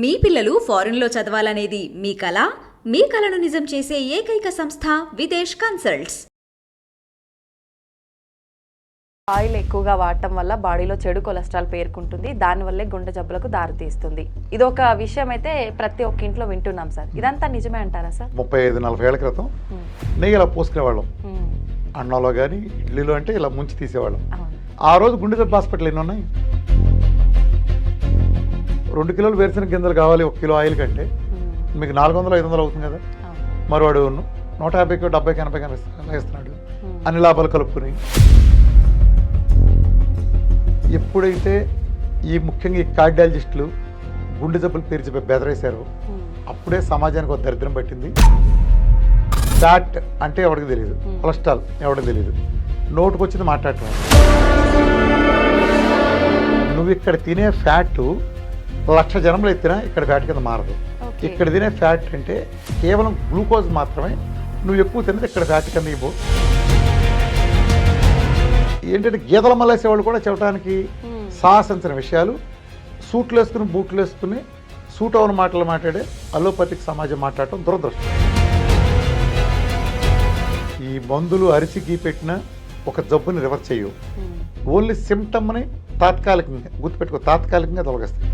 మీ పిల్లలు ఫారెన్లో చదవాలనేది మీ కల? మీ కలను నిజం చేసే ఏకైక సంస్థ విదేశ్ కన్సల్ట్స్. ఆయిల్ ఎక్కువగా వాడటం వల్ల బాడీలో చెడు కొలెస్ట్రాల్ పేరుకుంటుంది, దానివల్లే గుండె జబ్బులకు దారితీస్తుంది. ఇది ఒక విషయం అయితే ప్రతి ఒక్క ఇంట్లో వింటున్నాం సార్. ఇదంతా నిజమే అంటారా సార్? 35-40 ఏళ్ల క్రితం నెయ్యి ఇలా పోసుకునేవాళ్ళం అన్నంలో కానీ ఇడ్లీలో, అంటే ఇలా ముంచి తీసేవాళ్ళం. ఆ రోజు గుండె జబ్బు హాస్పిటల్ ఎన్ని ఉన్నాయి? 2 కిలోలు వేరుశనగ గింజలు కావాలి 1 కిలో ఆయిల్ కంటే, మీకు 400-500 అవుతుంది కదా. మరి వాడు 150, 70, 80 ఇస్తున్నాడు అన్ని లాభాలు కలుపుకుని. ఎప్పుడైతే ఈ ముఖ్యంగా ఈ కార్డియాలజిస్టులు గుండె జబ్బులు పేరు చెప్పి బెదరేశారో అప్పుడే సమాజానికి ఒక దరిద్రం పట్టింది. ఫ్యాట్ అంటే ఎవరికి తెలియదు, కొలెస్ట్రాల్ ఎవరికి తెలియదు, నోటుకు వచ్చింది మాట్లాడటం. నువ్వు ఇక్కడ తినే ఫ్యాట్ 1,00,000 జనంలో ఎత్తినా ఇక్కడ ఫ్యాట్ కింద మారదు. ఇక్కడ తినే ఫ్యాట్ అంటే కేవలం గ్లూకోజ్ మాత్రమే. నువ్వు ఎక్కువ తిన్నది ఇక్కడ ఫ్యాట్ కింద ఇవ్వు. ఏంటంటే గీతల మల్లేసేవాళ్ళు కూడా చెప్పడానికి సాహసించిన విషయాలు, సూట్లు వేసుకుని బూట్లు వేసుకుని సూట్ అవన మాటలు మాట్లాడే అలోపతిక్ సమాజం మాట్లాడటం దురదృష్టం. ఈ మందులు అరిచికి పెట్టిన ఒక జబ్బుని రివర్స్ చేయవు. ఓన్లీ సిమ్టమ్ని తాత్కాలికంగా గుర్తుపెట్టుకో, తాత్కాలికంగా తొలగిస్తాయి.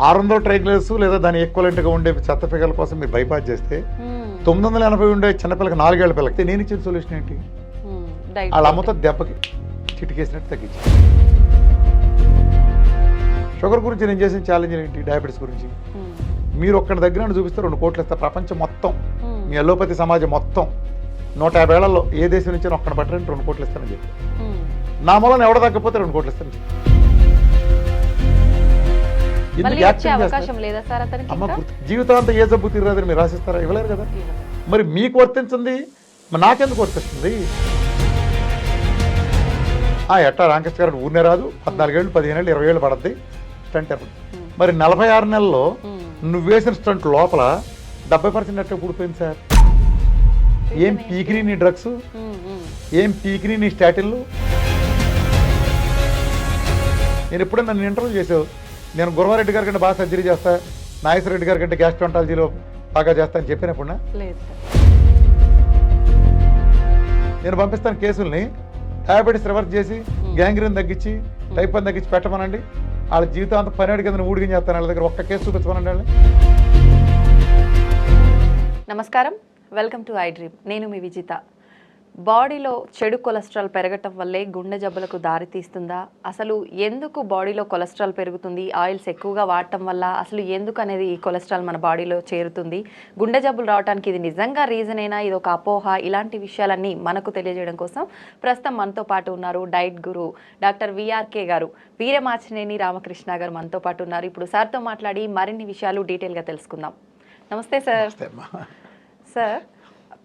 600 ట్రైగ్లర్స్ లేదా దాని ఈక్వలెంట్గా ఉండే చెత్త పిల్లల కోసం మీరు బైపాస్ చేస్తే 980 ఉండే చిన్నపిల్లకి 4 ఏళ్ల పిల్లకి నేను ఇచ్చిన సొల్యూషన్ ఏంటి? వాళ్ళ అమ్మతో దెబ్బకి చిటికేసినట్టు తగ్గించి. షుగర్ గురించి నేను చేసిన ఛాలెంజ్ ఏంటి? డయాబెటీస్ గురించి మీరు ఒక్కడి దగ్గర చూపిస్తే 2 కోట్లు ఇస్తారు. ప్రపంచం మొత్తం మీ అలోపతి సమాజం మొత్తం 150 ఏళ్లలో ఏ దేశం నుంచి ఒక్కడి పట్టరని 2 కోట్లు ఇస్తానని చెప్పి, నా మూలన ఎవడ తగ్గపోతే 2 కోట్లు ఇస్తానని చెప్పి. జీవితాంతం ఏ జబ్బు తీరాదని మీరు రాసిస్తారా? ఇవ్వలేరు కదా. మరి మీకు వర్తించింది నాకెందుకు వర్తిస్తుంది? ఎట్టా రామకృష్ణ గారు ఊరినే రాదు, 14 ఏళ్ళు 15 ఏళ్ళు 20 ఏళ్ళు పడద్ది స్టంట్. మరి 46 నెలల్లో నువ్వు వేసిన స్టంట్ లోపల 70% ఎట్లా కూడిపోయింది సార్? ఏం పీకిని నీ డ్రగ్స్, ఏం పీకిని నీ స్టాటిన్లు? నేను ఎప్పుడైనా నన్ను ఇంటర్వ్యూ చేసావు, నేను గురవారెడ్డి గారి కంటే బాగా సర్జరీ చేస్తా, నాగేశ్వరరెడ్డి గారి కంటే గ్యాస్ట్రాంటాలజీలో బాగా చేస్తా అని చెప్పినప్పుడు నేను పంపిస్తాను కేసుల్ని. డయాబెటీస్ రివర్స్ చేసి, గ్యాంగ్రీన్ తగ్గించి, టైప్ 1 తగ్గించి పెట్టమనండి. వాళ్ళ జీవితాంతం పనేడు కింద ఊడిగిన చేస్తాను. వాళ్ళ దగ్గర ఒక్క కేసు చూపించమనండి వాళ్ళని. నమస్కారం, వెల్కమ్ టు ఐ డ్రీమ్. నేను మీ విజిత. బాడీలో చెడు కొలెస్ట్రాల్ పెరగటం వల్లే గుండె జబ్బులకు దారితీస్తుందా? అసలు ఎందుకు బాడీలో కొలెస్ట్రాల్ పెరుగుతుంది? ఆయిల్స్ ఎక్కువగా వాడటం వల్ల అసలు ఎందుకు అనేది ఈ కొలెస్ట్రాల్ మన బాడీలో చేరుతుంది? గుండె జబ్బులు రావడానికి ఇది నిజంగా రీజనేనా? ఇది ఒక అపోహ? ఇలాంటి విషయాలన్నీ మనకు తెలియజేయడం కోసం ప్రస్తుతం మనతో పాటు ఉన్నారు డైట్ గురు డాక్టర్ విఆర్కే గారు. వీరమాచినేని రామకృష్ణ గారు మనతో పాటు ఉన్నారు. ఇప్పుడు సార్తో మాట్లాడి మరిన్ని విషయాలు డీటెయిల్గా తెలుసుకుందాం. నమస్తే సార్. సార్,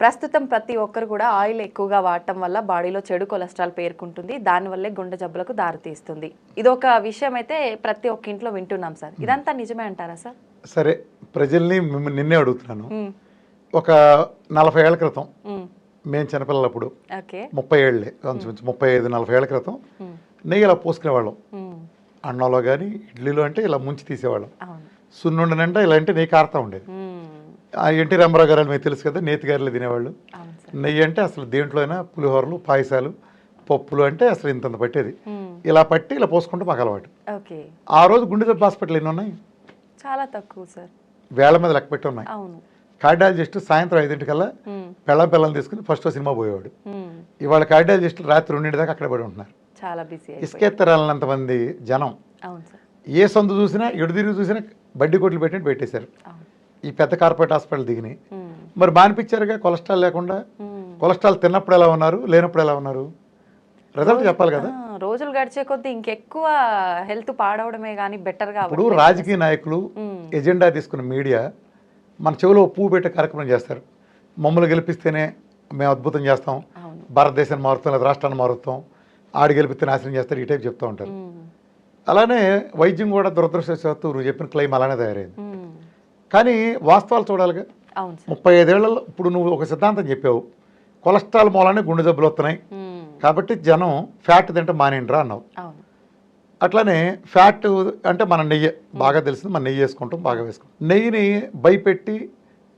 ప్రస్తుతం ప్రతి ఒక్కరు కూడా ఆయిల్ ఎక్కువగా వాడటం వల్ల బాడీలో చెడు కొలెస్ట్రాల్ పేరుకుంటుంది, దానివల్లే గుండె జబ్బులకు దారితీస్తుంది. ఇది ఒక విషయం అయితే ప్రతి ఒక్క ఇంట్లో వింటున్నాం సార్. ఇదంతా నిజమే అంటారా సార్? సరే, ప్రజల్ని నిన్నే అడుగుతున్నాను. ఒక 40 ఏళ్ల క్రితం మేము చిన్నపిల్లలప్పుడు, 30 ఏళ్ళే 35-40 ఏళ్ల క్రితం నెయ్యి ఇలా పోసుకునేవాళ్ళం అన్నంలో కానీ ఇడ్లీలో, అంటే ఇలా ముంచి తీసేవాళ్ళం. సున్నుండనంటే ఇలా అంటే నెయ్యి కారుతూ ఉండేది. ఎన్టీ రామారావు గారు మీకు తెలుసు కదా, నేతి గారెలు తినేవాళ్ళు. నెయ్యి అంటే అసలు దేంట్లో అయినా పులిహోరలు, పాయసాలు, పప్పులు అంటే అసలు ఇంత పట్టేది. ఇలా పట్టి ఇలా పోసుకుంటూ మాకు అలవాటు. ఆ రోజు గుండె జబ్బు హాస్పిటల్ ఎన్ని ఉన్నాయి? చాలా తక్కువ సార్, వేళ్ల మీద లెక్క పెట్టి ఉన్నాయి. కార్డియాలజిస్ట్ సాయంత్రం 5 పిల్లల్ని తీసుకుని ఫస్ట్ సినిమా పోయేవాడు. ఇవాళ కార్డియాలజిస్టులు రాత్రి 2 దాకా అక్కడ పడి ఉంటున్నారు. ఇసుకెత్తరాలంతమంది జనం. ఏ సందు చూసినా, ఎడు తిరిగి చూసినా బడ్డీ కొట్లు పెట్టి పెట్టేశారు. ఈ పెద్ద కార్పొరేట్ హాస్పిటల్ దిగినాయి. మరి మానిపించారుగా కొలెస్ట్రాల్ లేకుండా. కొలెస్ట్రాల్ తిన్నప్పుడు ఎలా ఉన్నారు, లేనప్పుడు ఎలా ఉన్నారు? రిజల్ట్ చెప్పాలి కదా. రోజులు గడిచే కొద్దీ ఇంకెక్కువ హెల్త్ పాడవడమే కానీ బెటర్ గా. ఇప్పుడు రాజకీయ నాయకులు ఎజెండా తీసుకున్న మీడియా మన చెవిలో పువ్వు పెట్టే కార్యక్రమం చేస్తారు. మమ్మల్ని గెలిపిస్తేనే మేము అద్భుతం చేస్తాం, భారతదేశాన్ని మారుతాం, లేదా రాష్ట్రాన్ని మారుతాం, ఆడి గెలిపిస్తే నాశనం చేస్తారు, ఈ టైప్ చెప్తూ ఉంటారు. అలానే వైద్యం కూడా దురదృష్టవశాత్తు నువ్వు చెప్పిన క్లెయిమ్ అలానే తయారైంది. కానీ వాస్తవాలు చూడాలిగా. 35 ఏళ్లలో ఇప్పుడు నువ్వు ఒక సిద్ధాంతం చెప్పావు, కొలెస్ట్రాల్ మూలానే గుండె జబ్బులు వస్తున్నాయి కాబట్టి జనం ఫ్యాట్ తింటే మానేండ్రా అన్నావు. అట్లానే ఫ్యాట్ అంటే మన నెయ్యి బాగా తెలిసింది, మన నెయ్యి వేసుకుంటాం, బాగా వేసుకుంటాం. నెయ్యిని భయపెట్టి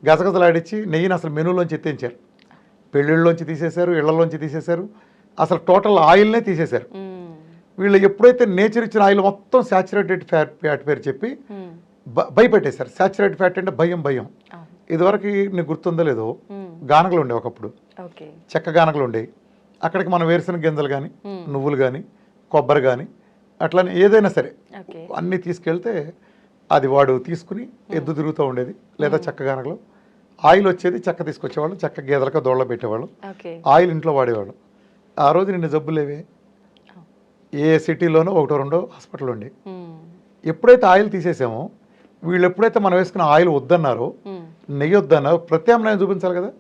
గజగజలాడించి నెయ్యిని అసలు మెనూలోంచి ఎత్తించారు. పెళ్ళిళ్ళలోంచి తీసేశారు, ఇళ్లలోంచి తీసేశారు, అసలు టోటల్ ఆయిల్నే తీసేశారు. వీళ్ళు ఎప్పుడైతే నేచర్ ఇచ్చిన ఆయిల్ మొత్తం శాచురేటెడ్ ఫ్యాట్ పేరు చెప్పి భయపెట్టేశారు. శాచురేటెడ్ ఫ్యాట్ అంటే భయం. ఇదివరకు నీకు గుర్తుందో లేదో, గానగలు ఉండేవి ఒకప్పుడు, చెక్క గానగలు ఉండేవి. అక్కడికి మనం వేరుశనగ గింజలు కానీ, నువ్వులు కానీ, కొబ్బరి కానీ, అట్లనే ఏదైనా సరే అన్నీ తీసుకెళ్తే అది వాడు తీసుకుని ఎద్దు తిరుగుతూ ఉండేది. లేదా చెక్క గానగలు ఆయిల్ వచ్చేది, చెక్క తీసుకొచ్చేవాళ్ళు, చెక్క గేదెలకు దోళ్ళ పెట్టేవాళ్ళు, ఆయిల్ ఇంట్లో వాడేవాళ్ళు. ఆ రోజు నిన్న జబ్బులేవే, ఏ సిటీలోనో ఒకటో రెండో హాస్పిటల్ ఉండి. ఎప్పుడైతే ఆయిల్ తీసేసామో, వీళ్ళు ఎప్పుడైతే మనం వేసుకున్న ఆయిల్ వద్దన్నారో, నెయ్యి వద్దన్నారో, ప్రత్యామ్నాయం చూపించాలి కదా.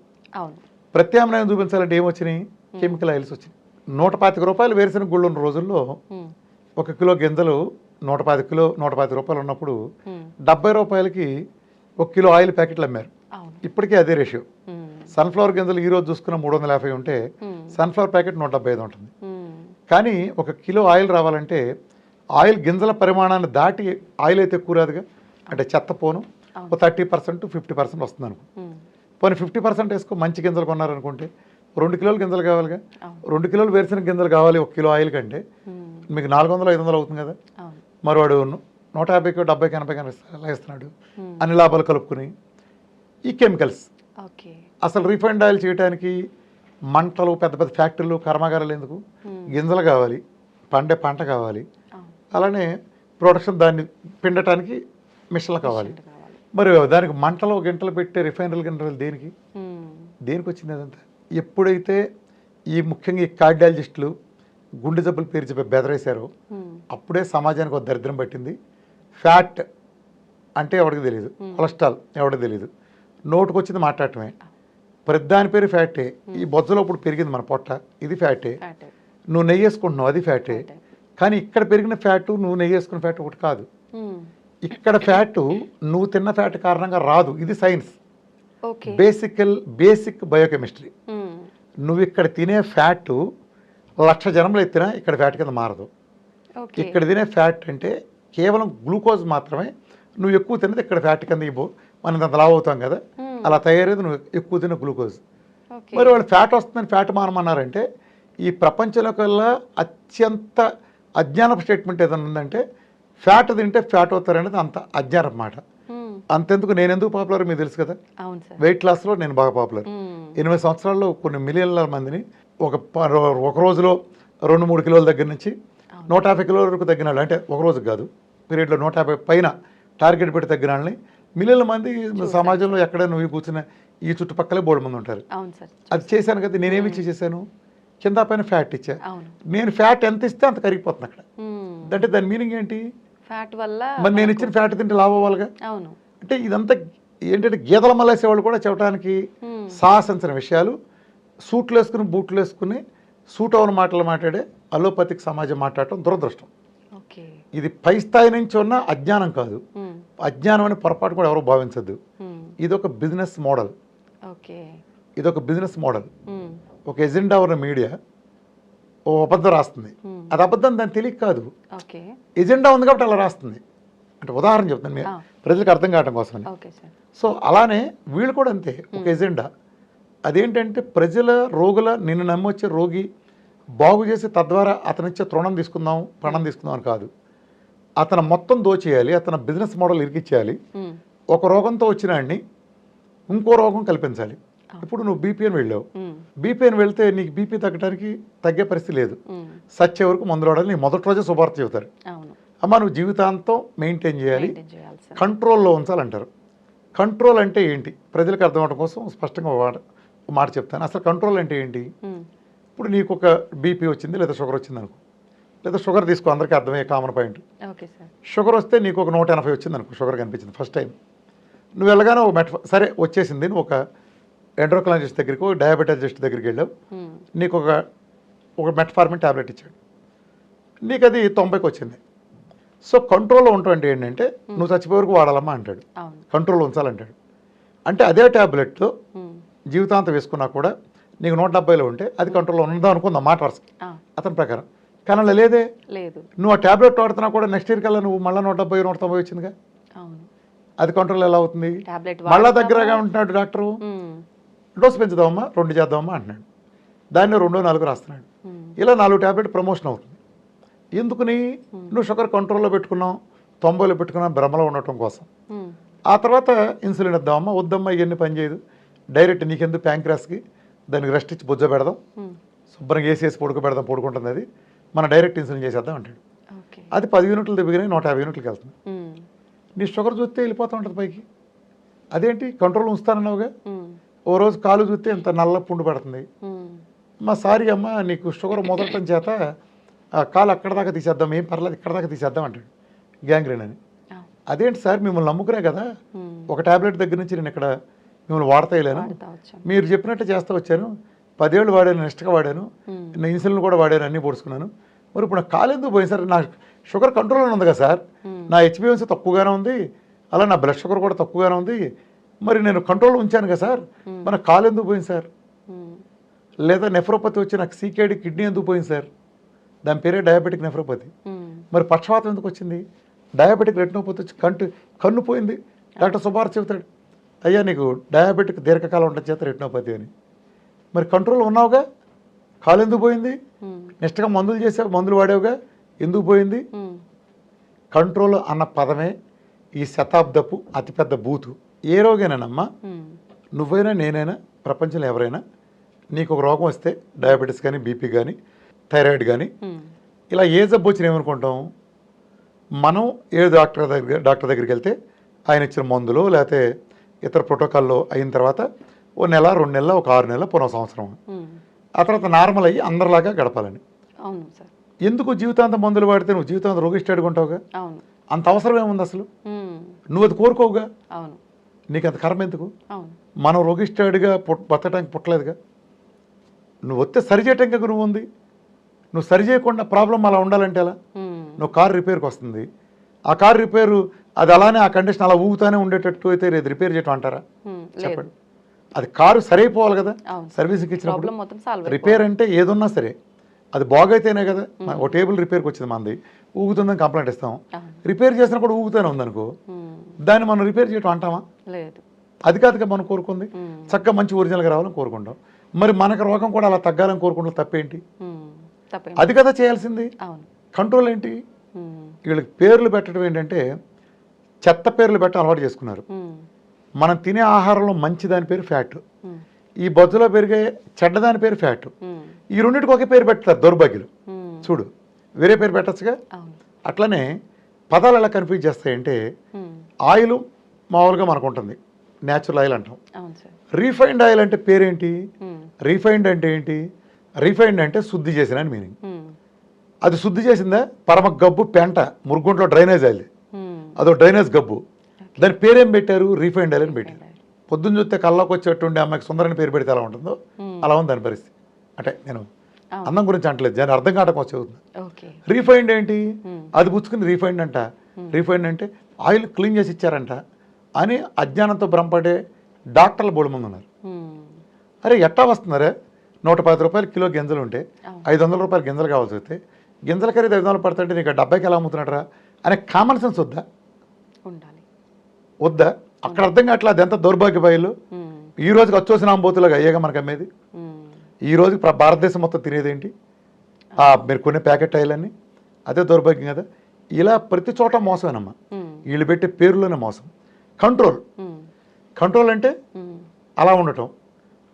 ప్రత్యామ్నాయం చూపించాలంటే ఏమొచ్చినాయి? కెమికల్ ఆయిల్స్ వచ్చినాయి. 125 రూపాయలు వేరుశనగ గుళ్ళు ఉన్న రోజుల్లో 1 కిలో గింజలు 125 రూపాయలు ఉన్నప్పుడు 70 రూపాయలకి 1 కిలో ఆయిల్ ప్యాకెట్లు అమ్మారు. ఇప్పటికీ అదే రేషియో. సన్ఫ్లవర్ గింజలు ఈ రోజు చూసుకున్న 350 ఉంటే సన్ఫ్లవర్ ప్యాకెట్ 175 ఉంటుంది. కానీ 1 కిలో ఆయిల్ రావాలంటే ఆయిల్ గింజల పరిమాణాన్ని దాటి ఆయిల్ అయితే ఎక్కువ రాదుగా. అంటే చెత్త పోను 30% 50% వస్తుంది అనుకో. పోనీ 50% వేసుకో, మంచి గింజలు కొన్నారనుకుంటే 2 కిలోల గింజలు కావాలిగా. 2 కిలోలు వేరుశనగ గింజలు కావాలి 1 కిలో ఆయిల్ కంటే, మీకు 400-500 అవుతుంది కదా. మరి వాడు 150, 70, 80 ఎలా ఇస్తున్నాడు? అన్ని లాభాలు కలుపుకుని ఈ కెమికల్స్. అసలు రిఫైండ్ ఆయిల్ చేయడానికి మంటలు, పెద్ద పెద్ద ఫ్యాక్టరీలు, కర్మాగారాలు ఎందుకు? గింజలు కావాలి, పండే పంట కావాలి, అలానే ప్రొడక్షన్ దాన్ని పిండటానికి మిషన్లు కావాలి. మరి దానికి మంటలు గంటలు పెట్టే రిఫైనరీలు గింటలు దేనికి వచ్చింది అదంతా? ఎప్పుడైతే ఈ ముఖ్యంగా ఈ కార్డియాలజిస్టులు గుండె జబ్బులు పేరు చెప్పి బెదరేశారో అప్పుడే సమాజానికి ఒక దరిద్రం పట్టింది. ఫ్యాట్ అంటే ఎవరికి తెలియదు, కొలెస్ట్రాల్ ఎవరికి తెలియదు, నోటుకు వచ్చింది మాట్లాడటమే. ప్రతిదాని పేరు ఫ్యాటే. ఈ బొజ్జలో ఇప్పుడు పెరిగింది మన పొట్ట, ఇది ఫ్యాటే. నువ్వు నెయ్యి వేసుకుంటున్నావు, అది ఫ్యాటే. కానీ ఇక్కడ పెరిగిన ఫ్యాటు నువ్వు నెయ్యి వేసుకున్న ఫ్యాట్ ఒకటి కాదు. ఇక్కడ ఫ్యాటు నువ్వు తిన్న ఫ్యాట్ కారణంగా రాదు. ఇది సైన్స్, బేసిక్ బయోకెమిస్ట్రీ. నువ్వు ఇక్కడ తినే ఫ్యాట్ 1,00,000 జనంలో ఎత్తినా ఇక్కడ ఫ్యాట్ కింద మారదు. ఇక్కడ తినే ఫ్యాట్ అంటే కేవలం గ్లూకోజ్ మాత్రమే. నువ్వు ఎక్కువ తిన్నది ఇక్కడ ఫ్యాట్ కింద ఇవ్వు, మనం అంత లావు అవుతాం కదా, అలా తయారయ్యేది నువ్వు ఎక్కువ తిన్న గ్లూకోజ్. మరి వాళ్ళు ఫ్యాట్ వస్తుందని ఫ్యాట్ మానమన్నారంటే ఈ ప్రపంచంలో కల్లా అత్యంత అజ్ఞానపు స్టేట్మెంట్ ఏదైనా ఉందంటే ఫ్యాట్ తింటే ఫ్యాట్ అవుతారనేది అంత అజ్ఞానపు మాట. అంతెందుకు నేను ఎందుకు పాపులర్ మీకు తెలుసు కదా. వెయిట్ లాస్లో నేను బాగా పాపులర్. 8 సంవత్సరాల్లో కొన్ని మిలియన్ల మందిని ఒక రోజులో 2-3 కిలోల దగ్గర నుంచి 150 కిలోల వరకు తగ్గిన వాళ్ళు, అంటే ఒక రోజు కాదు, పీరియడ్లో 150 పైన టార్గెట్ పెట్టి తగ్గిన వాళ్ళని మిలియన్ల మంది సమాజంలో ఎక్కడ నువ్వు కూర్చున్న ఈ చుట్టుపక్కలే బోర్డు మంది ఉంటారు. అది చేశాను కదా. నేనేమి చేశాను? కింద పైన ఫ్యాట్ ఇచ్చా. నేను ఫ్యాట్ ఎంత ఇస్తే అంత కరిగిపోతుంది అక్కడ. అంటే దాని మీనింగ్ ఏంటి? ఫ్యాట్ వల్ల మరి నేను ఇచ్చిన ఫ్యాట్ తింటే లాభం అవ్వాలిగా. అంటే ఇదంతా ఏంటంటే గీతల మలేసే వాళ్ళు కూడా చెప్పడానికి సాహసించిన విషయాలు. సూట్లు వేసుకుని, బూట్లు వేసుకుని, సూట్ అవన మాటలు మాట్లాడే అలోపతిక్ సమాజం మాట్లాడటం దురదృష్టం. ఇది పై స్థాయి నుంచి ఉన్న అజ్ఞానం కాదు. అజ్ఞానం అని పొరపాటు కూడా ఎవరు భావించద్దు. ఇదొక బిజినెస్ మోడల్. ఇదొక బిజినెస్ మోడల్. ఒక ఎజెండా ఉన్న మీడియా ఓ అబద్ధం రాస్తుంది. అది అబద్ధం దాన్ని తెలియక కాదు, ఎజెండా ఉంది కాబట్టి అలా రాస్తుంది. అంటే ఉదాహరణ చెప్తాను ప్రజలకు అర్థం కావడం కోసం. సో అలానే వీళ్ళు కూడా అంతే, ఒక ఎజెండా. అదేంటంటే ప్రజల, రోగుల, నిన్ను నమ్మొచ్చే రోగి బాగు చేసి తద్వారా అతనిచ్చే ప్రాణం తీసుకుందాం అని కాదు. అతను మొత్తం దోచేయాలి, అతను బిజినెస్ మోడల్ ఇరికిచ్చేయాలి. ఒక రోగంతో వచ్చిన వాడిని ఇంకో రోగం కల్పించాలి. ఇప్పుడు నువ్వు బీపీఎన్ వెళ్ళావు, బీపీఎన్ వెళ్తే నీకు బీపీ తగ్గే పరిస్థితి లేదు. సచ్చే వరకు మందులు వాడాలి. నీ మొదటి రోజే శుభార్త చెబుతారు, అమ్మ నువ్వు జీవితాంతం మెయింటైన్ చేయాలి, కంట్రోల్లో ఉంచాలంటారు. కంట్రోల్ అంటే ఏంటి ప్రజలకు అర్థం అవడం కోసం స్పష్టంగా మాట చెప్తాను. అసలు కంట్రోల్ అంటే ఏంటి? ఇప్పుడు నీకు ఒక బీపీ వచ్చింది లేదా షుగర్ వచ్చింది అనుకో, లేదా షుగర్ తీసుకో, అందరికీ అర్థమయ్యే కామన్ పాయింట్. షుగర్ వస్తే నీకు ఒక 180 వచ్చింది అనుకో, షుగర్ కనిపించింది ఫస్ట్ టైం. నువ్వు వెళ్ళగానే ఒక సరే వచ్చేసింది, నువ్వు ఒక ఎండ్రోక్రాలజిస్ట్ దగ్గరికి, ఒక డయాబెటాలజిస్ట్ దగ్గరికి వెళ్ళావు, నీకు ఒక మెట్ఫార్మిన్ ట్యాబ్లెట్ ఇచ్చాడు, నీకు అది 90కి వచ్చింది. సో కంట్రోల్లో ఉండటం అంటే ఏంటంటే నువ్వు చచ్చిపోయే వరకు వాడాలమ్మా అంటాడు, కంట్రోల్లో ఉంచాలంటాడు. అంటే అదే ట్యాబ్లెట్తో జీవితాంతం వేసుకున్నా కూడా నీకు 170లో ఉంటే అది కంట్రోల్లో ఉందా అనుకుందాం మాట వరుసకి అతని ప్రకారం. కానీ అలా లేదే. లేదు. నువ్వు ఆ ట్యాబ్లెట్ వాడుతున్నా కూడా నెక్స్ట్ ఇయర్ కల్లా నువ్వు మళ్ళీ 170 190 వచ్చిందిగా. అవును. అది కంట్రోల్ ఎలా అవుతుంది? టాబ్లెట్ మళ్ళా దగ్గరగా ఉంటున్నాడు డాక్టరు, డోస్ పెంచుదామమ్మా 2 చేద్దామమ్మా అంటున్నాడు, దాన్ని 2 4 రాస్తున్నాడు. ఇలా 4 ట్యాబ్లెట్ ప్రమోషన్ అవుతుంది. ఎందుకుని? నువ్వు షుగర్ కంట్రోల్లో పెట్టుకున్నావు, 90లో పెట్టుకున్నావు, భ్రమలో ఉండటం కోసం. ఆ తర్వాత ఇన్సులిన్ ఇద్దామమ్మా, వద్దమ్మా ఇవన్నీ పనిచేయదు, డైరెక్ట్ నీకెందుకు ప్యాంక్రాస్కి దానికి రెస్ట్ ఇచ్చి బుజ్జ పెడదాం, శుభ్రంగా వేసేసి పడుకుంటుంది, అది మనం డైరెక్ట్ ఇన్సులిన్ చేసేద్దాం అంటాడు. అది 10 యూనిట్లు దిగినాయి 150 యూనిట్లకి వెళ్తుంది. నీ షుగర్ చూస్తే వెళ్ళిపోతూ ఉంటుంది పైకి. అదేంటి కంట్రోల్ ఉంచుతానన్నావుగా. ఓ రోజు కాలు చూస్తే ఇంత నల్ల పుండు పడుతుంది, మా సారీ అమ్మ నీకు షుగర్ మొదలటం చేత ఆ కాలు అక్కడ దాకా తీసేద్దాం, ఏం పర్లేదు ఇక్కడ దాకా తీసేద్దాం అంటాడు, గ్యాంగ్రీన్ అని. అదేంటి సార్ మిమ్మల్ని నమ్ముకునే కదా ఒక ట్యాబ్లెట్ దగ్గర నుంచి నేను ఇక్కడ మిమ్మల్ని వాడతాయిలేను, మీరు చెప్పినట్టు చేస్తూ వచ్చాను, 10 ఏళ్ళు వాడాను, నెక్స్ట్గా వాడాను, నేను ఇన్సులిన్ కూడా వాడాను, అన్నీ పొడుచుకున్నాను, మరి ఇప్పుడు నా కాలు ఎందుకు పోయింది సార్? నా షుగర్ కంట్రోల్లో ఉంది కదా సార్, నా హెచ్బిఎన్సీ తక్కువగానే ఉంది, అలా నా బ్లడ్ షుగర్ కూడా తక్కువగానే ఉంది, మరి నేను కంట్రోల్లో ఉంచాను కదా సార్, మన కాలు ఎందుకు పోయింది సార్? లేదా నెఫ్రోపతి వచ్చి నాకు సీకేడి కిడ్నీ ఎందుకు పోయింది సార్? దాని పేరే డయాబెటిక్ నెఫ్రోపతి. మరి పక్షవాతం ఎందుకు వచ్చింది? డయాబెటిక్ రెటినోపతి వచ్చి కన్ను పోయింది. డాక్టర్ సుబ్బారావు చెబుతాడు, అయ్యా నీకు డయాబెటిక్ దీర్ఘకాలం ఉండటం చేత రెటినోపతి అని. మరి కంట్రోల్ ఉన్నావుగా, కాలు ఎందుకు పోయింది? నెక్స్ట్గా మందులు చేసావు, మందులు వాడావుగా, ఎందుకు పోయింది? కంట్రోల్ అన్న పదమే ఈ శతాబ్దపు అతిపెద్ద బూతు. ఏ రోగేనానమ్మా, నువ్వైనా నేనైనా ప్రపంచంలో ఎవరైనా నీకు ఒక రోగం వస్తే, డయాబెటీస్ కానీ బీపీ కానీ థైరాయిడ్ కానీ ఇలా ఏ జబ్బు వచ్చినా ఏమనుకుంటాం మనం? ఏ డాక్టర్ దగ్గరికి వెళ్తే ఆయన ఇచ్చిన మందులు లేకపోతే ఇతర ప్రోటోకాల్లో అయిన తర్వాత ఓ నెల 2 నెలలు, ఒక 6 నెలలు, పునః సంవత్సరం, ఆ తర్వాత నార్మల్ అయ్యి అందరిలాగా గడపాలని. ఎందుకు జీవితాంతం మందులు వాడితే నువ్వు జీవితాంతం రోగిష్టాడుగా ఉంటావుగా? అంత అవసరం ఏముంది అసలు? నువ్వు అది కోరుకోవుగా, నీకు అంత కర్మ ఎందుకు? మనం రోగిష్టాడుగా బతకడానికి పుట్టలేదుగా. నువ్వు వస్తే సరి చేయటానికి నువ్వు ఉంది, నువ్వు సరి చేయకుండా ప్రాబ్లం అలా ఉండాలంటే ఎలా? నువ్వు కారు రిపేర్కి వస్తుంది, ఆ కారు రిపేరు అది అలానే ఆ కండిషన్ అలా ఊగుతానే ఉండేటట్టు అయితే ఇది రిపేర్ చేయటం అంటారా? చెప్పండి. అది కారు సరైపోవాలి కదా సర్వీసింగ్కి ఇచ్చినప్పుడు. రిపేర్ అంటే ఏదున్నా సరే అది బాగైతేనే కదా. ఓ టేబుల్ రిపేర్కి వచ్చింది మనది, ఊగుతుందని కంప్లైంట్ ఇస్తాం, రిపేర్ చేసినప్పుడు ఊగుతూనే ఉందనుకో, దాన్ని మనం రిపేర్ చేయటం అంటామా? అది కాదుగా మనం కోరుకుంది, చక్కగా మంచి ఒరిజినల్గా రావాలని కోరుకుంటాం. మరి మనకు రోగం కూడా అలా తగ్గాలని కోరుకుంటాం, తప్పేంటి? అది కదా చేయాల్సింది. కంట్రోల్ ఏంటి? వీళ్ళకి పేర్లు పెట్టడం ఏంటంటే చెత్త పేర్లు పెట్టడం అలవాటు చేసుకున్నారు. మనం తినే ఆహారంలో మంచి దాని పేరు ఫ్యాట్, ఈ బొజ్జులో పెరిగే చెడ్డదాని పేరు ఫ్యాట్. ఈ రెండింటికి ఒకే పేరు పెడతారు దౌర్భాగ్యులు. చూడు, వేరే పేరు పెట్టచ్చుగా. అట్లనే పదాలు ఎలా కన్ఫ్యూజ్ చేస్తాయంటే, ఆయిల్ మామూలుగా మనకు ఉంటుంది, న్యాచురల్ ఆయిల్ అంటాం. రీఫైండ్ ఆయిల్ అంటే పేరేంటి? రీఫైండ్ అంటే ఏంటి? రీఫైండ్ అంటే శుద్ధి చేసిన అని మీనింగ్. అది శుద్ధి చేసిందా? పరమ గబ్బు పెంట మురుగుంట్లో డ్రైనేజ్ ఆయిల్, అదో డ్రైనేజ్ గబ్బు, దాని పేరేం పెట్టారు? రీఫైండ్ ఆయిల్ అని పెట్టారు. పొద్దున్న చూస్తే కళ్ళకు వచ్చేటువంటి అమ్మాయికి సుందరని పేరు పెడితే ఎలా ఉంటుందో అలా ఉంది దాని పరిస్థితి. అంటే నేను అన్నం గురించి అంటలేదు, దాని అర్థం కావడం వచ్చేది. రీఫైండ్ ఏంటి? అది పుచ్చుకుని రీఫైండ్ అంట. రీఫైండ్ అంటే ఆయిల్ క్లీన్ చేసి ఇచ్చారంట అని అజ్ఞానంతో భ్రమపడే డాక్టర్ల బోడు ముందు ఉన్నారు. అరే ఎట్టా వస్తున్నారే, 110 రూపాయలు కిలో గింజలు ఉంటే 500 రూపాయలు గింజలు కావాల్సి వస్తే గింజల ఖరీదు 500 పడుతుంటే నీకు 70కి ఎలా అమ్ముతున్నాడరా అనే కామన్ సెన్స్ వద్దా? వద్దా? అక్కడ అర్థం కావట్లేదు. అది ఎంత దౌర్భాగ్య బయలు. ఈ రోజుకి వచ్చేసిన అంబోతులుగా అయ్యేగా మనకు అమ్మేది. ఈ రోజుకి భారతదేశం మొత్తం తినేదేంటి? మీరు కొనే ప్యాకెట్ ఆయిలన్నీ. అదే దౌర్భాగ్యం కదా. ఇలా ప్రతి చోట మోసమేనమ్మా, వీళ్ళు పెట్టే పేరులోనే మోసం. కంట్రోల్ అంటే అలా ఉండటం,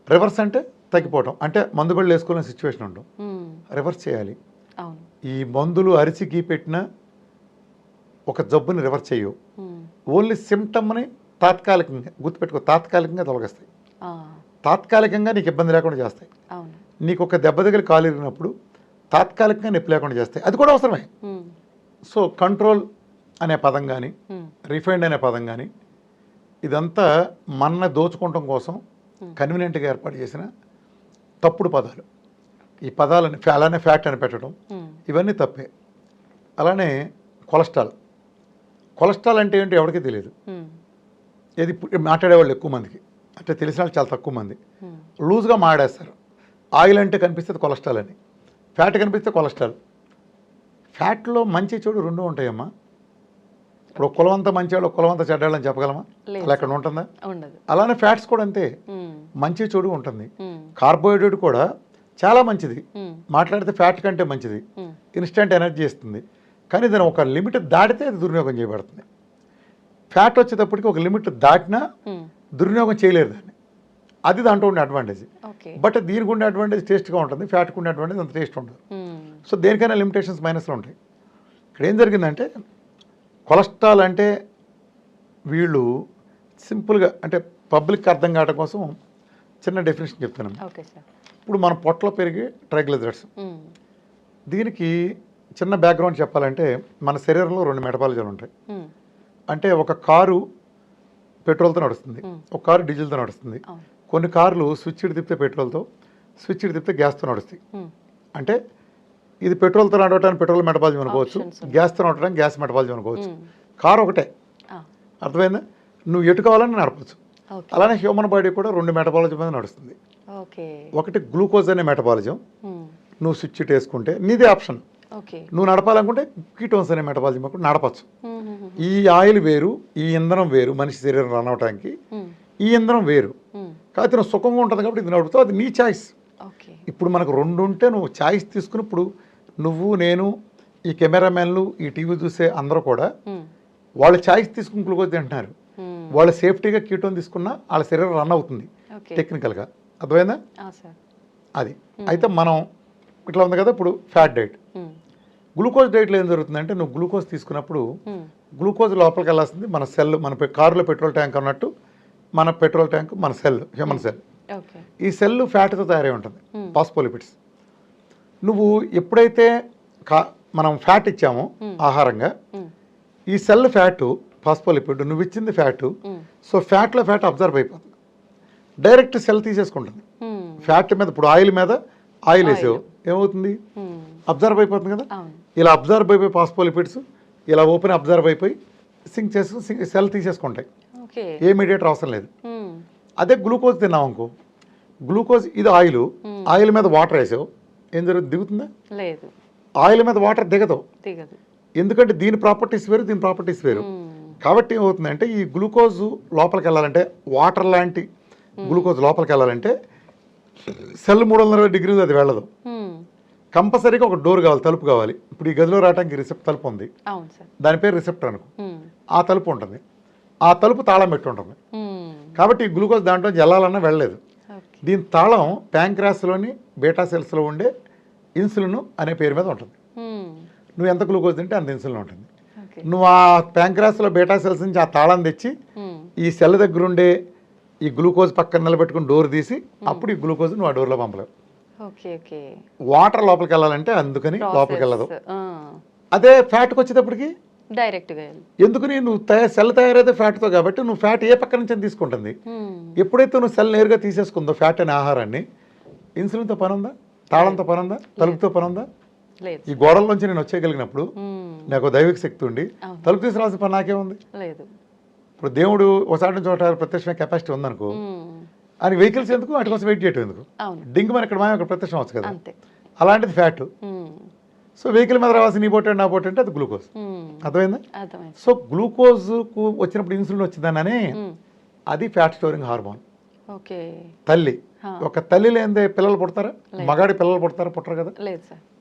రివర్స్ అంటే తగ్గిపోవటం, అంటే మందు బళ్ళు వేసుకోవాలని సిచ్యువేషన్ ఉండటం. రివర్స్ చేయాలి. ఈ మందులు అరిచికి పెట్టిన ఒక జబ్బుని రివర్స్ చేయవు, ఓన్లీ సిమ్టమ్ని తాత్కాలికంగా గుర్తుపెట్టుకో, తాత్కాలికంగా తొలగిస్తాయి, తాత్కాలికంగా నీకు ఇబ్బంది లేకుండా చేస్తాయి. నీకు ఒక దెబ్బ దగ్గర కాలు ఇరిగినప్పుడు తాత్కాలికంగా నొప్పి లేకుండా చేస్తాయి, అది కూడా అవసరమే. సో కంట్రోల్ అనే పదం కానీ రిఫైండ్ అనే పదం కానీ ఇదంతా మన దోచుకోవటం కోసం కన్వీనియంట్గా ఏర్పాటు చేసిన తప్పుడు పదాలు. ఈ పదాలని అలానే ఫ్యాట్ అని పెట్టడం ఇవన్నీ తప్పే. అలానే కొలెస్ట్రాల్ అంటే ఏంటో ఎవరికీ తెలియదు. ఇది మాట్లాడేవాళ్ళు ఎక్కువ మందికి, అంటే తెలిసిన వాళ్ళు చాలా తక్కువ మంది. లూజ్గా మాడేస్తారు. ఆయిల్ అంటే కనిపిస్తుంది కొలెస్ట్రాల్ అని, ఫ్యాట్ కనిపిస్తే కొలెస్ట్రాల్, ఫ్యాట్లో మంచి చెడు రెండు ఉంటాయమ్మా. ఇప్పుడు కులవంత మంచివాళ్ళు కులవంత చెడ్డాళ్ళు అని చెప్పగలమా? అలా ఎక్కడ ఉంటుందా? ఉండదు. అలానే ఫ్యాట్స్ కూడా అంతే, మంచి చెడు ఉంటుంది. కార్బోహైడ్రేట్ కూడా చాలా మంచిది, మాట్లాడితే ఫ్యాట్ కంటే మంచిది, ఇన్స్టెంట్ ఎనర్జీ ఇస్తుంది. కానీ దాని ఒక లిమిట్ దాటితే అది దుర్వినియోగం చేయబడుతుంది. ఫ్యాట్ వచ్చేటప్పటికి ఒక లిమిట్ దాటినా దుర్వినియోగం చేయలేరు దాన్ని. అది దాంట్లో ఉండే అడ్వాంటేజ్. బట్ దీనికి ఉండే అడ్వాంటేజ్ టేస్ట్గా ఉంటుంది, ఫ్యాట్కి ఉండే అడ్వాంటేజ్ అంత టేస్ట్ ఉండదు. సో దేనికైనా లిమిటేషన్స్ మైనస్లో ఉంటాయి. ఇక్కడ ఏం జరిగిందంటే కొలెస్ట్రాల్ అంటే వీళ్ళు సింపుల్గా అంటే పబ్లిక్ అర్థం కావడం కోసం చిన్న డెఫినేషన్ చెప్తాను. ఇప్పుడు మన పొట్టలో పెరిగే ట్రైగ్లిజరైడ్స్, దీనికి చిన్న బ్యాక్గ్రౌండ్ చెప్పాలంటే మన శరీరంలో 2 మెటబాలిజాలు ఉంటాయి. అంటే ఒక కారు పెట్రోల్తో నడుస్తుంది, ఒక కారు డీజిల్తో నడుస్తుంది. కొన్ని కార్లు స్విచ్ తిప్పితే పెట్రోల్తో, స్విచ్ తిప్పితే గ్యాస్తో నడుస్తాయి. అంటే ఇది పెట్రోల్తో నడవడానికి పెట్రోల్ మెటబాలిజం అనుకోవచ్చు, గ్యాస్తో నడవడానికి గ్యాస్ మెటబాలిజం అనుకోవచ్చు. కారు ఒకటే, అర్థమైందా? నువ్వు ఎటు కావాలని నడపచ్చు. అలానే హ్యూమన్ బాడీ కూడా 2 మెటబాలిజం మీద నడుస్తుంది. ఒకటి గ్లూకోజ్ అనే మెటబాలిజం, నువ్వు స్విచ్ వేసుకుంటే నీదే ఆప్షన్. నువ్వు నడపాలనుకుంటే కీటోన్స్ అనే మెటబాలిజం కూడా నడపచ్చు. ఈ ఆయిల్ వేరు, ఈ ఇంధనం వేరు, మనిషి శరీరం రన్ అవడానికి ఈ ఇంధనం వేరు. కాబట్టి నువ్వు సుఖంగా ఉంటుంది కాబట్టి ఇది నడుపుతావు, అది నీ ఛాయిస్. ఇప్పుడు మనకు 2 ఉంటే నువ్వు ఛాయిస్ తీసుకున్నప్పుడు నువ్వు నేను ఈ కెమెరామెన్లు ఈ టీవీ చూసే అందరూ కూడా వాళ్ళ ఛాయిస్ తీసుకుని గ్లూకోజ్ తింటున్నారు. వాళ్ళ సేఫ్టీగా కీటోన్ తీసుకున్నా వాళ్ళ శరీరం రన్ అవుతుంది టెక్నికల్గా. అర్థమైందా? అది అయితే మనం ఇట్లా ఉంది కదా. ఇప్పుడు ఫ్యాట్ డైట్, గ్లూకోజ్ డైట్లో ఏం జరుగుతుందంటే నువ్వు గ్లూకోజ్ తీసుకున్నప్పుడు గ్లూకోజ్ లోపలికి వెళ్ళాల్సింది మన సెల్. మన కారులో పెట్రోల్ ట్యాంక్ అన్నట్టు మన పెట్రోల్ ట్యాంక్ మన సెల్, హ్యూమన్ సెల్. ఈ సెల్ ఫ్యాట్తో తయారై ఉంటుంది, ఫాస్ఫోలిపిడ్స్. నువ్వు ఎప్పుడైతే మనం ఫ్యాట్ ఇచ్చామో ఆహారంగా, ఈ సెల్ ఫ్యాటు ఫాస్ఫోలిపిడ్, నువ్వు ఇచ్చింది ఫ్యాటు. సో ఫ్యాట్లో ఫ్యాట్ అబ్జర్వ్ అయిపోతుంది, డైరెక్ట్ సెల్ తీసేసుకుంటుంది. ఫ్యాట్ మీద ఇప్పుడు ఆయిల్ మీద ఆయిల్ వేసావు ఏమవుతుంది? అబ్జర్వ్ అయిపోతుంది కదా. ఇలా అబ్జర్వ్ అయిపోయి ఫాస్ఫోలిపిడ్స్ ఇలా ఓపెన్ అబ్జర్వ్ అయిపోయి సింక్ చేసి సెల్ తీసేసుకుంటాయి, ఏ మీడియేటర్ అవసరం లేదు. అదే గ్లూకోజ్ తిన్నావు అనుకో, గ్లూకోజ్ ఇది ఆయిల్, ఆయిల్ మీద వాటర్ వేసావు, ఏం జరుగుతుంది? దిగుతుందా? లేదు. ఆయిల్ మీద వాటర్ దిగదు, ఎందుకంటే దీని ప్రాపర్టీస్ వేరు, దీని ప్రాపర్టీస్ వేరు. కాబట్టి ఏమవుతుందంటే ఈ గ్లూకోజ్ లోపలికి వెళ్ళాలంటే, వాటర్ లాంటి గ్లూకోజ్ లోపలికి వెళ్ళాలంటే సెల్ 360 డిగ్రీలు అది వెళ్ళదు. కంపల్సరీగా ఒక డోర్ కావాలి, తలుపు కావాలి. ఇప్పుడు ఈ గదిలో రావడానికి తలుపు ఉంది, దాని పేరు రిసెప్టర్ అనుకో. ఆ తలుపు ఉంటుంది, ఆ తలుపు తాళం పెట్టి ఉంటుంది. కాబట్టి ఈ గ్లూకోజ్ దాంట్లో వెళ్ళాలన్నా వెళ్ళలేదు. దీని తాళం ప్యాంక్రాస్లోని బీటా సెల్స్లో ఉండే ఇన్సులిన్ అనే పేరు మీద ఉంటుంది. నువ్వు ఎంత గ్లూకోజ్ తింటే అంత ఇన్సులిన్ ఉంటుంది. నువ్వు ఆ ప్యాంక్రాస్లో బీటా సెల్స్ నుంచి ఆ తాళం తెచ్చి ఈ సెల్ దగ్గర ఉండే ఈ గ్లూకోజ్ పక్కన నిలబెట్టుకుని డోర్ తీసి అప్పుడు ఈ గ్లూకోజ్ నువ్వు ఆ డోర్లో పంపలేవు. వాటర్ లోపలికి వెళ్ళాలంటే అందుకని లోపలికి వెళ్ళదు. అదే ఫ్యాట్కి వచ్చేటప్పటికి డైరెక్ట్గా ఎందుకని నువ్వు సెల్ తయారైతే ఫ్యాట్తో, కాబట్టి నువ్వు ఫ్యాట్ ఏ పక్క నుంచి తీసుకుంటుంది. ఎప్పుడైతే నువ్వు సెల్ నేరుగా తీసేసుకుందో ఫ్యాట్ అనే ఆహారాన్ని, ఇన్సులిన్తో పని ఉందా? తాళంతో పని ఉందా? తలుపుతో పని ఉందా? ఈ గోడల నుంచి నేను వచ్చేయగలిగినప్పుడు నాకు దైవిక శక్తి ఉండి తలుపు తీసి రాసిన పని నాకేముంది? ఇప్పుడు దేవుడు ఒకసారి నుంచి ఒకటి ప్రత్యక్షమైన కెపాసిటీ ఉందనుకో, అని వెహికల్స్ ఎందుకు, వాటి కోసం వెయిట్ చేయటం ఎందుకు? డింగ్ మన ఇక్కడ మనం ఇక్కడ ప్రత్యక్షం అవచ్చు కదా. అలాంటిది ఫ్యాట్. సో వెహికల్ మీద రావాల్సిన నీ పోటీ నా పోటీ అంటే అది గ్లూకోజ్. అర్థమైందా? సో గ్లూకోజ్కు వచ్చినప్పుడు ఇన్సులిన్ వచ్చిందనని అది ఫ్యాట్ స్టోరింగ్ హార్మోన్. తల్లి, ఒక తల్లి లేనిదే పిల్లలు పుడతారా? మగాడి పిల్లలు పుడతారా? పుట్టరు కదా.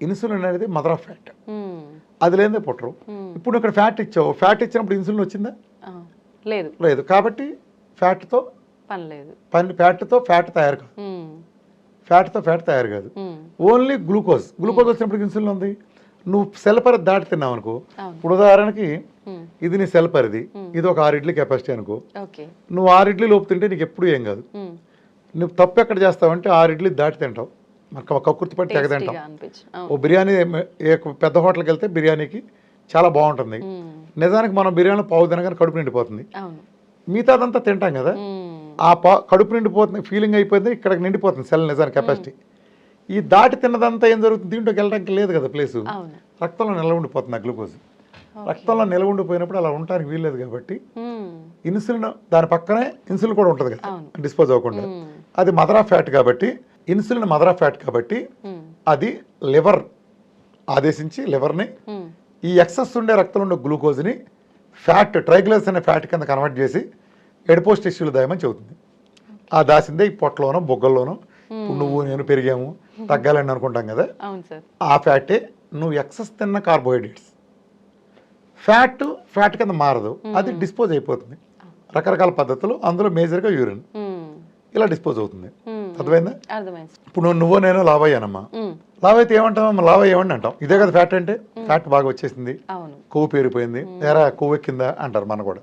ఇన్సులిన్ అనేది మదర్ ఆఫ్ ఫ్యాట్, అది లేనిదే పుట్టరు. ఇప్పుడు ఇక్కడ ఫ్యాట్ ఇచ్చావు, ఫ్యాట్ ఇచ్చినప్పుడు ఇన్సులిన్ వచ్చిందా? లేదు. కాబట్టి ఫ్యాట్తో పని లేదు, ఫ్యాట్తో ఫ్యాట్ తయారు కాదు, ఫ్యాట్తో ఫ్యాట్ తయారు కాదు. Only glucose. గ్లూకోజ్ వచ్చినప్పుడు ఇన్సులిన్ ఉంది. నువ్వు సెల్ పరిధి దాటి తిన్నావు అనుకో, ఇప్పుడు ఉదాహరణకి ఇది నీ సెల్ పరిధి, ఇది ఒక 6 ఇడ్లీ కెపాసిటీ అనుకో. నువ్వు 6 ఇడ్లీ లోపు తింటే నీకు ఎప్పుడు ఏం కాదు. నువ్వు తప్పు ఎక్కడ చేస్తావంటే 6 ఇడ్లీ దాటి తింటావు, మనకు కక్కుర్తి పట్టి తెగ తింటావు. ఓ బిర్యానీ పెద్ద హోటల్కి వెళ్తే బిర్యానీకి చాలా బాగుంటుంది, నిజానికి మనం బిర్యానీ పావు తినగానే కడుపు నిండిపోతుంది. మిగతాదంతా తింటాం కదా, ఆ కడుపు నిండిపోతుంది ఫీలింగ్ అయిపోయింది, ఇక్కడికి నిండిపోతుంది సెల్ నిజానికి కెపాసిటీ. ఈ దాటి తిన్నదంతా ఏం జరుగుతుంది? దీంట్లోకి వెళ్ళడానికి లేదు కదా ప్లేసు, రక్తంలో నిల్వ ఉండిపోతుంది ఆ గ్లూకోజ్. రక్తంలో నిల్వ ఉండిపోయినప్పుడు అలా ఉండడానికి వీల్లేదు కాబట్టి ఇన్సులిన్ దాని పక్కనే ఇన్సులిన్ కూడా ఉంటుంది కదా డిస్పోజ్ అవ్వకుండా. అది మదర్ ఆఫ్ ఫ్యాట్ కాబట్టి, ఇన్సులిన్ మదర్ ఆఫ్ ఫ్యాట్ కాబట్టి అది లివర్ ఆదేశించి లివర్ని ఈ ఎక్సెస్ ఉండే రక్తంలో ఉండే గ్లూకోజ్ని ఫ్యాట్ ట్రైగ్లిసరైడ్స్ అనే ఫ్యాట్ కింద కన్వర్ట్ చేసి ఎడిపోస్ టిష్యూలు దాయమని చెబుతుంది. ఆ దాసిందే ఈ పొట్టలోనో బొగ్గల్లోనో ఇప్పుడు నువ్వు నేను పెరిగాము తగ్గాలని అనుకుంటాం కదా, ఆ ఫ్యాటే నువ్వు ఎక్సెస్ తిన్న కార్బోహైడ్రేట్స్. ఫ్యాట్ కింద మారదు, అది డిస్పోజ్ అయిపోతుంది రకరకాల పద్ధతులు, అందులో మేజర్గా యూరిన్ ఇలా డిస్పోజ్ అవుతుంది. అర్థమైందా? ఇప్పుడు నువ్వు నేను లావ్ అయ్యానమ్మా, లావ్ అయితే ఏమంటాం, లావ్ అయ్యామని అంటాం. ఇదే కదా ఫ్యాట్ అంటే, ఫ్యాట్ బాగా వచ్చేసింది, కొవ్వు పేరిపోయింది, ఎరా కొవ్వు ఎక్కిందా అంటారు మన కూడా.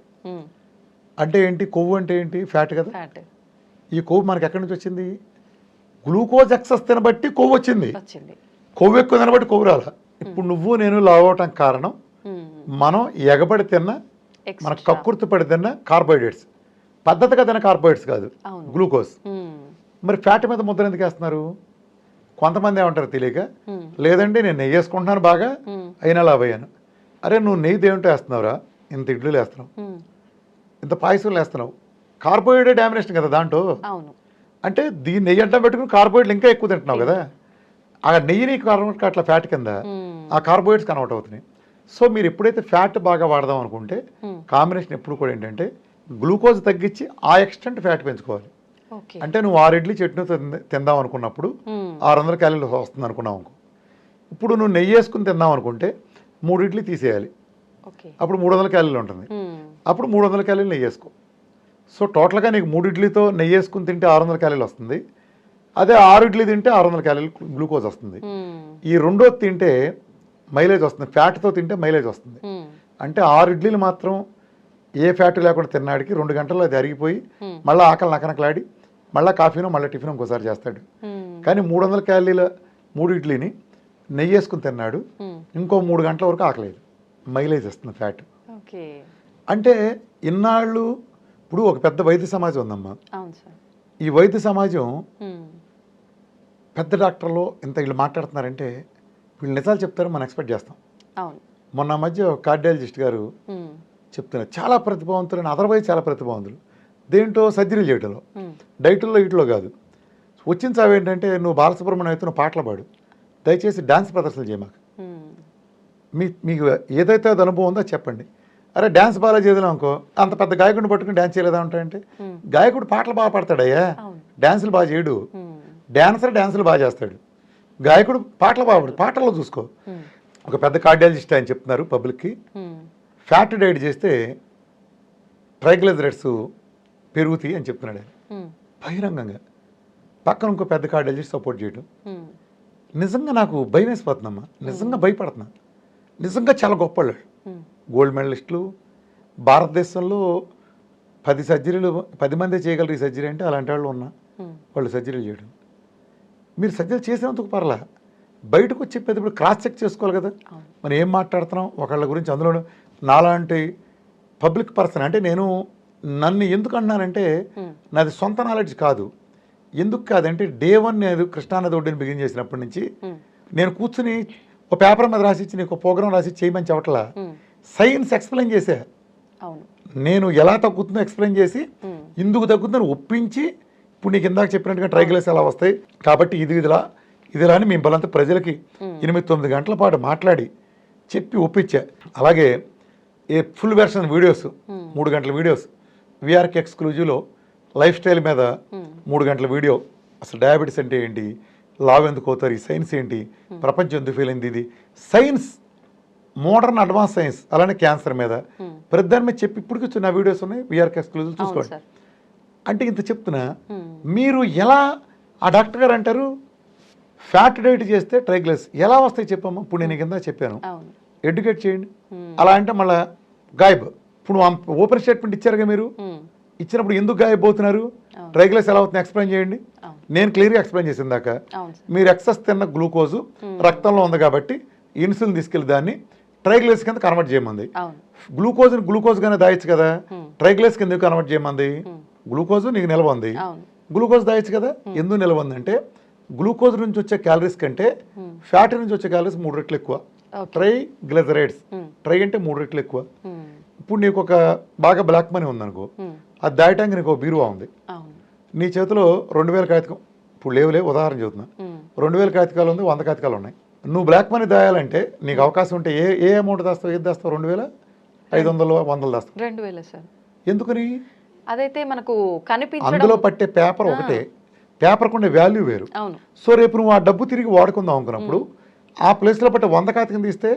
అంటే ఏంటి కొవ్వు అంటే ఏంటి? ఫ్యాట్ కదా. ఈ కొవ్వు మనకి ఎక్కడి నుంచి వచ్చింది? గ్లూకోజ్ ఎక్సెస్ తినబట్టి కొవ్వు వచ్చింది, కొవ్వు ఎక్కువ తినబట్టి కొవ్వు రాలా. ఇప్పుడు నువ్వు నేను లావ్ అవటానికి కారణం మనం ఎగబడి తిన్న, మన కక్కుర్తి పడి తిన్న కార్బోహైడ్రేట్స్, పద్ధతిగా తిన్న కార్బోహైడ్రేట్స్ కాదు, గ్లూకోజ్. మరి ఫ్యాట్ మీద ముద్ర ఎందుకు వేస్తున్నారు? కొంతమంది ఏమంటారు తెలియక, లేదండి నేను నెయ్యి వేసుకుంటున్నాను బాగా అయినా లావ్ అయ్యాను. అరే నువ్వు నెయ్యి దేంటో వేస్తున్నావురా, ఇంత ఇడ్లీలు వేస్తున్నావు, ఇంత పాయసం వేస్తున్నావు, కార్బోహైడ్రేట్ డామినేషన్ కదా దాంట్లో. అంటే దీన్ని నెయ్యి అడ్డం పెట్టుకుని కార్బోహైడ్రేట్లు ఇంకా ఎక్కువ తింటున్నావు కదా, ఆ నెయ్యిని కన్వర్ట్ అట్లా ఫ్యాట్ కింద ఆ కార్బోహైడ్రేట్స్ కన్వర్ట్ అవుతున్నాయి. సో మీరు ఎప్పుడైతే ఫ్యాట్ బాగా వాడదాం అనుకుంటే కాంబినేషన్ ఎప్పుడు కూడా ఏంటంటే గ్లూకోజ్ తగ్గించి ఆ ఎక్స్టెంట్ ఫ్యాట్ పెంచుకోవాలి. అంటే నువ్వు 6 ఇడ్లీ చట్నీ తిందాం అనుకున్నప్పుడు 600 క్యాలరీలు వస్తుంది అనుకున్నావు అనుకో, ఇప్పుడు నువ్వు నెయ్యి వేసుకుని తిందాం అనుకుంటే 3 ఇడ్లీ తీసేయాలి, అప్పుడు 300 క్యాలరీలు ఉంటుంది, అప్పుడు 300 క్యాలరీలు నెయ్యి వేసుకో. సో టోటల్గా నీకు 3 ఇడ్లీతో నెయ్యి వేసుకుని తింటే 600 క్యాలరీలు వస్తుంది, అదే 6 ఇడ్లీ తింటే 600 క్యాలరీలు గ్లూకోజ్ వస్తుంది. ఈ రెండోది తింటే మైలేజ్ వస్తుంది, ఫ్యాట్తో తింటే మైలేజ్ వస్తుంది. అంటే 6 ఇడ్లీలు మాత్రం ఏ ఫ్యాట్ లేకుండా తిన్నాడికి 2 గంటల్లో అది అరిగిపోయి మళ్ళీ ఆకలి నకనకలాడి మళ్ళీ కాఫీనో మళ్ళీ టిఫిన్ ఇంకోసారి చేస్తాడు. కానీ 300 క్యాలరీల 3 ఇడ్లీని నెయ్యి వేసుకుని తిన్నాడు, ఇంకో 3 గంటల వరకు ఆకలేదు, మైలేజ్ వస్తుంది ఫ్యాట్. అంటే ఇన్నాళ్ళు ఇప్పుడు ఒక పెద్ద వైద్య సమాజం ఉందమ్మా. ఈ వైద్య సమాజం పెద్ద డాక్టర్లు ఇంత వీళ్ళు మాట్లాడుతున్నారంటే వీళ్ళు నిజాలు చెప్తారని మనం ఎక్స్పెక్ట్ చేస్తాం. మొన్న మధ్య కార్డియాలజిస్ట్ గారు చెప్తున్నారు, చాలా ప్రతిభావంతులు, అదర్వైజ్ చాలా ప్రతిభావంతులు దేంట్లో సర్జరీలు చేయడంలో, డైట్లో వీటిలో కాదు. వచ్చిన చావు ఏంటంటే నువ్వు బాలసుబ్రహ్మణ్యం అయితే నువ్వు పాటలు పాడు, దయచేసి డ్యాన్స్ ప్రదర్శనలు చేయమాక, మీకు ఏదైతే అది అనుభవం ఉందో చెప్పండి. అరే డ్యాన్స్ బాగా చేయలేం అనుకో, అంత పెద్ద గాయకుడిని పట్టుకుని డ్యాన్స్ చేయలేదా ఉంటాయంటే, గాయకుడు పాటలు బాగా పాడతాడయ్యా, డ్యాన్సులు బాగా చేయడు. డ్యాన్సులు బాగా చేస్తాడు, గాయకుడు పాటలు బాగా పాడు, పాటల్లో చూసుకో. ఒక పెద్ద కార్డియాలజిస్ట్ ఆయన చెప్తున్నారు పబ్లిక్కి, ఫ్యాట్ డైట్ చేస్తే ట్రైగ్లిజరైడ్స్ పెరుగుతాయి అని చెప్తున్నాడు ఆయన బహిరంగంగా. పక్కన ఇంకో పెద్ద కార్డియాలజిస్ట్ సపోర్ట్ చేయడం. నిజంగా నాకు భయం వేసిపోతుందమ్మా, నిజంగా భయపడుతున్నా. నిజంగా చాలా గొప్ప వాళ్ళు, గోల్డ్ మెడలిస్టులు, భారతదేశంలో 10 సర్జరీలు 10 మందే చేయగలరు ఈ సర్జరీ అంటే, అలాంటి వాళ్ళు ఉన్నా వాళ్ళు సర్జరీలు చేయడం. మీరు సర్జరీ చేసినందుకు పర్లా, బయటకు వచ్చి చెప్పేటప్పుడు క్రాస్ చెక్ చేసుకోవాలి కదా మనం ఏం మాట్లాడుతున్నాం ఒకళ్ళ గురించి. అందులో నాలాంటి పబ్లిక్ పర్సన్ అంటే నన్ను ఎందుకు అన్నానంటే నాది సొంత నాలెడ్జ్ కాదు. ఎందుకు కాదంటే డే 1 నేను కృష్ణానది ఒడ్డుని బిగిన్ చేసినప్పటి నుంచి నేను కూర్చుని ఒక పేపర్ మీద రాసిచ్చి నీకు ప్రోగ్రామ్ రాసి చేయమని చెప్పట్లా, సైన్స్ ఎక్స్ప్లెయిన్ చేసా. నేను ఎలా తగ్గుతుందో ఎక్స్ప్లెయిన్ చేసి ఇందుకు తగ్గుతుందని ఒప్పించి, ఇప్పుడు నీకు ఇందాక చెప్పినట్టుగా ట్రైగ్లిసరైడ్స్ ఎలా వస్తాయి కాబట్టి ఇదిలా అని మేము బలంతా ప్రజలకి 8-9 గంటల పాటు మాట్లాడి చెప్పి ఒప్పించా. అలాగే ఏ ఫుల్ వెర్షన్ వీడియోస్ 3 గంటల వీడియోస్ విఆర్కే ఎక్స్క్లూజివ్లో లైఫ్ స్టైల్ మీద 3 గంటల వీడియో, అసలు డయాబెటీస్ అంటే ఏంటి, లావ్ ఎందుకు అవుతారు, ఈ సైన్స్ ఏంటి, ప్రపంచం ఎందుకు ఫెయిల్ అయింది, ఇది సైన్స్, మోడర్న్ అడ్వాన్స్ సైన్స్, అలానే క్యాన్సర్ మీద ప్రతిదాని మీద చెప్పి ఇప్పటికి నా వీడియోస్ ఉన్నాయి విఆర్కే ఎక్స్క్లూజివ్ చూసుకోండి. అంటే ఇంత చెప్తున్నా, మీరు ఎలా ఆ డాక్టర్ గారు అంటారు ఫ్యాట్ డైట్ చేస్తే ట్రైగ్లిసరైడ్స్ ఎలా వస్తాయి చెప్పమ్మా. ఇప్పుడు నేను కింద చెప్పాను, ఎడ్యుకేట్ చేయండి. అలా అంటే మళ్ళీ గాయబ్. ఇప్పుడు ఓపెన్ స్టేట్మెంట్ ఇచ్చారుగా మీరు, ఇచ్చినప్పుడు ఎందుకు గాయబ్ అవుతున్నారు, ట్రైగ్లిసరైడ్స్ ఎలా అవుతుంది ఎక్స్ప్లెయిన్ చేయండి. నేను క్లియర్గా ఎక్స్ప్లెయిన్ చేసిన దాకా మీరు ఎక్సెస్ తిన్న గ్లూకోజు రక్తంలో ఉంది కాబట్టి ఇన్సులిన్ తీసుకెళ్ళి దాన్ని ట్రైగ్లిసరైడ్స్ కింద కన్వర్ట్ చేయమంది. గ్లూకోజ్గానే దాయచ్చు కదా, ట్రైగ్లిసరైడ్స్ కింద కన్వర్ట్ చేయమంది. గ్లూకోజ్ నీకు నిల్వ ఉంది, గ్లూకోజ్ దాయచ్చు కదా. ఎందుకు నిల్వ ఉందంటే గ్లూకోజ్ నుంచి వచ్చే క్యాలరీస్ కంటే ఫ్యాట్ నుంచి వచ్చే క్యాలరీస్ 3 రెట్లు ఎక్కువ. ట్రైగ్లిజరైడ్స్, ట్రై అంటే 3 రెట్లు ఎక్కువ. ఇప్పుడు నీకు ఒక బాగా బ్లాక్ మనీ ఉందనుకో, అది దాయటానికి నీకు బీరువా ఉంది, నీ చేతిలో 2000 కాగితం ఇప్పుడు లేవులే ఉదాహరణ చెబుతున్నా, 2000 కాగితాలు ఉంది, 100 కాగితాలు ఉన్నాయి. నువ్వు బ్లాక్ మనీ దాయాలంటే నీకు అవకాశం ఉంటే ఏ అమౌంట్ దాస్తావు, ఏది దాస్తావు? 2,500 100 దాస్తావు. 2,000 సార్. ఎందుకని? అదైతే మనకు కనిపించడం. అందులో పట్టే పేపర్ ఒకటే, పేపర్కు ఉండే వాల్యూ వేరు. అవును. సో రేపు నువ్వు ఆ డబ్బు తిరిగి వాడుకుందాం అనుకున్నప్పుడు ఆ ప్లేస్లో పట్టే 100 కాగితం తీస్తే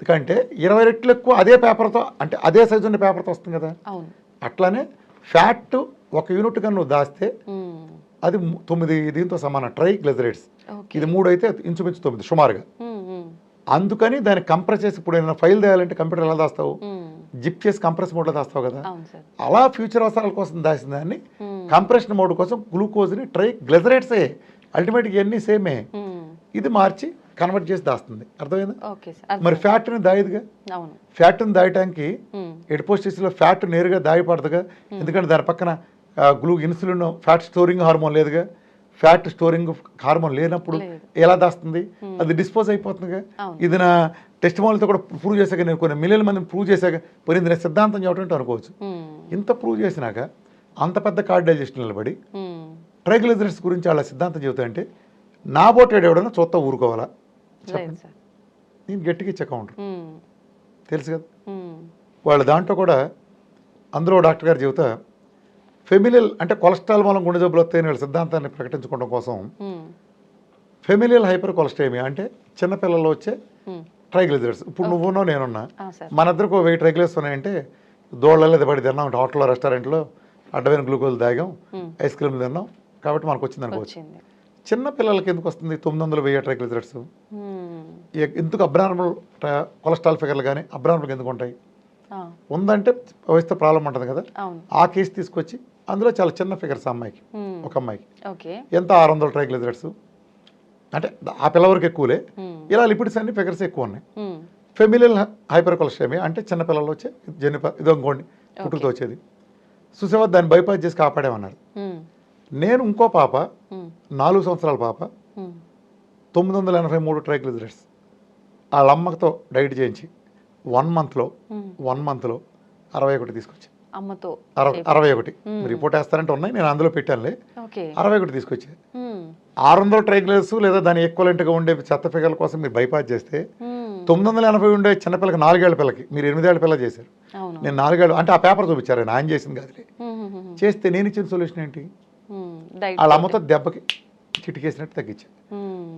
కంటే 20 రెట్లు ఎక్కువ అదే పేపర్తో, అంటే అదే సైజు ఉన్న పేపర్తో వస్తుంది కదా. అవును. అట్లానే ఫ్యాట్ 1 యూనిట్ కన్నా నువ్వు దాస్తే అది 9 దీంతో సమానం. ట్రైగ్లిజరైడ్స్ ఇది 3 అయితే ఇంచుమించు 9 సుమారుగా. అందుకని దాన్ని కంప్రెస్ చేసి ఇప్పుడు ఏదైనా ఫైల్ చేయాలంటే కంప్యూటర్ ఎలా దాస్తావు? జిప్ చేసి కంప్రెస్ మోడ్లో దాస్తావు కదా. అలా ఫ్యూచర్ అవసరాల కోసం దాసిన దాన్ని కంప్రెషన్ మోడ్ కోసం గ్లూకోజ్ని ట్రైగ్లిజరైడ్సే అల్టిమేట్గా ఇవన్నీ సేమే. ఇది మార్చి కన్వర్ట్ చేసి దాస్తుంది. అర్థమైందా? మరి ఫ్యాట్ని దాయదుగా. ఫ్యాట్ని దాయటానికి ఎడిపోస్టిస్లో ఫ్యాట్ నేరుగా దాయపడదుగా, ఎందుకంటే దాని పక్కన ఇన్సులిన్ ఫ్యాట్ స్టోరింగ్ హార్మోన్ లేదుగా. ఫ్యాట్ స్టోరింగ్ హార్మోన్ లేనప్పుడు ఎలా దాస్తుంది? అది డిస్పోజ్ అయిపోతుందిగా. ఇది నా టెస్ట్ మోల్తో కూడా ప్రూవ్ చేశాక, నేను కొన్ని మిలియన్ మందిని ప్రూవ్ చేశాక పోయింది నేను సిద్ధాంతం చెప్పడం అనుకోవచ్చు. ఇంత ప్రూవ్ చేసినాక అంత పెద్ద కార్డ్ డైజెషన్ నిలబడి ట్రైగ్లిజరైడ్స్ గురించి వాళ్ళ సిద్ధాంతం చెబుతాయంటే నాబోటేడు ఎవడన్నా చూస్తా ఊరుకోవాలా? నేను గట్టిగా ఇచ్చే కౌంటర్ తెలుసు కదా. వాళ్ళ దాంట్లో కూడా అందులో డాక్టర్ గారు చెబుతా ఫెమిలియల్ అంటే కొలెస్ట్రాల్ మూలం గుండె జబ్బులు వస్తాయని వీళ్ళ సిద్ధాంతాన్ని ప్రకటించుకోవడం కోసం ఫెమిలియల్ హైపర్ కొలెస్ట్రేమియా అంటే చిన్నపిల్లల్లో వచ్చే ట్రైగ్లిజరైడ్స్. ఇప్పుడు నువ్వునో నేనున్నా, మన ఇద్దరికి 1000 ట్రైగ్లిజరైడ్స్ ఉన్నాయంటే దోళ్ళలో పడి తిన్నాం, హోటల్లో రెస్టారెంట్లో అడ్డమైన గ్లూకోజ్ తాగాం, ఐస్ క్రీమ్ తిన్నాం కాబట్టి మనకు వచ్చింది అనుకోవచ్చు. చిన్న పిల్లలకి ఎందుకు వస్తుంది 900 1000 ట్రైగ్లిజరైడ్స్? ఎందుకు అబ్నార్మల్ కొలెస్ట్రాల్ ఫిగర్లు కానీ అబ్నార్మల్గా ఎందుకు ఉంటాయి? ఉందంటే వయసుతో ప్రాబ్లం ఉంటుంది కదా. ఆ కేసు తీసుకొచ్చి అందులో చాలా చిన్న ఫిగర్స్ అమ్మాయికి, ఒక అమ్మాయికి ఎంత 600 ట్రైగ్లిజరైడ్స్ అంటే ఆ పిల్ల వరకు ఎక్కువలే. ఇలా లిపిడ్స్ అన్ని ఫిగర్స్ ఎక్కువ ఉన్నాయి. ఫెమిలియల్ హైపర్ కొలెస్ట్రేమియా అంటే చిన్న పిల్లలు వచ్చే ఇది అనుకోండి పుట్టుకతో వచ్చేది. చూసేవా దాన్ని బైపాస్ చేసి కాపాడేమన్నారు. నేను ఇంకో పాప 4 సంవత్సరాల పాప 983 ట్రైగ్లిజరైడ్స్ వాళ్ళ అమ్మతో డైట్ చేయించి 1 మంత్లో 61 తీసుకొచ్చి అమ్మతో 61 రిపోర్ట్ వేస్తారంటే ఉన్నాయి, నేను అందులో పెట్టానులే. 61 తీసుకొచ్చి 600 ట్రైగ్లిజరైడ్స్ లేదా దాని ఈక్వలెంట్గా ఉండే చెత్త ఫిగర్ల కోసం మీరు బైపాస్ చేస్తే 980 ఉండే చిన్నపిల్లకి 4 ఏళ్ల పిల్లకి మీరు 8 ఏళ్ల పిల్ల చేశారు. నేను 4 ఏళ్ళు అంటే ఆ పేపర్ చూపించారు, ఆయన చేసింది కాదులే. చేస్తే నేను ఇచ్చిన సొల్యూషన్ ఏంటి? వాళ్ళ అమ్మతో దెబ్బకి చిటికేసినట్టు తగ్గించా.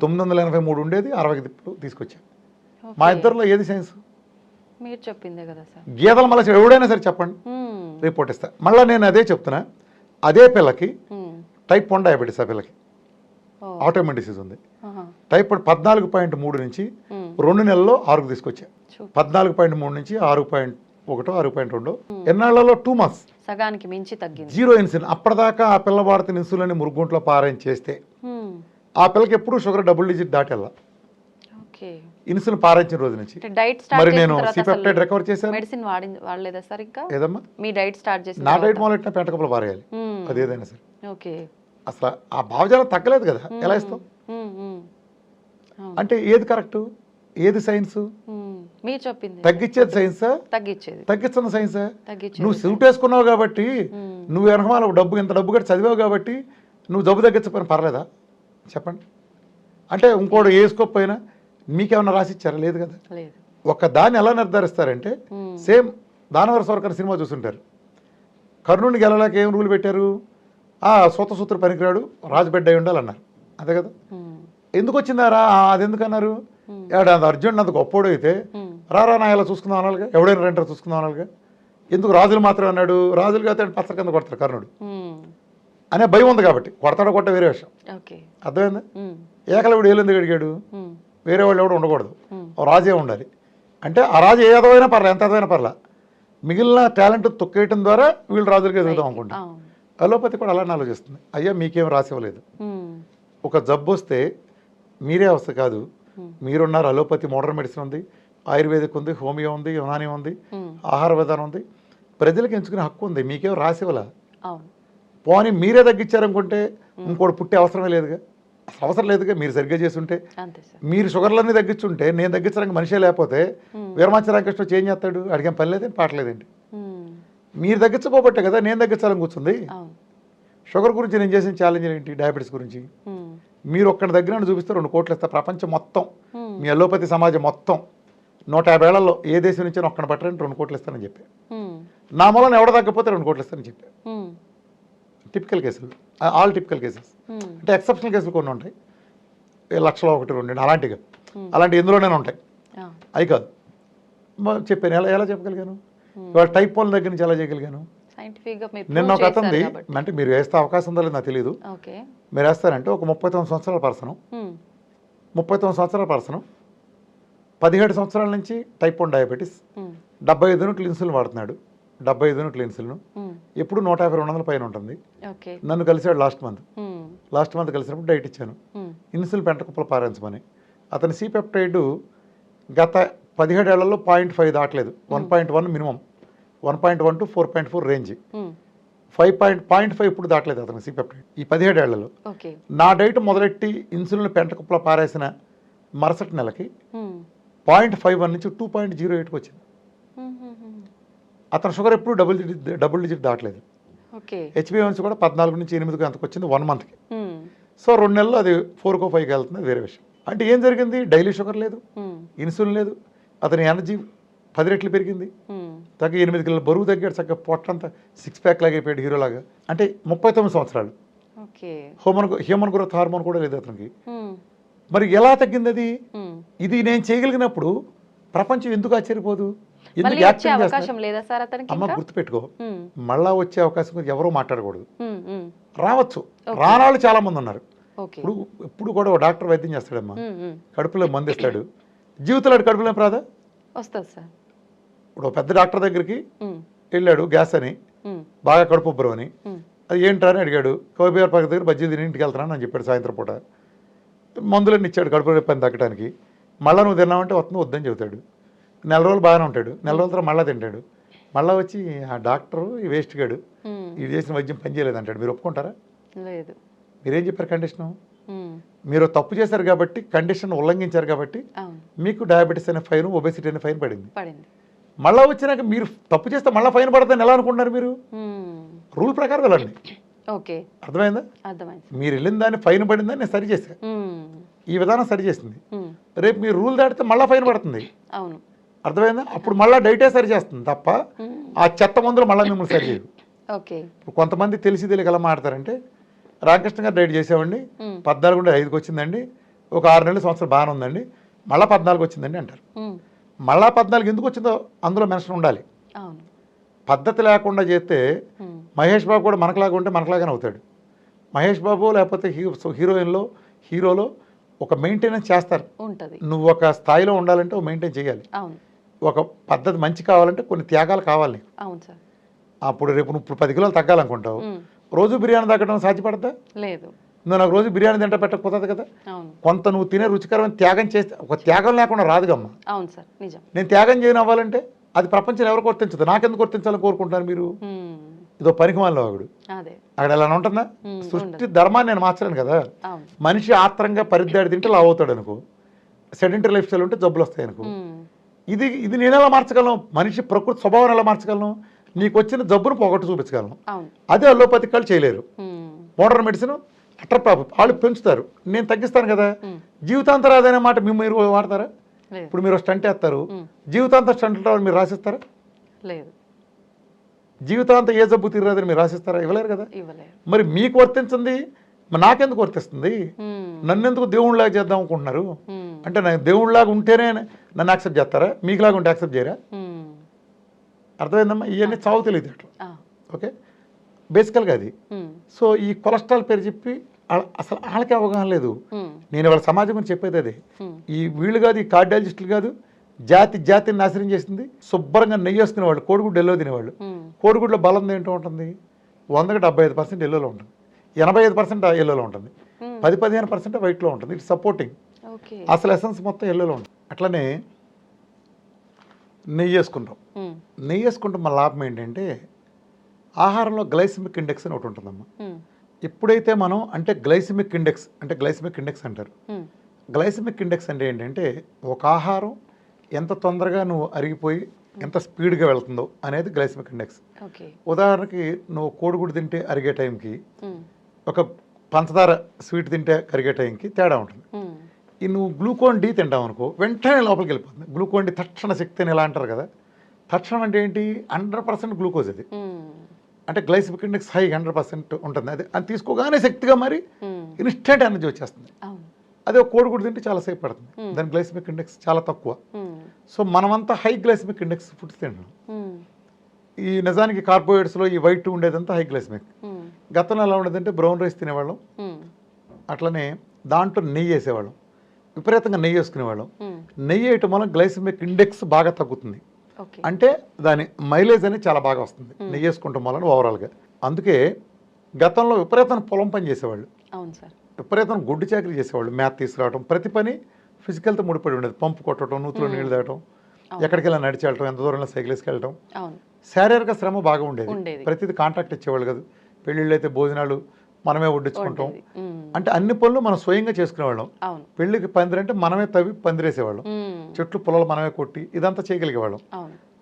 983 ఉండేది 60 తీసుకొచ్చా. మా ఇద్దరిలో ఏది సైన్స్? మీరు చెప్పిందే కదా సార్. గీతల మళ్ళీ ఎవడైనా సరే చెప్పండి, రిపోర్ట్ ఇస్తా. మళ్ళీ నేను అదే చెప్తున్నా, అదే పిల్లకి టైప్ 1 డయాబెటీస్, ఆ పిల్లకి ఆటోఇమ్యూన్ డిసీజ్ ఉంది. టైప్ 14.3 నుంచి 2 నెలల్లో 6 తీసుకొచ్చా. 14.3 నుంచి 6.1 6.2 ఎన్నాళ్లలో 2 months సగానికి మించి తగ్గింది. 0 ఇన్సులిన్. అప్పటిదాకా ఆ పిల్ల వాడుతున్న ఇన్సులిన్ మురుగుంట్లో పారాయణ చేస్తే ఆ పిల్లకి ఎప్పుడు షుగర్ డబుల్ డిజిట్ దాటెల్లా ఇన్సులిన్ పారాయించిన రోజు నుంచి. మరి నేను సిపెప్టైడ్ రికవర్ చేశాను. మెడిసిన్ వాడలేదా సార్ ఇంకా? ఏదమ్మా మీ డైట్ స్టార్ట్ చేసి నా డైట్ మొదలెట్టిన పెంట కప్పులు పారేయాలి, అది ఏదైనా సరే. అసలు ఆ భావజాలం తగ్గలేదు కదా, ఎలా ఇస్తావు? అంటే ఏది కరెక్ట్, ఏది సైన్స్? మీరు చెప్పింది తగ్గించేది సైన్సా, తగ్గిస్తున్న సైన్సా? నువ్వు సూట్ వేసుకున్నావు కాబట్టి, నువ్వు వెనకమాల ఇంత డబ్బు కట్టి చదివావు కాబట్టి నువ్వు జబ్బు తగ్గించకపోయినా పర్లేదా చెప్పండి? అంటే ఇంకోటి వేసుకోకపోయినా మీకేమన్నా రాసిచ్చారా? లేదు కదా. ఒక దాన్ని ఎలా నిర్ధారిస్తారంటే సేమ్ దానవర సవర్కర్ సినిమా చూస్తుంటారు. కర్ణుడికి వెళ్ళలేక ఏం రూల్ పెట్టారు? సూత్ర పనికిరాడు, రాజుబిడ్డ అయి ఉండాలన్నారు, అంతే కదా. ఎందుకు వచ్చిందారా? అది ఎందుకన్నారు? అర్జునుడు అంత గొప్పోడు అయితే రారా నా ఇలా చూసుకుందాం అనాలిగా, ఎవడైనా రెంటర్ చూసుకుందాం అనాలిగా. ఎందుకు రాజులు మాత్రమే అన్నాడు? రాజులు కాదు పచ్చల కింద కొడతారు కర్ణుడు అనే భయం ఉంది కాబట్టి. కొడతాడో కొట్ట వేరే విషయం, అర్థమైందా? ఏకలవుడు ఏలెందుకు అడిగాడు? వేరే వాళ్ళు ఎవడు ఉండకూడదు, రాజే ఉండాలి. అంటే ఆ రాజు ఏదైనా పర్లే, ఎంత ఏదైనా పర్లే, మిగిలిన టాలెంట్ తొక్కేయటం ద్వారా వీళ్ళు రాజులకి ఎదుగుదాం అనుకుంటాం. అలోపతి కూడా అలానే ఆలోచిస్తుంది. అయ్యా మీకేం రాసి ఇవ్వలేదు, ఒక జబ్బు వస్తే మీరే అవస్థ కాదు, మీరున్నారు. అలోపతి మోడర్న్ మెడిసిన్ ఉంది, ఆయుర్వేదిక్ ఉంది, హోమియో ఉంది, యునాని ఉంది, ఆహార విధానం ఉంది, ప్రజలకు ఎంచుకునే హక్కు ఉంది. మీకేం రాసి ఇవ్వలే. పోనీ మీరే తగ్గించారనుకుంటే ఇంకోటి పుట్టే అవసరమే లేదుగా, అసలు అవసరం లేదుగా. మీరు సరిగ్గా చేస్తుంటే, మీరు షుగర్లన్నీ తగ్గించుంటే, నేను తగ్గించడానికి మనిషే లేకపోతే వీరమాచి రామకృష్ణ చేంజ్ చేస్తాడు? అడిగేం పని లేదేంటి, పాటలేదేంటి? మీరు తగ్గించబోబట్టే కదా నేను తగ్గించాలని కూర్చుంది. షుగర్ గురించి నేను చేసిన ఛాలెంజ్ ఏంటి? డయాబెటీస్ గురించి మీరు ఒక్కడి దగ్గర నుండి చూపిస్తే 2 కోట్లు ఇస్తారు. ప్రపంచం మొత్తం మీ అలోపతి సమాజం మొత్తం 150 ఏళ్లలో ఏ దేశం నుంచి ఒక్కడిని పట్టరని 2 కోట్లు ఇస్తానని చెప్పి, నా మూలన ఎవడ తగ్గపోతే 2 కోట్లు ఇస్తానని చెప్పి. టిపికల్ కేసులు, ఆల్ టిపికల్ కేసెస్. అంటే ఎక్సెప్షనల్ కేసులు కొన్ని ఉంటాయి, లక్షలో 1, 2 అలాంటివి. అలాంటి ఎందులోనే ఉంటాయి, అవి కాదు. చెప్పాను ఎలా చెప్పగలిగాను, ఇవాళ టైప్ 1 దగ్గర నుంచి ఎలా చేయగలిగాను. నిన్న ఒక అతనిది, అంటే మీరు వేస్తే అవకాశం ఉందో లేదు నాకు తెలియదు, మీరు వేస్తారంటే ఒక 39 సంవత్సరాల పర్సను, 39 సంవత్సరాల పర్సను 17 సంవత్సరాల నుంచి టైప్ 1 డయాబెటీస్, 75 యూనిట్లు ఇన్సులిన్ వాడుతున్నాడు, 75 యూనిట్లు ఇన్సులిన్, ఎప్పుడు 150-200 పైన ఉంటుంది. నన్ను కలిసాడు లాస్ట్ మంత్ కలిసినప్పుడు డైట్ ఇచ్చాను, ఇన్సులిన్ పెంటకుప్పలు పారించమని. అతని సిపెప్టైడ్ గత 17 ఏళ్లలో 0.5 దాటలేదు, 1.1 మినిమం, 1.1 to 4.4 రేంజ్, 0.5 ఇప్పుడు దాటలేదు అతను సిపెప్టైడ్ ఈ 17 ఏళ్లలో. నా డైట్ మొదలెట్టి ఇన్సులిన్ పెంటకుప్పలో పారేసిన మరుసటి నెలకి 0.51 నుంచి 2.08 వచ్చింది. అతను షుగర్ ఎప్పుడు డబుల్ డిజిట్ దాటలేదు. హెచ్బిఎన్సీ కూడా 14 నుంచి 8 అంతకు వచ్చింది 1 మంత్కి. సో 2 నెలలు అది 4కో 5కి వెళ్తుంది, వేరే విషయం. అంటే ఏం జరిగింది, డైలీ షుగర్ లేదు, ఇన్సులిన్ లేదు, అతని ఎనర్జీ 10 రెట్లు పెరిగింది, తగ్గ 8 కిలోల బరువు తగ్గాడు, చక్కగా పొట్టంతా 6 ప్యాక్ లాగా అయిపోయాడు హీరోలాగా. అంటే 39 సంవత్సరాలు, హ్యూమన్ గ్రోత్ హార్మోన్ కూడా లేదు అతనికి. మరి ఎలా తగ్గింది అది? ఇది నేను చేయగలిగినప్పుడు ప్రపంచం ఎందుకు ఆశ్చర్యపోదు, ఎందుకు యాక్టింగ్ చేస్తారు? అమ్మ గుర్తుపెట్టుకో, మళ్ళా వచ్చే అవకాశం గురించి ఎవరూ మాట్లాడకూడదు. రావచ్చు, రానాళ్ళు చాలా మంది ఉన్నారు. ఇప్పుడు కూడా డాక్టర్ వైద్యం చేస్తాడమ్మా, కడుపులో మందు ఇస్తాడు, జీవితంలో కడుపులో ప్రాదా వస్తుంది సార్. ఇప్పుడు పెద్ద డాక్టర్ దగ్గరికి వెళ్ళాడు, గ్యాస్ అని, బాగా కడుపు ఉబ్బరం అని, అది ఏంట్రా అని అడిగాడు. కోబిఆర్ పక్క దగ్గర బజ్జీ తిని ఇంటికి వెళ్తానని అని చెప్పాడు. సాయంత్రం పూట మందులన్నీ ఇచ్చాడు కడుపు పని తగ్గడానికి. మళ్ళీ నువ్వు తిన్నావంటే వద్దని చెబుతాడు. 4 రోజులు బాగానే ఉంటాడు, 4 రోజుల తర్వాత మళ్ళీ తింటాడు. మళ్ళీ వచ్చి ఆ డాక్టరు ఈ వేస్ట్ గాడు ఇది చేసిన వైద్యం పని చేయలేదు అంటాడు. మీరు ఒప్పుకుంటారా? లేదు. మీరేం చెప్పారు కండిషను? మీరు తప్పు చేశారు కాబట్టి, కండిషన్ ఉల్లంఘించారు కాబట్టి మీకు డయాబెటీస్ అనే ఫైన్, ఒబెసిటీ అనే ఫైన్ పడింది. మళ్ళీ వచ్చినాక మీరు తప్పు చేస్తే మళ్ళీ ఫైన్ పడుతుందని ఎలా అనుకుంటున్నారు మీరు? రూల్ ప్రకారం వెళ్ళండి. అర్థమైందా? మీరు వెళ్ళిన దాన్ని ఫైన్ పడిందని నేను సరి చేశాను, ఈ విధానం సరి చేసింది. రేపు మీరు రూల్ దాటితే మళ్ళీ ఫైన్ పడుతుంది. అర్థమైందా? అప్పుడు మళ్ళీ డైటే సరి చేస్తుంది తప్ప ఆ చెత్త మందులు మళ్ళీ మిమ్మల్ని సరి చేయదు. ఇప్పుడు కొంతమంది తెలిసి తెలియక ఎలా మాట్లాడతారంటే, రామకృష్ణ గారు డైట్ చేసేవాడిని 14 నుండి 5కి వచ్చిందండి, ఒక 6 నెలలు సంవత్సరం బాగానే ఉందండి, మళ్ళీ 14 వచ్చిందండి అంటారు. మళ్ళా 14 ఎందుకు వచ్చిందో అందులో మెన్షన్ ఉండాలి. పద్ధతి లేకుండా చేస్తే మహేష్ బాబు కూడా మనకులాగా ఉంటే మనకులాగానే అవుతాడు. మహేష్ బాబు లేకపోతే హీరోలో ఒక మెయింటెనెన్స్ చేస్తారు. నువ్వు ఒక స్థాయిలో ఉండాలంటే ఒక మెయింటైన్ చేయాలి. ఒక పద్ధతి మంచి కావాలంటే కొన్ని త్యాగాలు కావాలి. అప్పుడు రేపు నువ్వు 10 కిలోలు తగ్గాలనుకుంటావు, రోజు బిర్యానీ తగ్గడం సాధ్యపడతా? లేదు. నువ్వు నాకు రోజు బిర్యానీ తింటా పెట్టకపోతుంది కదా. కొంత నువ్వు తినే రుచికరమైన త్యాగం చేస్తే, ఒక త్యాగం లేకుండా రాదుగమ్మా. నేను త్యాగం చేయను అవ్వాలంటే అది ప్రపంచం ఎవరు గుర్తించదు, నాకెందుకు గుర్తించాలని కోరుకుంటాను మీరు? ఇదో పనికిమాలిన వాడు అక్కడ ఎలా ఉంటుందా? సృష్టి ధర్మాన్ని నేను మార్చలేను కదా. మనిషి ఆత్రంగా పరిద్దాడి తింటే లావు అవుతాడు అనుకో, సెడెంటరీ లైఫ్ స్టైల్ ఉంటే జబ్బులు వస్తాయి అనుకో. ఇది నేను ఎలా మార్చగలను? మనిషి ప్రకృతి స్వభావం ఎలా మార్చగలను? నీకు వచ్చిన జబ్బును పోగొట్టు చూపించగలను. అదే అలోపతిక్ వాళ్ళు చేయలేరు. మోడర్న్ మెడిసిన్ అట్రపాపు వాళ్ళు పెంచుతారు, నేను తగ్గిస్తాను కదా. జీవితాంతం అదనే మాట మీరు వాడతారా? ఇప్పుడు మీరు స్టంట్ వేస్తారు, జీవితాంతం స్టంట్ మీరు రాసిస్తారా? లేదు. జీవితాంతం ఏ జబ్బు తీరదని మీరు రాసిస్తారా? ఇవ్వలేరు కదా. మరి మీకు వర్తించింది నాకెందుకు వర్తిస్తుంది? నన్నెందుకు దేవుళ్ళలాగా చేద్దాం అనుకుంటున్నారు? అంటే నాకు దేవుళ్ళలాగా ఉంటేనే నన్ను యాక్సెప్ట్ చేస్తారా? మీకులాగా ఉంటే యాక్సెప్ట్ చేయరా? అర్థమైందమ్మా? ఇవన్నీ చావు తెలియదు అట్లా. ఓకే, బేసికల్గా అది. సో ఈ కొలెస్ట్రాల్ పేరు చెప్పి అసలు వాళ్ళకి అవగాహన లేదు. నేను వాళ్ళ సమాజం గురించి చెప్పేది అదే. ఈ వీళ్ళు కాదు, ఈ కార్డియాలజిస్టులు కాదు, జాతిని నాశనం చేసింది. శుభ్రంగా నెయ్యి వేసుకునేవాళ్ళు, కోడిగుడ్డు ఎల్లో తినేవాళ్ళు. కోడిగుడ్లో బలం ఏంటో ఉంటుంది, 100కి 75% ఎల్లోలో ఉంటుంది, 85% ఎల్లోలో ఉంటుంది, 10-15% వైట్లో ఉంటుంది. It's supporting. అసలు ఎసెన్స్ మొత్తం ఎల్లోలో ఉంటుంది. అట్లనే నెయ్యి వేసుకుంటాం. నెయ్యి వేసుకుంటే మన లాభం ఏంటంటే, ఆహారంలో గ్లైసిమిక్ ఇండెక్స్ అని ఒకటి ఉంటుందమ్మా. ఎప్పుడైతే మనం అంటే గ్లైసిమిక్ ఇండెక్స్ అంటారు. గ్లైసిమిక్ ఇండెక్స్ అంటే ఏంటంటే, ఒక ఆహారం ఎంత తొందరగా నువ్వు అరిగిపోయి ఎంత స్పీడ్గా వెళ్తుందో అనేది గ్లైసిమిక్ ఇండెక్స్. ఉదాహరణకి నువ్వు కోడిగుడ్డు తింటే అరిగే టైంకి ఒక పంచదార స్వీట్ తింటే కరిగే టైంకి తేడా ఉంటుంది. ఈ నువ్వు గ్లూకోన్ డి తింటావు అనుకో వెంటనే లోపలికి వెళ్ళిపోతుంది. గ్లూకోన్ డి తక్షణ శక్తి అని ఇలా అంటారు కదా. తక్షణం అంటే ఏంటి? 100% గ్లూకోజ్ అది. అంటే గ్లైసెమిక్ ఇండెక్స్ హై 100% ఉంటుంది. అది తీసుకోగానే శక్తిగా మరి ఇన్స్టెంట్ ఎనర్జీ వచ్చేస్తుంది. అదే ఒక కోడిగుడ్డు తింటే చాలా సేపు పడుతుంది. దాని గ్లైసెమిక్ ఇండెక్స్ చాలా తక్కువ. సో మనమంతా హై గ్లైసెమిక్ ఇండెక్స్ ఫుడ్స్ తింటున్నాం. ఈ నిజానికి కార్బోహైడ్రేట్స్లో ఈ వైట్ ఉండేదంతా హై గ్లైసెమిక్. గతంలో ఎలా ఉండేదంటే బ్రౌన్ రైస్ తినేవాళ్ళం, అట్లనే దాంట్లో నెయ్యి వేసేవాళ్ళం, విపరీతంగా నెయ్యి వేసుకునేవాళ్ళం. నెయ్యి వేయటం వల్ల గ్లైసెమిక్ ఇండెక్స్ బాగా తగ్గుతుంది. అంటే దాని మైలేజ్ అనేది చాలా బాగా వస్తుంది నెయ్యి వేసుకుంటాం వలన ఓవరాల్గా. అందుకే గతంలో విపరీతం పొలం పని చేసేవాళ్ళు, విపరీతం గుడ్డు చాకరీ చేసేవాళ్ళు. మ్యాథ్ తీసుకురావడం, ప్రతి పని ఫిజికల్తో ముడిపడి ఉండేది. పంపు కొట్టడం, నూతులో నీళ్ళు తాగటం, ఎక్కడికి వెళ్ళి నడిచి వెళ్ళటం, ఎంత దూరంలో సైకిల్ వేసుకెళ్ళటం. శారీరక శ్రమ బాగా ఉండేది. ప్రతిదీ కాంట్రాక్ట్ ఇచ్చేవాళ్ళు కాదు. పెళ్ళిళ్ళు అయితే భోజనాలు మనమే వడ్డించుకుంటాం. అంటే అన్ని పనులు మనం స్వయంగా చేసుకునేవాళ్ళం. పెళ్లికి పందిరంటే మనమే తవ్వి పందిరేసేవాళ్ళం, చెట్లు పొలాలు మనమే కొట్టి ఇదంతా చేయగలిగేవాళ్ళం.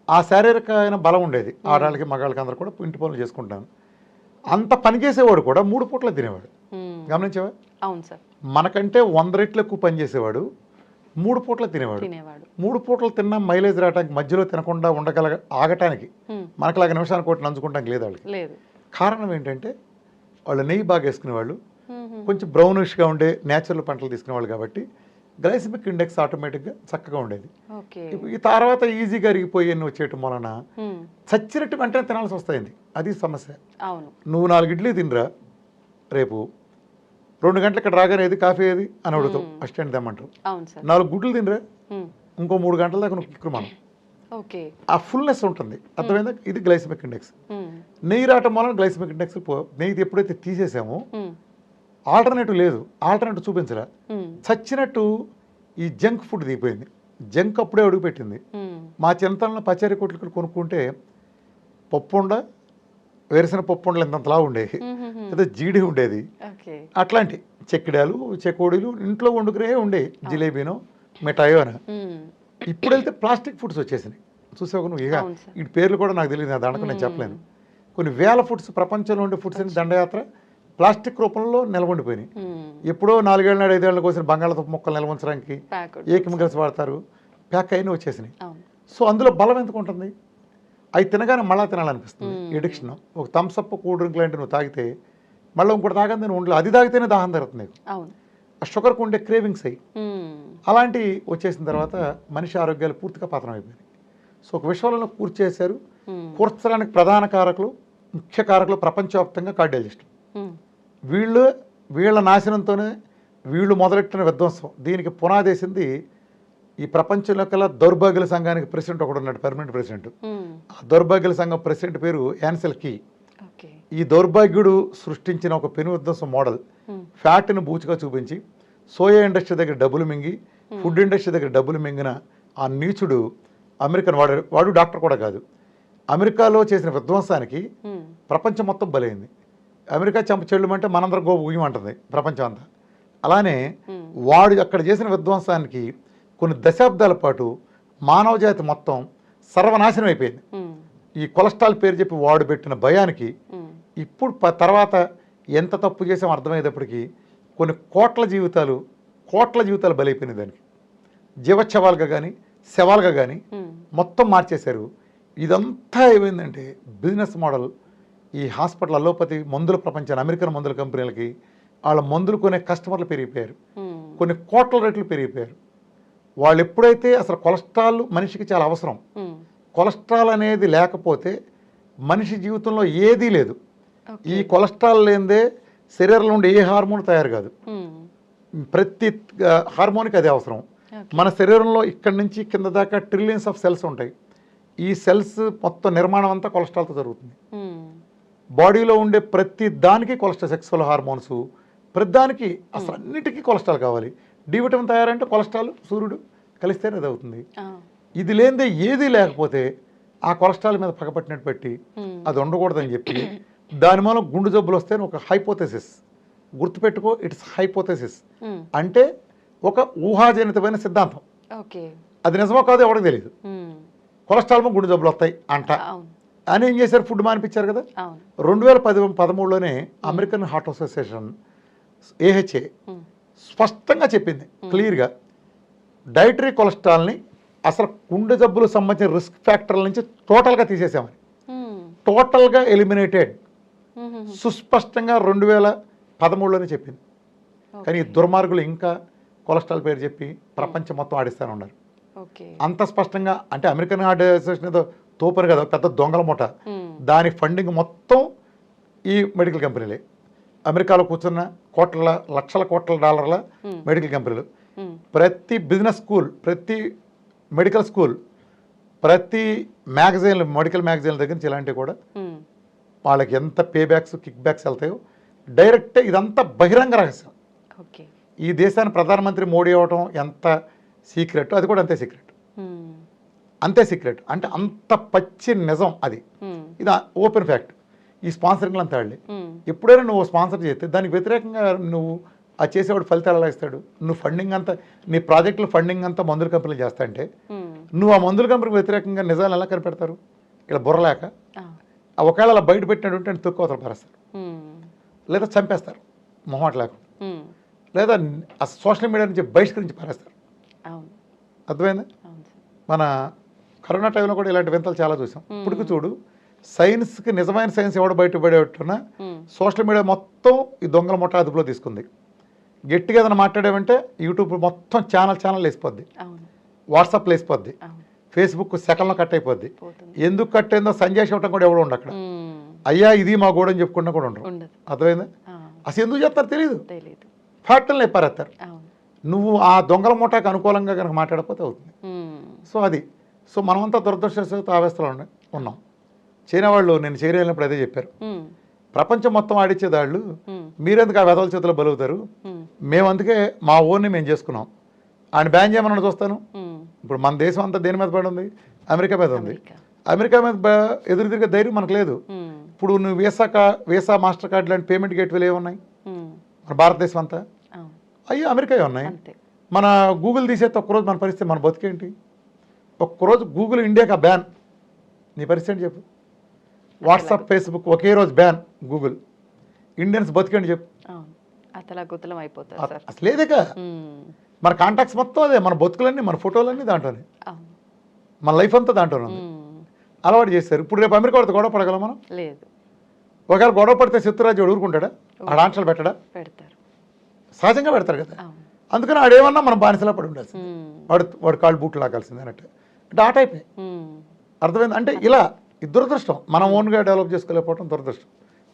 ఆ శారీరకమైన బలం ఉండేది. ఆడవాళ్ళకి మగాళ్ళకి అందరూ కూడా ఇంటి పనులు చేసుకుంటాను. అంత పని చేసేవాడు కూడా 3 పూటలు తినేవాడు. గమనించావా? మనకంటే 100 రెట్లు ఎక్కువ పని చేసేవాడు 3 పూటలు తినేవాడు. 3 పూటలు తిన్నా మైలేజ్ రావడానికి, మధ్యలో తినకుండా ఆగటానికి మనకులాగా నిమిషానికి ఒకటి నంచుకుంటానికి లేదు వాళ్ళకి. కారణం ఏంటంటే వాళ్ళు నెయ్యి బాగా వేసుకునేవాళ్ళు, కొంచెం బ్రౌనిష్గా ఉండే న్యాచురల్ పంటలు తీసుకునేవాళ్ళు కాబట్టి గ్లైసెమిక్ ఇండెక్స్ ఆటోమేటిక్గా చక్కగా ఉండేది. ఈ తర్వాత ఈజీగా అరిగిపోయి వచ్చేయటం వలన చచ్చినట్టు వెంటనే తినాల్సి వస్తాయింది. అది సమస్య. నువ్వు 4 ఇడ్లీ తినరా, రేపు 2 గంటలు ఇక్కడ రాగానే ఏది కాఫీ ఏది అని అడుగుతావు, అసిస్టెంట్ తెమ్మంటావు. 4 గుడ్లు తినరా, ఇంకో 3 గంటల దాకా నువ్వు కిక్కురు మనం. ఆ ఫుల్నెస్ ఉంటుంది. అర్థమైందా? ఇది గ్లైసెమిక్ ఇండెక్స్. నెయ్యి రావటం వలన గ్లైసెమిక్ ఇండెక్స్ నెయ్యి ఎప్పుడైతే తీసేసామో ఆల్టర్నేటివ్ లేదు, ఆల్టర్నేటివ్ చూపించరా. చచ్చినట్టు ఈ జంక్ ఫుడ్ దిగిపోయింది. జంక్ అప్పుడే అడుగుపెట్టింది. మా చిన్నతనంలో పచారీ కొట్లు కొనుక్కుంటే పప్పుండ, వేరుసిన పప్పుండలు ఇంతలా ఉండేవి, ఏదో జీడి ఉండేది. అట్లాంటి చెక్కిడాలు చెకోడీలు ఇంట్లో వండుకునే ఉండేవి, జిలేబీనో మిఠాయో అని. ఇప్పుడు వెళ్తే ప్లాస్టిక్ ఫుడ్స్ వచ్చేసినాయి. చూసావు నువ్వు? ఇక ఈ పేర్లు కూడా నాకు తెలియదు, దాంట్లో నేను చెప్పలేను. కొన్ని వేల ఫుడ్స్, ప్రపంచంలో ఉండే ఫుడ్స్ దండయాత్ర ప్లాస్టిక్ రూపంలో నిలబడిపోయినాయి. ఎప్పుడో 4 ఏళ్ళ నాడు 5 ఏళ్ళ కోసం బంగాళాదుంప మొక్కలు నిల్వంచడానికి ఏ కెమికల్స్ వాడతారు, ప్యాక్ అయినా వచ్చేసినాయి. సో అందులో బలం ఎందుకు ఉంటుంది? అవి తినగానే మళ్ళా తినాలనిపిస్తుంది. ఎడిక్షన్. ఒక థమ్స్అప్ కూల్ డ్రింక్ లాంటి నువ్వు తాగితే మళ్ళీ ఇంకోటి తాగని నేను ఉండలేదు, అది తాగితేనే దాహం తీరుతుంది నీకు. ఆ షుగర్కు ఉండే క్రేవింగ్స్ అయ్యి అలాంటివి వచ్చేసిన తర్వాత మనిషి ఆరోగ్యాలు పూర్తిగా పతనం అయిపోయింది. సో ఒక విషయంలో కూర్చేశారు. కూర్చడానికి ప్రధాన కారకులు, ముఖ్య కారకులు ప్రపంచవ్యాప్తంగా కార్డియాలజిస్టులు. వీళ్ళ నాశనంతోనే వీళ్ళు మొదలెట్టిన విధ్వంసం. దీనికి పునాదేసింది ఈ ప్రపంచంలో కల్లా దౌర్భాగ్యుల సంఘానికి ప్రెసిడెంట్ ఒకడు ఉన్నాడు, పర్మనెంట్ ప్రెసిడెంట్. ఆ దౌర్భాగ్యుల సంఘం ప్రెసిడెంట్ పేరు యాన్సెల్ కీ. ఈ దౌర్భాగ్యుడు సృష్టించిన ఒక పెను విధ్వంసం మోడల్. ఫ్యాట్ని బూచిగా చూపించి సోయా ఇండస్ట్రీ దగ్గర డబ్బులు మింగి, ఫుడ్ ఇండస్ట్రీ దగ్గర డబ్బులు మింగిన ఆ నీచుడు అమెరికన్. వాడు డాక్టర్ కూడా కాదు. అమెరికాలో చేసిన విధ్వంసానికి ప్రపంచం మొత్తం బలైంది. అమెరికా చెంపచెళ్ళమంటే మనందరం గోపు ఉయ్యమంటుంది ప్రపంచం అంతా. అలానే వాడు అక్కడ చేసిన విధ్వంసానికి కొన్ని దశాబ్దాల పాటు మానవ జాతి మొత్తం సర్వనాశనం అయిపోయింది. ఈ కొలెస్ట్రాల్ పేరు చెప్పి వాడు పెట్టిన భయానికి ఇప్పుడు తర్వాత ఎంత తప్పు చేసామో అర్థమయ్యేటప్పటికీ కొన్ని కోట్ల జీవితాలు బలైపోయినాయి. దానికి జీవోత్సవాలుగా కానీ శవాలుగా కానీ మొత్తం మార్చేశారు. ఇదంతా ఏమైందంటే బిజినెస్ మోడల్. ఈ హాస్పిటల్ అలోపతి మందుల ప్రపంచాన్ని, అమెరికన్ మందుల కంపెనీలకి వాళ్ళ మందులు కొనే కస్టమర్లు పెరిగిపోయారు, కొన్ని కోట్ల రేట్లు పెరిగిపోయారు. వాళ్ళు ఎప్పుడైతే అసలు కొలెస్ట్రాల్ మనిషికి చాలా అవసరం, కొలెస్ట్రాల్ అనేది లేకపోతే మనిషి జీవితంలో ఏదీ లేదు. ఈ కొలెస్ట్రాల్ లేనిదే శరీరంలో ఉండే ఏ హార్మోన్ తయారు కాదు. ప్రతి హార్మోన్కి అదే అవసరం. మన శరీరంలో ఇక్కడి నుంచి కింద దాకా ట్రిలియన్స్ ఆఫ్ సెల్స్ ఉంటాయి. ఈ సెల్స్ మొత్తం నిర్మాణం అంతా కొలెస్ట్రాల్తో జరుగుతుంది. బాడీలో ఉండే ప్రతి దానికి కొలెస్ట్రాల్, సెక్సువల్ హార్మోన్స్, ప్రతి దానికి అసలు అన్నిటికీ కొలెస్ట్రాల్ కావాలి. డి విటమిన్ తయారంటే కొలెస్ట్రాల్ సూర్యుడు కలిస్తేనే అది అవుతుంది. ఇది లేనిదే ఏదీ లేకపోతే ఆ కొలెస్ట్రాల్ మీద పగపట్టినట్టు పెట్టి అది ఉండకూడదని చెప్పి దాని మూలం గుండె జబ్బులు వస్తే ఒక హైపోథెసిస్ గుర్తుపెట్టుకో. ఇట్స్ హైపోథెసిస్ అంటే ఒక ఊహాజనితమైన సిద్ధాంతం. అది నిజమో కాదో ఎవరికి తెలియదు. కొలెస్ట్రాల్ గుండె జబ్బులు వస్తాయి అంట అని ఏం చేశారు, ఫుడ్ మానిపించారు కదా. 2013లోనే అమెరికన్ హార్ట్ అసోసియేషన్ ఏహెచ్ఏ స్పష్టంగా చెప్పింది క్లియర్గా, డైటరీ కొలెస్ట్రాల్ని అసలు గుండె జబ్బులకు సంబంధించిన రిస్క్ ఫ్యాక్టర్ల నుంచి టోటల్గా తీసేసామని, టోటల్గా ఎలిమినేటెడ్ సుస్పష్టంగా 2013లోనే చెప్పింది. కానీ ఈ దుర్మార్గులు ఇంకా కొలెస్ట్రాల్ పేరు చెప్పి ప్రపంచం మొత్తం ఆడిస్తూనే ఉన్నారు. అంత స్పష్టంగా అంటే అమెరికన్ హార్ట్ అసోసియేషన్ ఏదో తోపరు కదా, పెద్ద దొంగల మూట. దాని ఫండింగ్ మొత్తం ఈ మెడికల్ కంపెనీలే. అమెరికాలో కూర్చున్న లక్షల కోట్ల డాలర్ల మెడికల్ కంపెనీలు. ప్రతి బిజినెస్ స్కూల్, ప్రతి మెడికల్ స్కూల్, ప్రతి మ్యాగజైన్లు, మెడికల్ మ్యాగజైన్ల దగ్గర నుంచి ఇలాంటివి కూడా వాళ్ళకి ఎంత పే బ్యాక్స్, కిక్ బ్యాక్స్ వెళ్తాయో డైరెక్ట్. ఇదంతా బహిరంగ రహస్యం. ఈ దేశాన్ని ప్రధానమంత్రి మోడీ అవ్వటం ఎంత సీక్రెట్, అది కూడా అంతే సీక్రెట్. అంతే సీక్రెట్ అంటే అంత పచ్చి నిజం అది. ఇది ఓపెన్ ఫ్యాక్ట్. ఈ స్పాన్సరింగ్లు అంతా వాళ్ళే. ఎప్పుడైనా నువ్వు స్పాన్సర్ చేస్తే దానికి వ్యతిరేకంగా నువ్వు అది చేసేవాడు ఫలితాలు ఎలా ఇస్తాడు? నువ్వు ఫండింగ్ అంతా, నీ ప్రాజెక్టులు ఫండింగ్ అంతా మందుల కంపెనీలు చేస్తా అంటే నువ్వు ఆ మందుల కంపెనీకి వ్యతిరేకంగా నిజాలు ఎలా కనిపెడతారు? ఇలా బుర్రలేక ఒకవేళ అలా బయట పెట్టినట్టు తొక్కువతలు పారేస్తారు, లేదా చంపేస్తారు మొహమాట లేకుండా, లేదా సోషల్ మీడియా నుంచి బహిష్కరించి పారేస్తారు. అర్థమైందా? మన కరోనా టైంలో కూడా ఇలాంటి వింతలు చాలా చూసాం. ఇప్పటికి చూడు, సైన్స్కి నిజమైన సైన్స్ ఎవడ బయటపడేట్టున్నా సోషల్ మీడియా మొత్తం ఈ దొంగల ముఠా అదుపులో తీసుకుంది. గట్టిగా ఏదైనా మాట్లాడేమంటే యూట్యూబ్ మొత్తం ఛానల్ వేసిపోద్ది, వాట్సాప్లో వేసిపోద్ది, ఫేస్బుక్ సెకండ్లో కట్ అయిపోద్ది. ఎందుకు కట్ అయిందో సంజయ్ చెప్పడం కూడా ఎవడో ఉండు అక్కడ. అయ్యా ఇది మా గోడ అని చెప్పుకున్నా కూడా ఉండరు. అర్థమైందా? అసలు ఎందుకు చెప్తారు తెలియదు, ఫ్యాక్టర్లు ఎప్పారేస్తారు. నువ్వు ఆ దొంగల ముఠాకి అనుకూలంగా కనుక మాట్లాడకపోతే అవుతుంది. సో అది మనమంతా దురదృష్టవశాత్తు ఆవేశంలో ఉన్నాం. చైనా వాళ్ళు నేను చైనా వెళ్ళినప్పుడు అదే చెప్పారు, ప్రపంచం మొత్తం ఆడిచ్చేదాళ్ళు మీరెందుకు ఆ వెదల చేతిలో బలవుతారు, మేము అందుకే మా ఓన్ని మేము చేసుకున్నాం. ఆయన బ్యాన్ చేయమని చూస్తాను. ఇప్పుడు మన దేశం అంతా దేని మీద పడి ఉంది? అమెరికా మీద ఉంది. అమెరికా మీద ఎదురు తిరిగే ధైర్యం మనకు లేదు. ఇప్పుడు నువ్వు వీసా మాస్టర్ కార్డు లాంటి పేమెంట్ గేట్వేలు ఏమున్నాయి మన భారతదేశం అంతా? అయ్యో అమెరికా ఉన్నాయి. మన గూగుల్ తీసేస్తే ఒక్కరోజు మన పరిస్థితి, మన బతికేంటి? ఒక్కరోజు గూగుల్ ఇండియాకి బ్యాన్, నీ పరిస్థితి ఏంటి చెప్పు? వాట్సాప్, ఫేస్బుక్ ఒకే రోజు బ్యాన్, గూగుల్, ఇండియన్స్ బతికేంటి చెప్పు? అసలు లేదేగా. మన కాంటాక్ట్స్ మొత్తం అదే, మన బతుకులన్నీ, మన ఫోటోలన్నీ దాంట్లోనే, మన లైఫ్ అంతా దాంట్లోనే ఉంది. అలవాటు చేశారు. ఇప్పుడు రేపు అమెరికా పడితే గొడవ పడగలం మనం? లేదు. ఒకవేళ గొడవ పడితే శత్రురాజ్యం ఊరుకుంటాడా? ఆడ ఆంక్షలు పెట్టడా? సహజంగా పెడతారు కదా. అందుకని ఆడేమన్నా మనం బానిసలా పడి ఉండాల్సింది, వాడు కాళ్ళు బూట్లు లాగాల్సింది అన్నట్టు. అంటే ఆ టైపే. అర్థమైంది? అంటే ఇలా ఇది దురదృష్టం. మనం ఓన్గా డెవలప్ చేసుకోలేకపోవడం దురదృష్టం.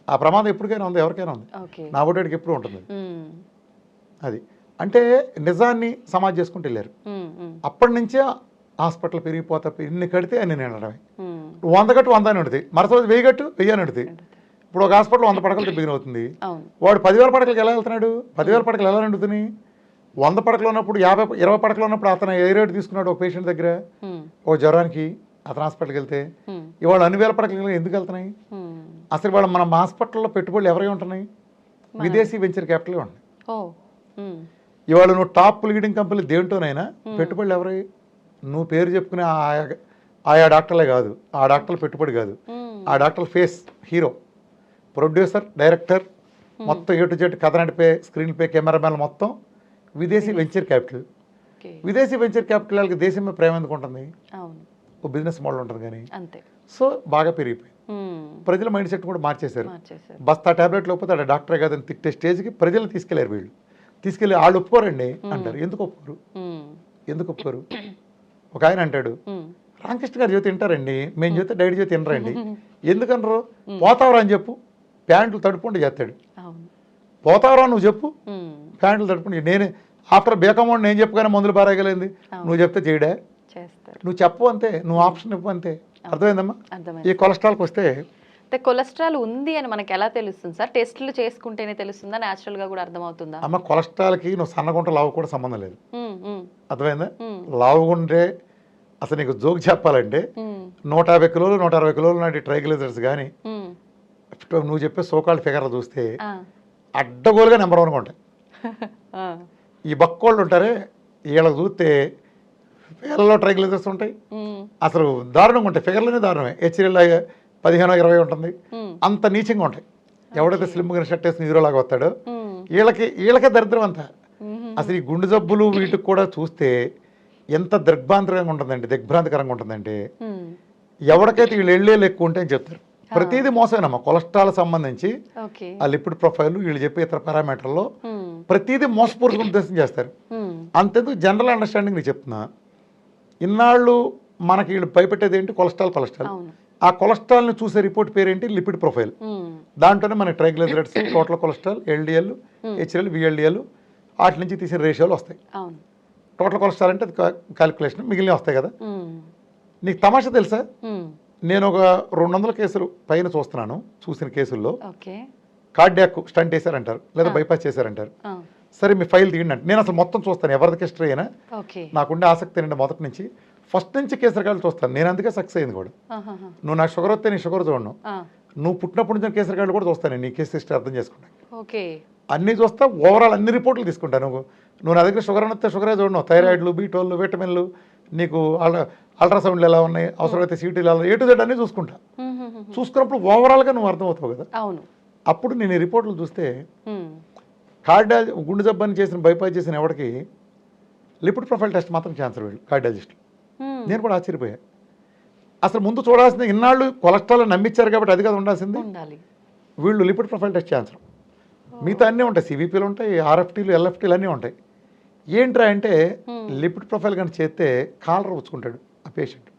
ఆ ప్రమాదం ఎప్పటికైనా ఉంది, ఎవరికైనా ఉంది, నా ఓటేడికి ఎప్పుడు ఉంటుంది. అది అంటే నిజాన్ని సమాజ్ చేసుకుంటూ వెళ్ళారు. అప్పటి నుంచే హాస్పిటల్ పెరిగిపోతా, ఇన్ని కడితే అన్ని నిండడమే. 100 కట్టు 100 అని ఉంటుంది, మరుసటి రోజు 1000 కట్టు 1000 అని ఉంటుంది. ఇప్పుడు ఒక హాస్పిటల్ 100 పడకలతో బిగిన్ అవుతుంది. వాడు 10,000 పడకలకి ఎలా వెళ్తున్నాడు? 10,000 పడకలు ఎలా నిండుతున్నాయి? 100 పడకలు ఉన్నప్పుడు 20 పడకలు ఉన్నప్పుడు అతను ఏ రేటు తీసుకున్నాడు ఒక పేషెంట్ దగ్గర? ఓ జ్వరానికి అతను హాస్పిటల్కి వెళ్తే ఇవాళ అన్ని వేల పడకలు ఎందుకు వెళ్తున్నాయి? అసలు ఇవాళ మన హాస్పిటల్లో పెట్టుబడులు ఎవరై ఉంటున్నాయి? విదేశీ వెంచర్ క్యాపిటల్ ఉన్నాయి. ఇవాళ నువ్వు టాప్ లీడింగ్ కంపెనీలు దేంటోనైనా పెట్టుబడులు ఎవరై? నువ్వు పేరు చెప్పుకునే ఆయా డాక్టర్లే కాదు, ఆ డాక్టర్లు పెట్టుబడి కాదు, ఆ డాక్టర్ల ఫేస్ హీరో, ప్రొడ్యూసర్, డైరెక్టర్, మొత్తం ఏ టు జెడ్, కథ నడిపే, స్క్రీన్ పే, కెమెరామెన్ మొత్తం విదేశీ వెంచర్ క్యాపిటల్. విదేశీ వెంచర్ క్యాపిటల్ వాళ్ళకి దేశం మీద ప్రేమ ఎందుకు ఉంటుంది? ఓ బిజినెస్ మోడల్ ఉంటుంది కానీ. సో బాగా పెరిగిపోయింది. ప్రజల మైండ్ సెట్ కూడా మార్చేశారు. బస్తా ట్యాబ్లెట్ లేకపోతే ఆడ డాక్టరే కాదని తిట్టే స్టేజ్కి ప్రజలు తీసుకెళ్లారు. వీళ్ళు తీసుకెళ్ళి వాళ్ళు ఒప్పుకోరండి అంటారు. ఎందుకు ఒప్పుకోరు? ఒక ఆయన అంటాడు, రామకృష్ణ గారు జ్యోతి తింటారండి, మేము జ్యోతి డైట్ జ్యోతి తినరండి. ఎందుకనరు? పోతావరా అని చెప్పు, ప్యాంట్లు తడుపుకుంటూ చేస్తాడు. పోతావరా నువ్వు చెప్పు, ప్యాంట్లు తడుపుకుంటూ. నేనే ఆఫ్టర్ బేకమౌంట్ నేను చెప్పగానే మందులు బారాగలింది, నువ్వు చెప్తే చేయడా? నువ్వు చెప్పు అంతే, నువ్వు ఆప్షన్ ఇవ్వు అంతే. అర్థమైందమ్మా? ఈ కొలెస్ట్రాల్కి వస్తే, కొలెస్ట్రాల్ ఉంది అని మనకి ఎలా తెలుస్తుంది సార్? టెస్టులు చేసుకుంటేనే తెలుస్తుందా, న్యాచురల్ గా కూడా అర్థమవుతుందా? అమ్మ, కొలెస్ట్రాల్కి నువ్వు సన్నగుంట లావు కూడా సంబంధం లేదు. అర్థమైందా? లావుగుంటే అసలు నీకు జోక్ చెప్పాలంటే 150 కిలోలు 160 కిలోలు నాటి ట్రైగ్లిజరైడ్స్ కానీ నువ్వు చెప్పే సోకాల్డ్ ఫిగర్లు చూస్తే అడ్డగోలుగా నెంబర్ 1గా ఉంటాయి. ఈ బక్కోళ్ళు ఉంటారే, వీళ్ళకి చూస్తే ఫిగర్లో ట్రైగ్లిజరైడ్స్ ఉంటాయి, అసలు దారుణంగా ఉంటాయి. ఫిగర్లోనే దారుణమే. హెచ్ఎల్ 15-20 ఉంటుంది, అంత నీచంగా ఉంటాయి. ఎవడైతే స్లిమ్గా షర్ట్ వేసుకుని హీరోలాగా వస్తాడో వీళ్ళకే దరిద్రం అంతా. అసలు ఈ గుండె జబ్బులు వీటికి కూడా చూస్తే ఎంత దిగ్భ్రాంతికరంగా ఉంటుందంటే ఎవరికైతే వీళ్ళు ఎళ్ళేళ్ళు ఎక్కువ ఉంటే అని చెప్తారు. ప్రతిదీ మోసమేనమ్మా. కొలెస్ట్రాల్ సంబంధించి ఆ లిపిడ్ ప్రొఫైల్ వీళ్ళు చెప్పే ఇతర పారామీటర్లో ప్రతిదీ మోసపూరిత ఉద్దేశం చేస్తారు. అంతేందుకు జనరల్ అండర్స్టాండింగ్ నేను చెప్తున్నా, ఇన్నాళ్ళు మనకి వీళ్ళు భయపెట్టేది ఏంటి? కొలెస్ట్రాల్. ఆ కొలెస్ట్రాల్ని చూసే రిపోర్ట్ పేరేంటి? Lipid profile. దాంట్లోనే మన triglycerides, total cholesterol, LDL, HL, VLDL వాటి నుంచి తీసే రేషియోలు వస్తాయి. టోటల్ కొలెస్ట్రాల్ అంటే క్యాలిక్యులేషన్, మిగిలినవి వస్తాయి కదా. నీకు తమాషా తెలుసా, నేను ఒక 200 కేసులు పైన చూసిన కేసుల్లో కార్డియాక్ స్టంట్ వేశారంటారు, లేదా బైపాస్ చేశారంటారు. సరే మీ ఫైల్ తీయండి అంటే నేను అసలు మొత్తం చూస్తాను, ఎవరికి హిస్టరీ అయినా. నాకుండే ఆసక్తి ఏంటంటే మొదటి నుంచి ఫస్ట్ నుంచి కేసు రకాలు చూస్తాను. నేను అందుకే సక్సెస్ అయింది కూడా. నువ్వు నాకు షుగర్ వస్తే నీ షుగర్ చూడను, నువ్వు పుట్టినప్పటి నుంచి కేసు రకాలు కూడా చూస్తాను, నీ కేసు హిస్టరీ అర్థం చేసుకుంటాను. అన్నీ చూస్తా, ఓవరాల్ అన్ని రిపోర్ట్లు తీసుకుంటాను. నువ్వు నా దగ్గర షుగర్ వస్తే షుగరే చూడను, థైరాయిడ్లు, బీటోళ్ళు, విటమిన్లు, నీకు అల్ట్రాసౌండ్లు ఎలా ఉన్నాయి, అవసరమైతే సీటీలు ఎలా, ఏ టు జెడ్ అన్నీ చూసుకుంటా. చూసుకున్నప్పుడు ఓవరాల్గా నువ్వు అర్థమవుతావు కదా. అప్పుడు నేను ఈ రిపోర్ట్లు చూస్తే గుండె జబ్బని చేసిన బైపాస్ చేసిన ఎవరికి లిపిడ్ ప్రొఫైల్ టెస్ట్ మాత్రం క్యాన్సర్ వీళ్ళు కార్డియాలజిస్టులు. నేను కూడా ఆశ్చర్యపోయా. అసలు ముందు చూడాల్సింది, ఇన్నాళ్ళు కొలెస్ట్రాల్ నమ్మించారు కాబట్టి అది కదా ఉండాల్సింది. వీళ్ళు లిపిడ్ ప్రొఫైల్ టెస్ట్ క్యాన్సర్, మిగతా అన్నీ ఉంటాయి, సివిపీలు ఉంటాయి, ఆర్ఎఫ్టీలు, ఎల్ఎఫ్టీలు అన్నీ ఉంటాయి. ఏంట్రా అంటే లిపిడ్ ప్రొఫైల్ కానీ చేస్తే కాలర్ వచ్చుకుంటాడు ఆ పేషెంట్.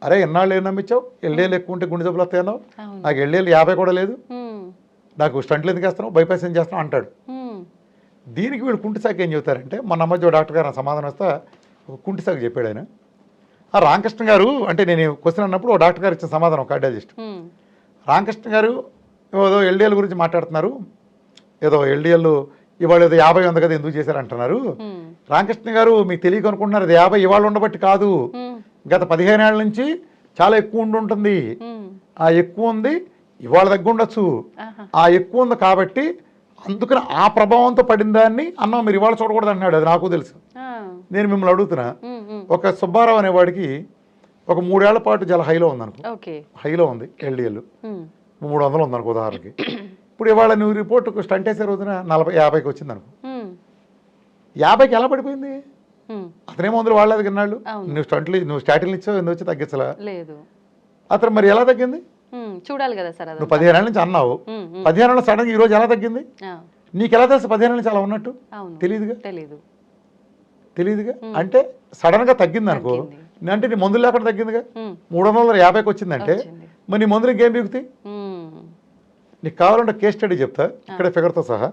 అరే ఎన్నాళ్ళు ఏం నమ్మించావు, ఎల్డీఎల్ ఎక్కువ ఉంటే గుండె జబ్బులు వస్తాయన్నావు, నాకు ఎల్డీఎల్ 50 కూడా లేదు, నాకు స్టంట్లు ఎందుకు వేస్తున్నావు, బైపాస్ ఏం చేస్తున్నావు అంటాడు. దీనికి వీళ్ళు కుంటిసాకి ఏం చెబుతారంటే, మన మధ్య డాక్టర్ గారు సమాధానం వస్తే ఒక కుంటిసాకి చెప్పాడు ఆయన. రామకృష్ణ గారు అంటే నేను క్వశ్చన్ అన్నప్పుడు ఒక డాక్టర్ గారు ఇచ్చిన సమాధానం, కార్డియాలజిస్ట్. రామకృష్ణ గారు ఏదో ఎల్డీఎల్ గురించి మాట్లాడుతున్నారు, ఏదో ఎల్డీఎల్ ఇవాళ ఏదో 50 ఉంది కదా ఎందుకు చేశారంటున్నారు. రామకృష్ణ గారు మీకు తెలియక అనుకుంటున్నారు, అది 50 ఇవాళ ఉండబట్టి కాదు, గత 15 ఏళ్ళ నుంచి చాలా ఎక్కువ ఉంటుంది. ఆ ఎక్కువ ఉంది ఇవాళ దగ్గర ఉండొచ్చు, ఆ ఎక్కువ ఉంది కాబట్టి అందుకని ఆ ప్రభావంతో పడిన దాన్ని అన్న మీరు ఇవాళ చూడకూడదు అన్నాడు. అది నాకు తెలుసు. నేను మిమ్మల్ని అడుగుతున్నా, ఒక సుబ్బారావు అనేవాడికి ఒక 3 ఏళ్ల పాటు చాలా హైలో ఉంది అనుకో, హైలో ఉంది ఎల్డిఎల్ 300 ఉంది అనుకో ఉదాహరణకి. ఇప్పుడు ఇవాళ నువ్వు రిపోర్ట్ స్టంట్ వేసే రోజున 40-50కి వచ్చింది అనుకో, 50కి ఎలా పడిపోయింది? అతనే మందులు వాడలేదు తిన్నాళ్ళు, నువ్వు స్టాటిన్లు ఇచ్చావు, ఎందుకు వచ్చి తగ్గించలా లేదు. అతను మరి ఎలా తగ్గింది చూడాలి కదా సార్. నువ్వు 15 ఏళ్ళ నుంచి అన్నావు, 15 ఏళ్ళ సడన్గా ఈ రోజు ఎలా తగ్గింది? నీకు ఎలా తెలుసు 15 ఏళ్ళ నుంచి అలా ఉన్నట్టు? తెలియదుగా. అంటే సడన్ గా తగ్గింది అనుకో, అంటే నీ మందులు లేకుండా తగ్గిందిగా. 350కి వచ్చిందంటే మరి నీ మందులు ఇంకేం బిగుతాయి? నీకు కావాలంటే కేస్ స్టడీ చెప్తా, ఇక్కడ ఫిగర్తో సహా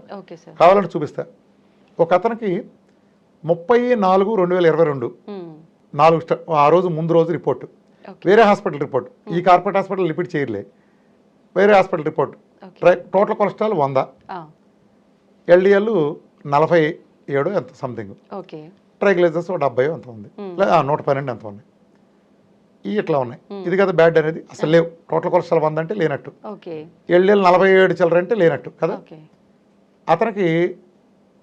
కావాలంటే చూపిస్తా. ఒక అతనికి 30/4/2022 ఆ రోజు ముందు రోజు రిపోర్ట్, వేరే హాస్పిటల్ రిపోర్ట్, ఈ కార్పొరేట్ హాస్పిటల్ లిపిడ్ చేయలే, వేరే hospital report. Total cholesterol 100, LDL 47 ఎంత సంథింగ్, ట్రైగ్లిజరైడ్స్ 70 ఎంత ఉంది, లేదా 112 ఎంత ఉంది. ఇట్లా ఉన్నాయి. ఇది కదా బ్యాడ్ అనేది, అసలు లేవు. టోటల్ కొలెస్ట్రాల్ 100 అంటే లేనట్టు, ఎల్డిఎల్ 47 చిల్లర అంటే లేనట్టు కదా. అతనికి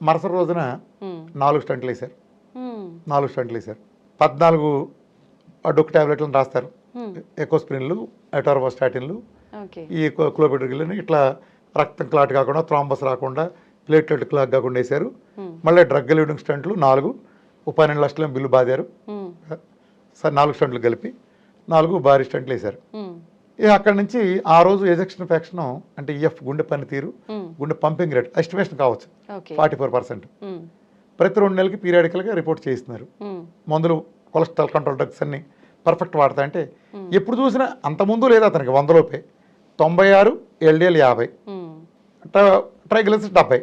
మరుసటి రోజున 4 స్టంట్లు వేశారు. 14 డొక్కు టాబ్లెట్లను రాస్తారు, ఎకోస్ప్రిన్లు, ఎటార్వాస్టాటిన్లు, ఈ క్లోబెట్రిగిల్ని, ఇట్లా రక్తం క్లాట్ కాకుండా, థ్రాంబస్ రాకుండా, ప్లేట్లెట్ క్లాట్ కాకుండా వేశారు. మళ్ళీ డ్రగ్ ఎలివిడింగ్ స్టంట్లు 4, 12 లక్షల బిల్లు బాదారు. సరే 4 స్టంట్లు కలిపి 4 భారీ స్టంట్లు వేశారు. అక్కడి నుంచి ఆ రోజు ఎజెక్షన్ ఫ్యాక్షన్ అంటే ఈఎఫ్ గుండె పనితీరు, గుండె పంపింగ్ రేట్ ఎస్టిమేషన్ కావచ్చు 44%. ప్రతి 2 నెలలకి పీరియాడికల్గా రిపోర్ట్ చేస్తున్నారు. మందులు, కొలెస్ట్రాల్ కంట్రోల్ డ్రగ్స్ అన్ని పర్ఫెక్ట్ వాడతా అంటే ఎప్పుడు చూసినా అంతకుముందు లేదు అతనికి 100 లోపే, 96, ఎల్డిఎల్ 50, ట్రైగ్లిజరైడ్స్ 70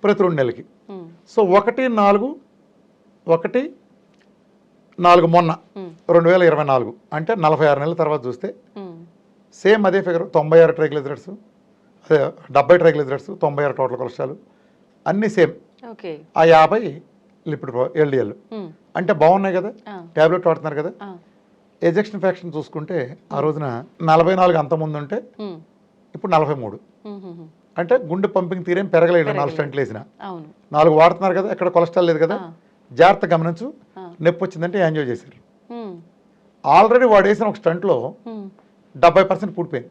ప్రతి 2 నెలలకి. సో 1/4 మొన్న 2024 అంటే 46 నెలల తర్వాత చూస్తే సేమ్ అదే figure, 96 triglycerides, 70 triglycerides, 96 total cholesterol అన్నీ సేమ్. ఆ 50 లిపిడ్ ఎల్డిఎల్ అంటే బాగున్నాయి కదా, ట్యాబ్లెట్ వాడుతున్నారు కదా. ఎజెక్షన్ ఫ్యాక్షన్ చూసుకుంటే ఆ రోజున 44 అంత ముందు ఉంటే ఇప్పుడు 43. అంటే గుండె పంపింగ్ తీరేం పెరగలేదు. 4 స్టంట్లు వేసిన 4 వాడుతున్నారు కదా, ఎక్కడ కొలెస్ట్రాల్ లేదు కదా. జాగ్రత్త గమనించు, నొప్పి వచ్చిందంటే యాంజియో చేశారు. ఆల్రెడీ వాడు వేసిన ఒక స్టంట్లో 70% పూడిపోయింది.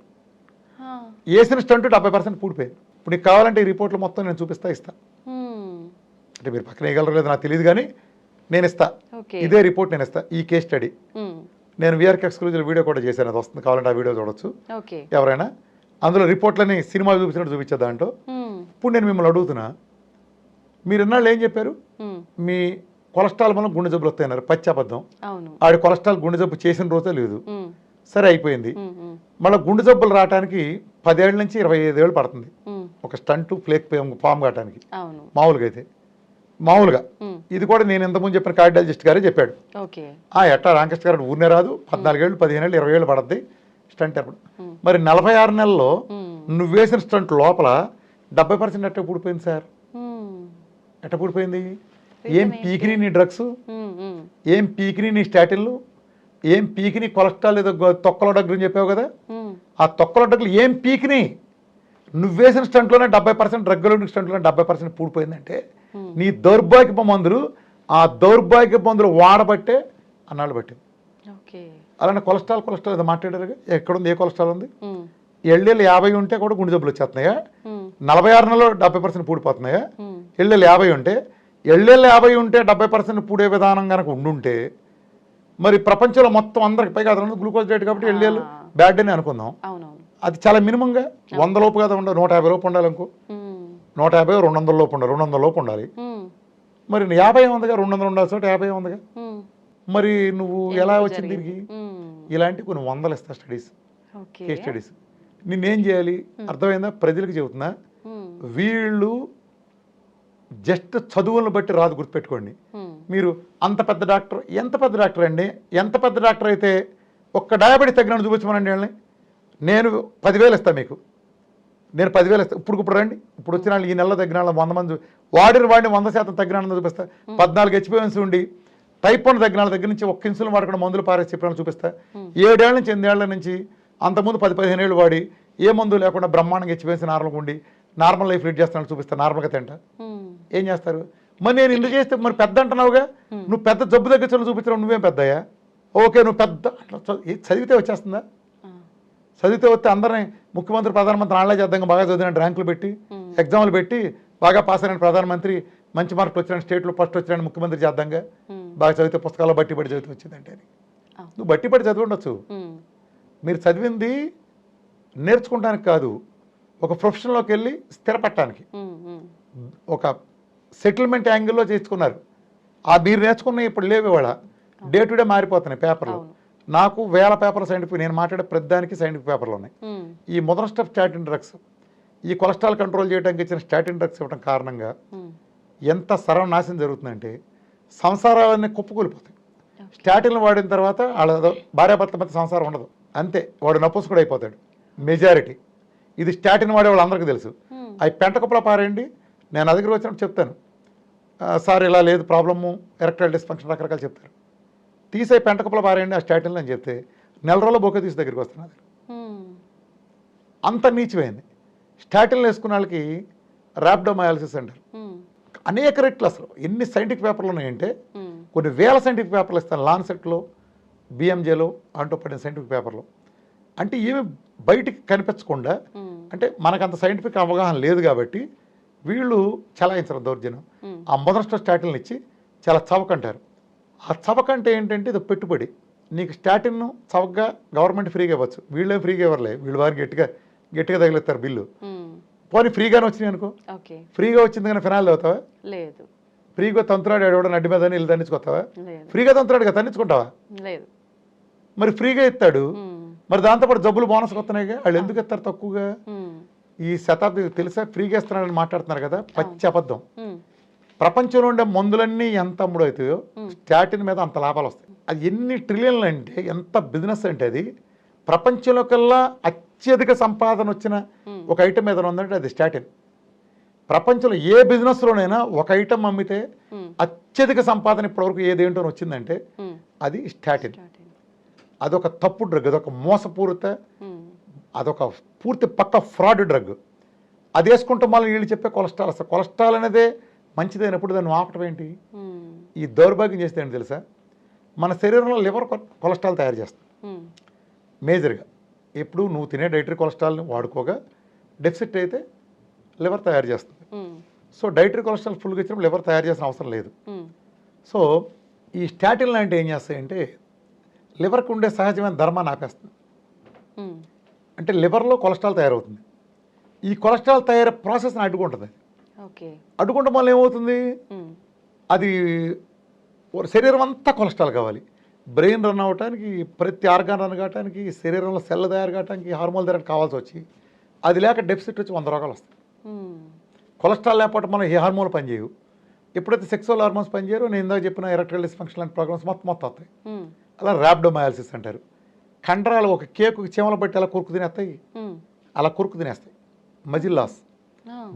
వేసిన స్టంట్ 70% పూడిపోయింది. ఇప్పుడు నీకు కావాలంటే ఈ రిపోర్ట్లు మొత్తం నేను ఇస్తా అంటే మీరు పక్కన వేయగలరు లేదు నాకు తెలియదు కానీ నేను ఇస్తా. ఇదే రిపోర్ట్ నేను ఇస్తా. ఈ కేస్ స్టడీ నేను వీఆర్కే ఎక్స్క్లూజివ్ వీడియో కూడా చేశాను, అది వస్తుంది, కావాలంటే ఆ వీడియో చూడొచ్చు ఎవరైనా. అందులో రిపోర్ట్లని సినిమా చూపించినట్టు చూపించే దాంట్లో. ఇప్పుడు నేను మిమ్మల్ని అడుగుతున్నా, మీరు ఇన్నాళ్ళు ఏం చెప్పారు? మీ కొలెస్ట్రాల్ వల్ల గుండె జబ్బులు వస్తాయన్నారు, పచ్చి అబద్ధం. ఆడి కొలెస్ట్రాల్ గుండె జబ్బు చేసిన రోజే లేదు, సరే అయిపోయింది. మళ్ళీ గుండె జబ్బులు రావడానికి 10 ఏళ్ళ నుంచి 25 ఏళ్ళు పడుతుంది ఒక స్టంట్ ఫ్లేక్ ఫామ్ కావడానికి మామూలుగా అయితే. మామూలుగా ఇది కూడా నేను ఇంతకుముందు చెప్పిన కార్డియాలజిస్ట్ గారే చెప్పాడు. ఎట్టా రామకృష్ణ గారు ఊరినే రాదు, 14 ఏళ్ళు 15 ఏళ్ళు 20 ఏళ్ళు పడుద్ది స్టంట్ ఎప్పుడు. మరి 46 నెలల్లో నువ్వు వేసిన స్టంట్ లోపల 70% ఎట్ట పూడిపోయింది సార్? ఎట్ట పూడిపోయింది? ఏం పీకిని నీ డ్రగ్స్, ఏం పీకిని నీ స్టాటిన్లు, ఏం పీకిని కొలెస్ట్రాల్ ఏదో తొక్కల డగ్గులు అని చెప్పావు కదా, ఆ తొక్కల డగ్గులు ఏం పీకిని? నువ్వేసిన స్టంట్లోనే 70%, డ్రగ్గుల స్టంట్లోనే 70% పూడిపోయిందంటే నీ దౌర్భాగ్యపు మందులు, ఆ దౌర్భాగ్యపు మందులు వాడబట్టే అన్నాళ్ళు పట్టింది. అలానే కొలెస్ట్రాల్ ఏదో మాట్లాడారు, ఎక్కడుంది? ఏ కొలెస్ట్రాల్ ఉంది? ఎళ్ళేళ్ళు 50 ఉంటే కూడా గుండె జబ్బులు వచ్చేస్తున్నాయా? 46 నెలలో 70% పూడిపోతున్నాయా? ఎళ్ళేళ్ళు 50 ఉంటే, ఎళ్ళేళ్ళు 50 ఉంటే 70% పూడే విధానం కనుక ఉండుంటే మరి ప్రపంచంలో మొత్తం అందరికి పైగా అది గ్లూకోజ్ రేట్ కాబట్టి ఎళ్ళేళ్ళు బ్యాడ్ అని అనుకుందాం. అది చాలా మినిమంగా 100 లోపు కదా ఉండాలి, 150 లోపు ఉండాలి అనుకో, 150 200 లోపు ఉండాలి, 200 లోపు ఉండాలి. మరి 50 ఉందిగా, 200 ఉండాల్సి 50 ఉందిగా, మరి నువ్వు ఎలా వచ్చింది తిరిగి? ఇలాంటి కొన్ని వందలు ఇస్తా స్టడీస్, కేస్ స్టడీస్. నిన్నేం చేయాలి అర్థమైందా? ప్రజలకు చెబుతున్నా, వీళ్ళు జస్ట్ చదువులను బట్టి రాదు, గుర్తుపెట్టుకోండి. మీరు అంత పెద్ద డాక్టర్, ఎంత పెద్ద డాక్టర్ అండి, ఎంత పెద్ద డాక్టర్ అయితే ఒక్క డయాబెటీస్ తగ్గినట్టు చూపించమనండి వాళ్ళని, నేను 10,000 ఇస్తాను మీకు, నేను 10,000 ఇస్తాను. ఇప్పుడు రండి, ఇప్పుడు వచ్చిన వాళ్ళు ఈ నెలలో తగ్గిన వాళ్ళు 100 మంది, వాడిని 100% తగ్గిన చూపిస్తా. 14 HbA1c ఉండి టైప్ 1 తగ్గిన వాళ్ళ దగ్గర నుంచి ఒక్క ఇన్సులిన్ వాడకుండా మందులు పారేసి చెప్పిన చూపిస్తా. 7 ఏళ్ళ నుంచి 8 ఏళ్ల నుంచి అంతకుముందు 10-15 ఏళ్ళు వాడి ఏ మందు లేకుండా బ్రహ్మాండంగా HbA1c నార్మల్గా ఉండి నార్మల్ లైఫ్ లీడ్ చేస్తాను చూపిస్తా. నార్మల్గా తింటా. ఏం చేస్తారు? మరి నేను ఇందుకు చేస్తే మరి పెద్ద అంటున్నావుగా, నువ్వు పెద్ద జబ్బు తగ్గించాలని చూపించడం నువ్వేం పెద్దయ్యా? ఓకే, నువ్వు పెద్ద చదివితే వచ్చేస్తుందా? చదివితే వస్తే అందరినీ ముఖ్యమంత్రి ప్రధానమంత్రి నాళ్ళే చేద్దాం, బాగా చదివిన ర్యాంకులు పెట్టి ఎగ్జామ్లు పెట్టి బాగా పాస్ అయిన ప్రధానమంత్రి, మంచి మార్కులు వచ్చిన స్టేట్లో ఫస్ట్ వచ్చిన ముఖ్యమంత్రి చేద్దాంగా, బాగా చదివితే పుస్తకాల్లో బట్టి చదివితే వచ్చిందంటే. నువ్వు బట్టి చదివి ఉండొచ్చు, మీరు చదివింది నేర్చుకోవడానికి కాదు, ఒక ప్రొఫెషన్లోకి వెళ్ళి స్థిరపడటానికి, ఒక సెటిల్మెంట్ యాంగిల్లో చేసుకున్నారు. ఆ మీరు నేర్చుకున్న ఇప్పుడు లేవు, ఇవాళ డే టు డే మారిపోతున్నాయి పేపర్లు. నాకు 1000 పేపర్లు సైంటిఫిక్, నేను మాట్లాడే ప్రతిదానికి సైంటిఫిక్ పేపర్లు ఉన్నాయి. ఈ మొదటి స్టెప్ స్టాటిన్ డ్రగ్స్, ఈ కొలెస్ట్రాల్ కంట్రోల్ చేయడానికి ఇచ్చిన స్టాటిన్ డ్రగ్స్ ఇవ్వడం కారణంగా ఎంత సర్వనాశనం జరుగుతుందంటే సంసారాలన్నీ కుప్పకూలిపోతాయి. స్టాటిన్లు వాడిన తర్వాత వాళ్ళ భార్యాభర్త మధ్య సంసారం ఉండదు, అంతే, వాడు నపుంసకుడు అయిపోతాడు మెజారిటీ. ఇది స్టాటిన్ వాడే వాళ్ళందరికీ తెలుసు. అవి పెంట కుప్పలా పారేయండి, నేను నా దగ్గర వచ్చినప్పుడు చెప్తాను, సార్ ఇలా లేదు ప్రాబ్లము, ఎరెక్టైల్ డిస్ఫంక్షన్ రకరకాలు చెప్తారు. తీసే పెంట కుప్పలా పారేయండి ఆ స్టాటిన్లు అని చెప్తే 4 రోజుల్లో బొక్క తీసి దగ్గరికి వస్తున్నారు. అంత నీచమైంది. స్టాటిన్లు వేసుకున్న వాళ్ళకి ర్యాపిడోమయాలసిస్ అంటారు. అనేక రెట్లు, అసలు ఎన్ని సైంటిఫిక్ పేపర్లు ఉన్నాయంటే కొన్ని వేల సైంటిఫిక్ పేపర్లు ఇస్తాను, లాన్సెట్లో, బిఎంజేలో అంటూ పడిన సైంటిఫిక్ పేపర్లు. అంటే ఏమి బయటికి కనిపించకుండా, అంటే మనకంత సైంటిఫిక్ అవగాహన లేదు కాబట్టి వీళ్ళు చలాయించరు దౌర్జన్యం. ఆ మొదటి స్టాటిన్లు ఇచ్చి చాలా చవకంటారు. ఆ చవకంటే ఏంటంటే ఇది పెట్టుబడి. నీకు స్టాటిన్ చవకగా గవర్నమెంట్ ఫ్రీగా ఇవ్వచ్చు, వీళ్ళేం ఫ్రీగా ఇవ్వలే, వీళ్ళు వారికి గట్టిగా తగిలేస్తారు బిల్లు. పోనీ ఫ్రీగానే వచ్చినాయి అనుకో, ఫ్రీగా వచ్చింది కానీ ఫినాయిల్ అవుతావా? లేదు. ఫ్రీగా తంతురాడు ఎవడో నడ్డి మీద ఇల్లు తన్నించుకొస్తావా? ఫ్రీగా తంతురాడుగా తన్నించుకుంటావా? లేదు. మరి ఫ్రీగా ఇస్తాడు, మరి దాంతోపాటు జబ్బులు బోనస్ వస్తున్నాయిగా, వాళ్ళు ఎందుకు ఇస్తారు తక్కువగా? ఈ శతాబ్ది తెలుసా, ఫ్రీగా ఇస్తున్నారని మాట్లాడుతున్నారు కదా, పచ్చి అబద్ధం. ప్రపంచంలో ఉండే మందులన్నీ ఎంత అమ్ముడు అవుతాయో స్టాటిన్ మీద అంత లాభాలు వస్తాయి. అది ఎన్ని ట్రిలియన్లు అంటే ఎంత బిజినెస్ అంటే, అది ప్రపంచంలో కల్లా అత్యధిక సంపాదన వచ్చిన ఒక ఐటమ్ మీద ఉందంటే అది స్టాటిన్. ప్రపంచంలో ఏ బిజినెస్లోనైనా ఒక ఐటమ్ అమ్మితే అత్యధిక సంపాదన ఇప్పటివరకు ఏదేంటో వచ్చిందంటే అది స్టాటిన్. అదొక తప్పు డ్రగ్, అదొక మోసపూరిత, అదొక పూర్తి పక్క ఫ్రాడ్ డ్రగ్. అది వేసుకుంటే మళ్ళీ వీళ్ళు చెప్పే కొలెస్ట్రాల్, అసలు కొలెస్ట్రాల్ అనేదే మంచిదైనప్పుడు దాన్ని ఆపటం ఏంటి? ఈ దౌర్భాగ్యం చేస్తే ఏంటి తెలుసా, మన శరీరంలో లివర్ కొలెస్ట్రాల్ తయారు చేస్తుంది మేజర్గా. ఎప్పుడు నువ్వు తినే డైటరీ కొలెస్ట్రాల్ని వాడుకోగా డెఫిసిట్ అయితే లివర్ తయారు చేస్తుంది. సో డైటరీ కొలెస్ట్రాల్ ఫుల్గా ఇచ్చినప్పుడు లివర్ తయారు చేసిన అవసరం లేదు. సో ఈ స్టాటిన్ లాంటి ఏం చేస్తాయంటే లివర్కి ఉండే సహజమైన ధర్మాన్ని ఆపేస్తుంది. అంటే లివర్లో కొలెస్ట్రాల్ తయారవుతుంది. ఈ కొలెస్ట్రాల్ తయారు ప్రాసెస్ని అడ్డుకుంటుంది. అడ్డుకుంటం వల్ల ఏమవుతుంది, అది శరీరం అంతా కొలెస్ట్రాల్ కావాలి. బ్రెయిన్ రన్ అవ్వటానికి, ప్రతి ఆర్గాన్ రన్ కావడానికి, శరీరంలో సెల్ తయారు కావడానికి, హార్మోన్ తయారు కావాల్సి వచ్చి అది లేక డెఫిసిట్ వచ్చి 100 రోగాలు వస్తాయి. కొలెస్ట్రాల్ లేకపోతే మనం ఏ హార్మోన్లు పనిచేయవు. ఎప్పుడైతే సెక్సువల్ హార్మోన్స్ పనిచేయరో నేను ఇందాక చెప్పిన ఎరెక్టైల్ డిస్ఫంక్షన్ లాంటి ప్రోగ్రామ్స్ మొత్తం వస్తాయి. అలా ర్యాబ్డోమయాలసిస్ అంటారు. కండరాలు ఒక కేకు చీమలు బట్టి అలా కురుకు తినేస్తాయి, అలా కురుకు తినేస్తాయి. Muscle loss.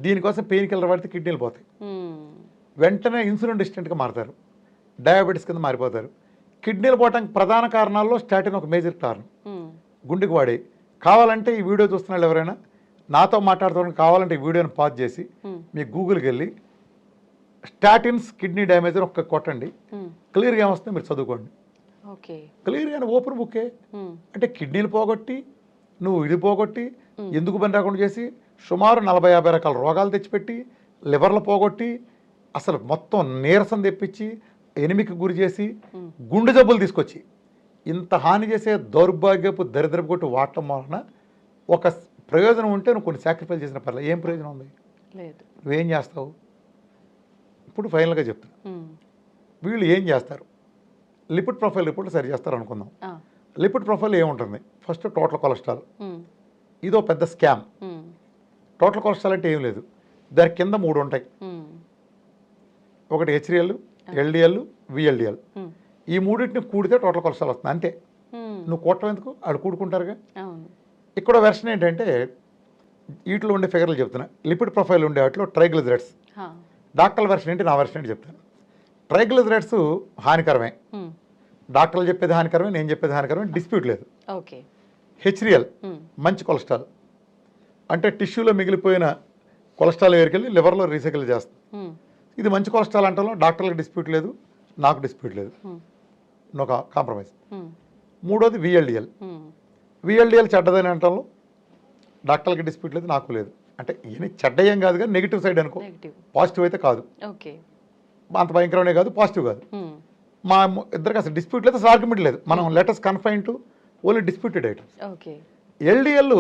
దీనికోసం పెయిన్ కిల్లర్ పడితే కిడ్నీలు పోతాయి. వెంటనే ఇన్సులిన్ డిస్టెంట్గా మారుతారు, డయాబెటీస్ కింద మారిపోతారు. కిడ్నీలు పోవడానికి ప్రధాన కారణాల్లో స్టాటిన్ ఒక మేజర్ కారణం. గుండెకి వాడే. కావాలంటే ఈ వీడియో చూస్తున్న వాళ్ళు ఎవరైనా నాతో మాట్లాడుతున్న కావాలంటే ఈ వీడియోని పాజ్ చేసి మీ గూగుల్కి వెళ్ళి స్టాటిన్స్ కిడ్నీ డ్యామేజ్ అని ఒక్క కొట్టండి, క్లియర్గా ఏమొస్తుందో మీరు చదువుకోండి. క్లియర్గా ఓపెన్ బుక్కే. అంటే కిడ్నీలు పోగొట్టి, నువ్వు ఇది పోగొట్టి, ఎందుకు పని రాకుండా చేసి సుమారు 40-50 రకాల రోగాలు తెచ్చిపెట్టి, లివర్లు పోగొట్టి, అసలు మొత్తం నీరసం తెప్పించి, ఎనిమికి గురి చేసి, గుండె జబ్బులు తీసుకొచ్చి, ఇంత హాని చేసే దౌర్భాగ్యపు దరిద్రపు కొట్టి వాడటం వలన ఒక ప్రయోజనం ఉంటే నువ్వు కొన్ని సాక్రిఫైస్ చేసిన పర్లేదు. ఏం ప్రయోజనం ఉంది? నువ్వేం చేస్తావు? ఇప్పుడు ఫైనల్గా చెప్తున్నా, వీళ్ళు ఏం చేస్తారు? లిపిడ్ ప్రొఫైల్ రిపోర్ట్ సరి చేస్తారు అనుకుందాం. లిపిడ్ ప్రొఫైల్ ఏముంటుంది? First total cholesterol. ఇదో పెద్ద స్కామ్. టోటల్ కొలెస్ట్రాల్ అంటే ఏం లేదు, దాని కింద 3 ఉంటాయి. ఒకటి హెచ్డిఎల్, ఎల్డిఎల్, విఎల్డిఎల్. ఈ మూడింటిని కూడితే టోటల్ కొలెస్ట్రాల్ వస్తుంది, అంతే. నువ్వు కూడటం ఎందుకు? ఆడు కూడుకుంటారుగా. ఇక్కడ వెర్షన్ ఏంటంటే వీటిలో ఉండే ఫిగర్లు చెప్తున్నా. లిపిడ్ ప్రొఫైల్ ఉండే వాటిలో ట్రైగ్లిజరైడ్స్. డాక్టర్ల వెర్షన్ ఏంటి, నా వెర్షన్ ఏంటి చెప్తాను. ట్రైగ్లిజరైడ్స్ హానికరమే, డాక్టర్లు చెప్పేది హానికరమే, నేను చెప్పేది హానికరమే, డిస్ప్యూట్ లేదు. హెచ్డిఎల్ మంచి కొలెస్ట్రాల్, అంటే టిష్యూలో మిగిలిపోయిన కొలెస్ట్రాల్ వేరుకెళ్ళి లివర్లో రీసైకిల్ చేస్తుంది. ఇది మంచి కొలెస్ట్రాల్ అంటలో డాక్టర్లకు డిస్ప్యూట్ లేదు, నాకు డిస్ప్యూట్ లేదు, నో కాంప్రమైజ్. మూడోది విఎల్డిఎల్. విఎల్డిఎల్ చెడ్డదని అంటలో డాక్టర్లకి డిస్ప్యూట్ లేదు, నాకు లేదు. అంటే ఈయన చెడ్డ ఏం కాదు కానీ నెగిటివ్ సైడ్ అనుకో, పాజిటివ్ అయితే కాదు, అంత భయంకరమే కాదు, పాజిటివ్ కాదు. మా ఇద్దరికి అసలు డిస్ప్యూట్ లేదు, అసలు ఆర్గ్యుమెంట్ లేదు. మనం letters confine to only disputed items. LDL